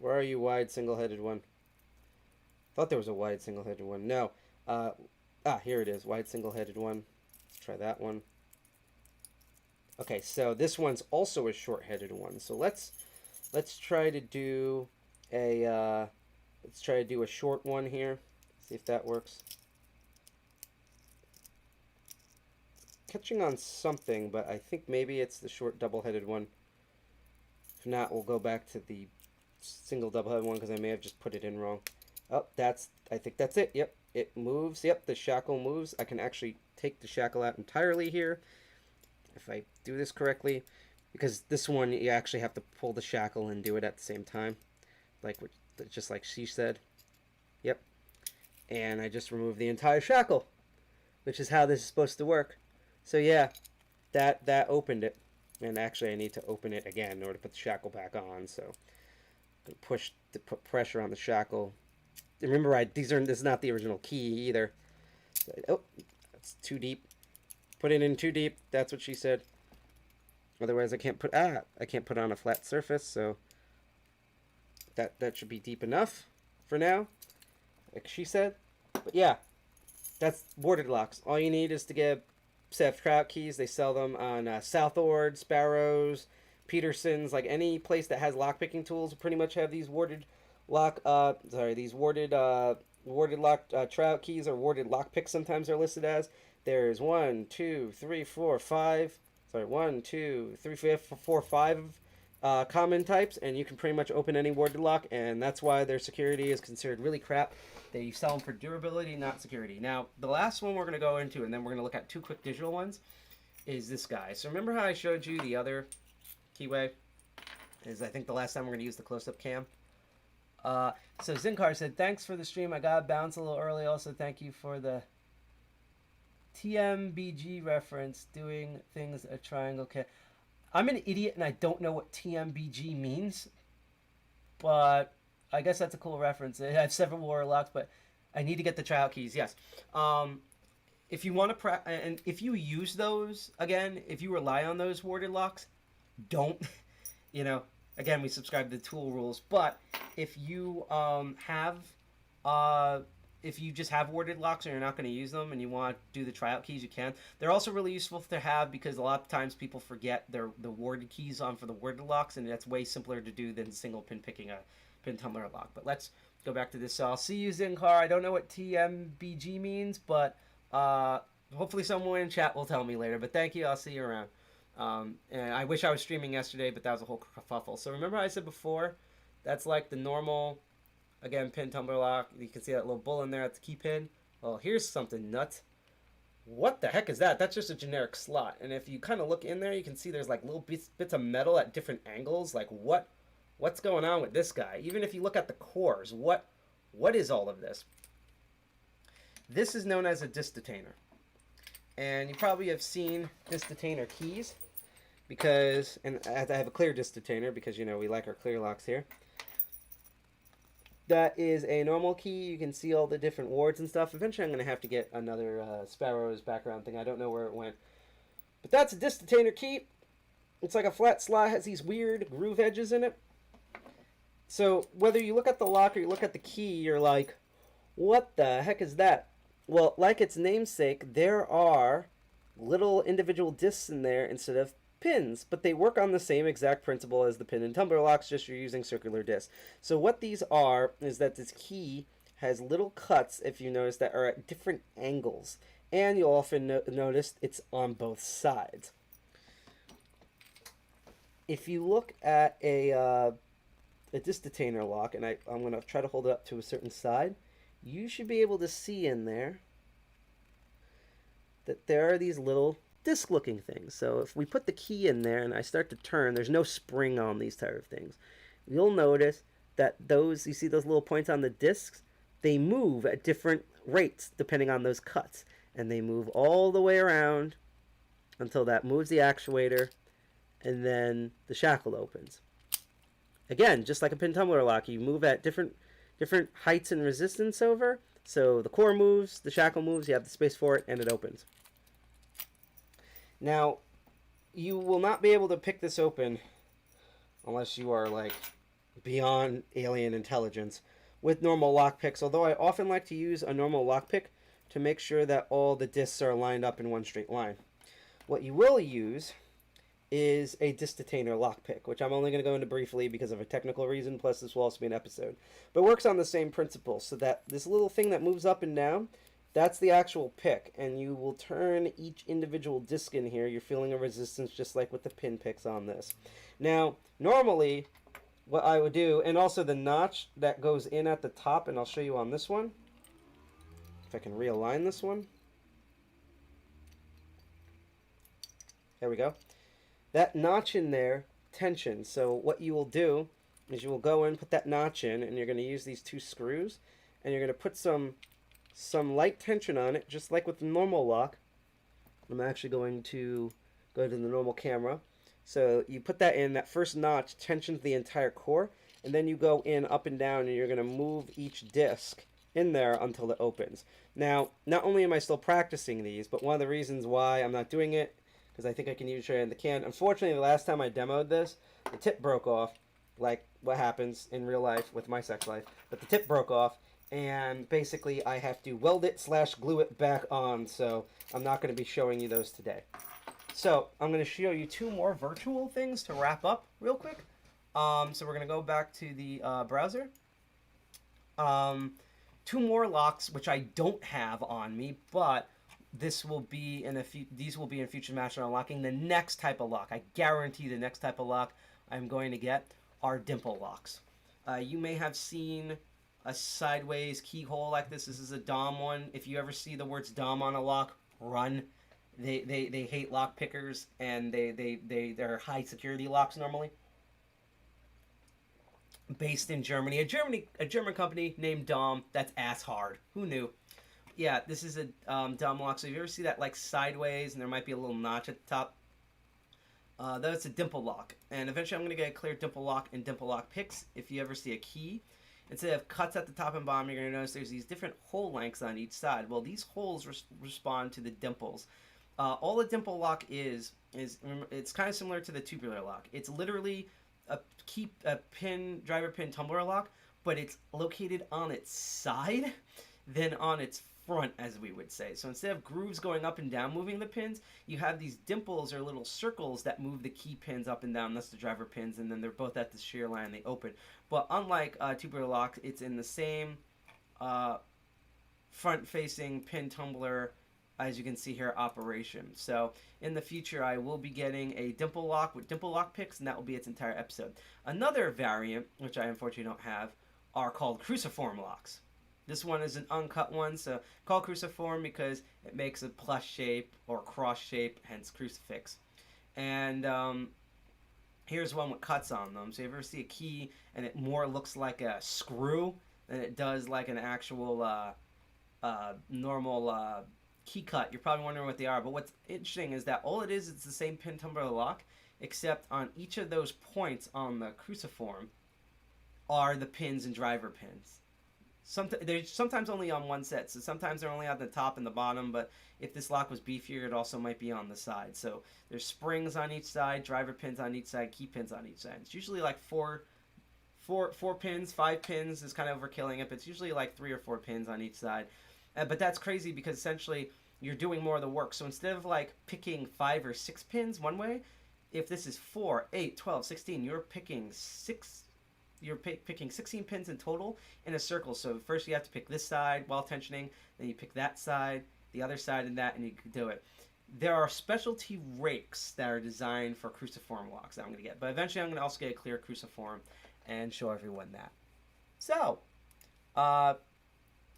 are you, wide single-headed one? Thought there was a wide single-headed one. No. Here it is, wide single-headed one. Let's try that one. Okay, so this one's also a short-headed one. So let's try to do a short one here. See if that works. Catching on something, but I think maybe it's the short double-headed one. If not, we'll go back to the single double-headed one because I may have just put it in wrong. Oh, I think that's it. Yep, it moves. Yep, the shackle moves. I can actually take the shackle out entirely here if I do this correctly, because this one you actually have to pull the shackle and do it at the same time, just like she said. Yep, and I just removed the entire shackle, which is how this is supposed to work. So yeah, that opened it. And actually, I need to open it again in order to put the shackle back on. So, I'm going to put pressure on the shackle. Remember, this is not the original key either. So, oh, that's too deep. Put it in too deep. That's what she said. Otherwise, I can't put it on a flat surface. So, that should be deep enough for now, like she said. But yeah, that's Warted Locks. All you need is to get tryout keys. They sell them on Southord, Sparrows, Peterson's, like any place that has lockpicking tools pretty much have these Warted Lock, Warted Lock tryout keys, or Warted Lock picks sometimes they're listed as. There's 5 common types, and you can pretty much open any Warted Lock, and that's why their security is considered really crap. They sell them for durability, not security. Now, the last one we're going to go into, and then we're going to look at two quick digital ones, is this guy. So remember how I showed you the other keyway? Is I think the last time we're going to use the close-up cam. So Zinkar said, thanks for the stream. I got bounced a little early. Also, thank you for the TMBG reference, doing things a triangle can. I'm an idiot, and I don't know what TMBG means, but I guess that's a cool reference. I have several Warted Locks, but I need to get the tryout keys. Yes. If you want to and if you use those again, if you rely on those Warted Locks, don't. again, we subscribe to the tool rules. But if you if you just have warded locks and you're not going to use them and you want to do the tryout keys, you can. They're also really useful to have because a lot of times people forget the warded keys on for the warded locks, and that's way simpler to do than single pin picking a pin tumbler lock. But let's go back to this. So I'll see you, Zincar. I don't know what TMBG means, but hopefully someone in chat will tell me later. But thank you. I'll see you around. And I wish I was streaming yesterday, but that was a whole kerfuffle. So remember I said before, that's like the normal... Again, pin tumbler lock. You can see that little bull in there at the key pin. Well, here's something nuts. What the heck is that? That's just a generic slot. And if you kind of look in there, you can see there's like little bits of metal at different angles. Like what's going on with this guy? Even if you look at the cores, what is all of this? This is known as a disc detainer. And you probably have seen disc detainer keys because, and I have a clear disc detainer because, you know, we like our clear locks here. That is a normal key. You can see all the different wards and stuff. Eventually I'm going to have to get another Sparrow's background thing. I don't know where it went. But that's a disc detainer key. It's like a flat slot. Has these weird groove edges in it. So whether you look at the lock or you look at the key, you're like, what the heck is that? Well, like its namesake, there are little individual discs in there instead of pins, but they work on the same exact principle as the pin and tumbler locks, just you're using circular discs. So what these are is that this key has little cuts, if you notice, that are at different angles, and you'll often notice it's on both sides. If you look at a disc detainer lock, and I'm going to try to hold it up to a certain side, you should be able to see in there that there are these little disc looking things. So if we put the key in there and I start to turn, there's no spring on these type of things. You'll notice that those, you see those little points on the discs, they move at different rates depending on those cuts, and they move all the way around until that moves the actuator, and then the shackle opens. Again, just like a pin tumbler lock, you move at different heights and resistance over, so the core moves, the shackle moves, you have the space for it, and it opens. Now, you will not be able to pick this open unless you are like beyond alien intelligence with normal lockpicks, although I often like to use a normal lockpick to make sure that all the discs are lined up in one straight line. What you will use is a disc detainer lockpick, which I'm only going to go into briefly because of a technical reason, plus this will also be an episode. But it works on the same principle, so that this little thing that moves up and down, that's the actual pick, and you will turn each individual disc in here. You're feeling a resistance just like with the pin picks on this. Now, normally, what I would do, and also the notch that goes in at the top, and I'll show you on this one, if I can realign this one. There we go. That notch in there, tension. So what you will do is you will go in, put that notch in, and you're going to use these two screws, and you're going to put some light tension on it, just like with the normal lock. I'm actually going to go to the normal camera. So you put that in, that first notch tensions the entire core, and then you go in up and down, and you're going to move each disc in there until it opens. Now, not only am I still practicing these, but one of the reasons why I'm not doing it, because I think I can use it in the can. Unfortunately, the last time I demoed this, the tip broke off, like what happens in real life with my sex life, but the tip broke off, and basically I have to weld it / glue it back on, so I'm not going to be showing you those today. So I'm going to show you two more virtual things to wrap up real quick. So we're going to go back to the browser. Two more locks, which I don't have on me, but this will be in these will be in future master unlocking. The next type of lock, I guarantee the next type of lock I'm going to get are dimple locks. You may have seen a sideways keyhole like this. This is a DOM one. If you ever see the words DOM on a lock, run. They hate lock pickers, and they're high security locks normally. Based in Germany. A German company named DOM. That's ass hard. Who knew? Yeah, this is a DOM lock. So if you ever see that like sideways and there might be a little notch at the top, that's a dimple lock. And eventually I'm going to get a clear dimple lock and dimple lock picks. If you ever see a key, instead of cuts at the top and bottom, you're going to notice there's these different hole lengths on each side. Well, these holes respond to the dimples. All a dimple lock is it's kind of similar to the tubular lock. It's literally a pin, driver pin tumbler lock, but it's located on its side than on its front, as we would say. So instead of grooves going up and down moving the pins, you have these dimples or little circles that move the key pins up and down. That's the driver pins, and then they're both at the shear line, they open. But unlike Tubular Locks, it's in the same front-facing pin tumbler, as you can see here, operation. So in the future, I will be getting a dimple lock with dimple lock picks, and that will be its entire episode. Another variant, which I unfortunately don't have, are called cruciform locks. This one is an uncut one, so called cruciform because it makes a plus shape or cross shape, hence crucifix. And here's one with cuts on them. So if you ever see a key and it more looks like a screw than it does like an actual normal key cut, you're probably wondering what they are. But what's interesting is that all it is, it's the same pin tumbler lock, except on each of those points on the cruciform are the pins and driver pins. They're sometimes only on one set, so sometimes they're only on the top and the bottom, but if this lock was beefier, it also might be on the side. So there's springs on each side, driver pins on each side, key pins on each side. It's usually like four pins, 5 pins is kind of overkilling it, but it's usually like 3 or 4 pins on each side. But that's crazy because essentially you're doing more of the work. So instead of like picking 5 or 6 pins one way, if this is 4, 8, 12, 16, you're picking 16 pins in total in a circle. So first you have to pick this side while tensioning, then you pick that side, the other side, and that, and you can do it. There are specialty rakes that are designed for cruciform locks that I'm going to get, but eventually I'm going to also get a clear cruciform and show everyone that. So,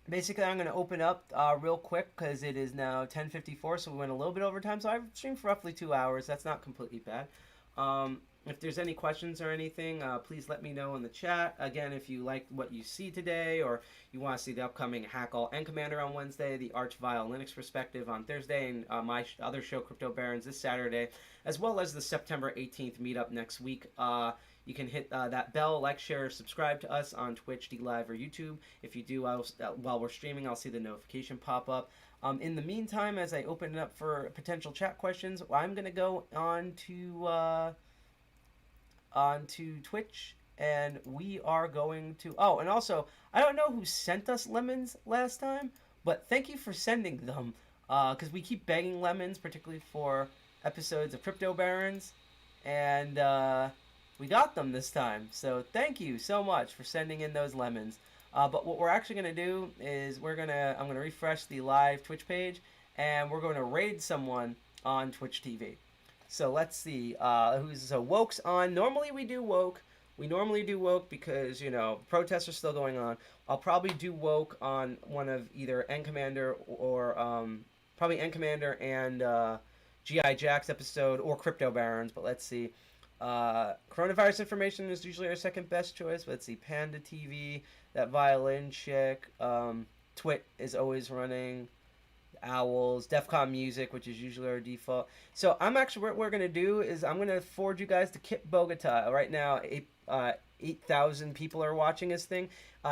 basically I'm going to open up real quick because it is now 10:54, so we went a little bit over time. So I've streamed for roughly 2 hours. That's not completely bad. If there's any questions or anything, please let me know in the chat. Again, if you like what you see today, or you want to see the upcoming Hack All and Commander on Wednesday, the Arch Vile Linux Perspective on Thursday, and my other show, Crypto Barons, this Saturday, as well as the September 18th meetup next week, you can hit that bell, like, share, subscribe to us on Twitch, DLive, or YouTube. If you do, while we're streaming, I'll see the notification pop up. In the meantime, as I open it up for potential chat questions, I'm going to go onto Twitch, and we are going to... Oh, and also, I don't know who sent us lemons last time, but thank you for sending them, because we keep begging lemons, particularly for episodes of Crypto Barons, and we got them this time, so thank you so much for sending in those lemons. But what we're actually going to do is I'm going to refresh the live Twitch page, and we're going to raid someone on Twitch TV. So let's see, Woke's on. Normally we do Woke. We normally do Woke because, you know, protests are still going on. I'll probably do Woke on one of either N Commander or probably N Commander and G.I. Jack's episode or Crypto Barons, but let's see. Coronavirus information is usually our second best choice. Let's see, Panda TV, that violin chick, Twit is always running. Owls, DEFCON music, which is usually our default. So I'm actually, what we're going to do is I'm going to forward you guys to Kip Bogota. Right now, 8,000 people are watching his thing.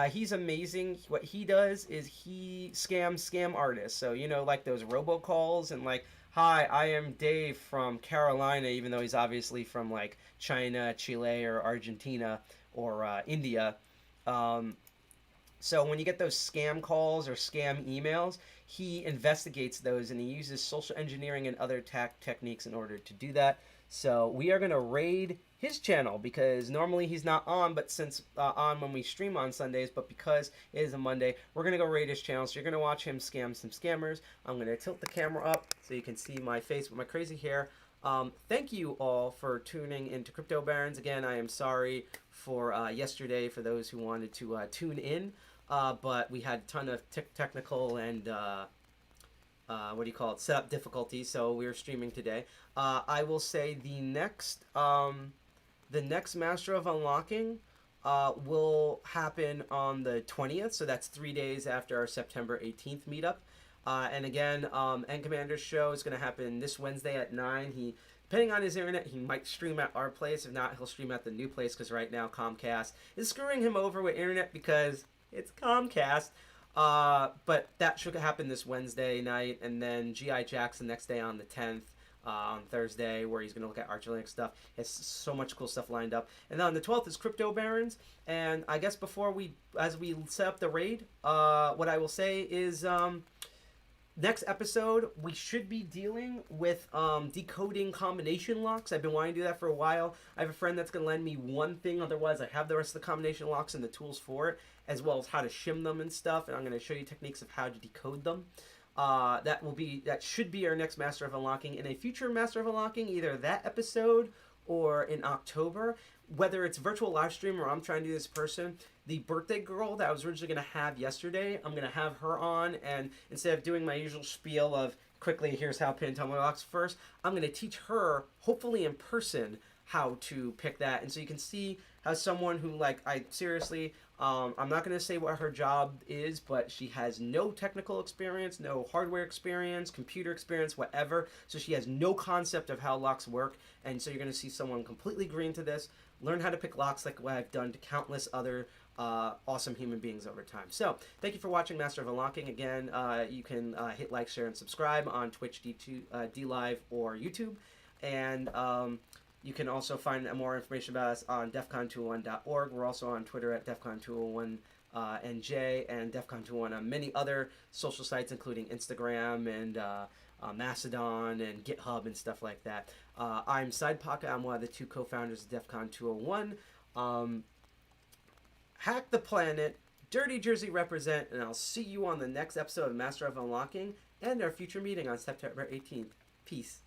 He's amazing. What he does is he scam artists. So, you know, like those robocalls and like, hi, I am Dave from Carolina, even though he's obviously from like China, Chile, or Argentina, or India. So when you get those scam calls or scam emails, he investigates those and he uses social engineering and other techniques in order to do that. So we are going to raid his channel because normally he's not on, but since on when we stream on Sundays, but because it is a Monday, we're going to go raid his channel. So you're going to watch him scam some scammers. I'm going to tilt the camera up so you can see my face with my crazy hair. Thank you all for tuning into Crypto Barons. Again, I am sorry for yesterday for those who wanted to tune in. But we had a ton of technical and, setup difficulties, so we're streaming today. I will say the next Master of Unlocking will happen on the 20th, so that's 3 days after our September 18th meetup. And again, N Commander's show is going to happen this Wednesday at 9. Depending on his internet, he might stream at our place. If not, he'll stream at the new place, because right now Comcast is screwing him over with internet because... it's Comcast, but that should happen this Wednesday night, and then G.I. Jack's the next day on the 10th. on Thursday, where he's going to look at Archilink stuff. He has so much cool stuff lined up. And then on the 12th is Crypto Barons. And I guess as we set up the raid, what I will say is next episode, we should be dealing with decoding combination locks. I've been wanting to do that for a while. I have a friend that's going to lend me one thing. Otherwise, I have the rest of the combination locks and the tools for it, as well as how to shim them and stuff. And I'm going to show you techniques of how to decode them. That should be our next Master of Unlocking. In a future Master of Unlocking, either that episode or in October, whether it's virtual live stream or I'm trying to do this in person, the birthday girl that I was originally going to have yesterday, I'm going to have her on, and instead of doing my usual spiel of quickly, here's how pin Tumbler Locks first, I'm going to teach her, hopefully in person, how to pick that. And so you can see how someone who, like, I'm not going to say what her job is, but she has no technical experience, no hardware experience, computer experience, whatever. So she has no concept of how locks work. And so you're going to see someone completely green to this, learn how to pick locks like what I've done to countless other awesome human beings over time. So thank you for watching Master of Unlocking. Again, you can hit like, share, and subscribe on Twitch, D Live, or YouTube. And you can also find more information about us on defcon201.org. We're also on Twitter at defcon201NJ and defcon201 on many other social sites, including Instagram and Mastodon and GitHub and stuff like that. I'm Sidepocket. I'm one of the two co-founders of DEFCON 201. Hack the planet, Dirty Jersey represent, and I'll see you on the next episode of Master of Unlocking and our future meeting on September 18th. Peace.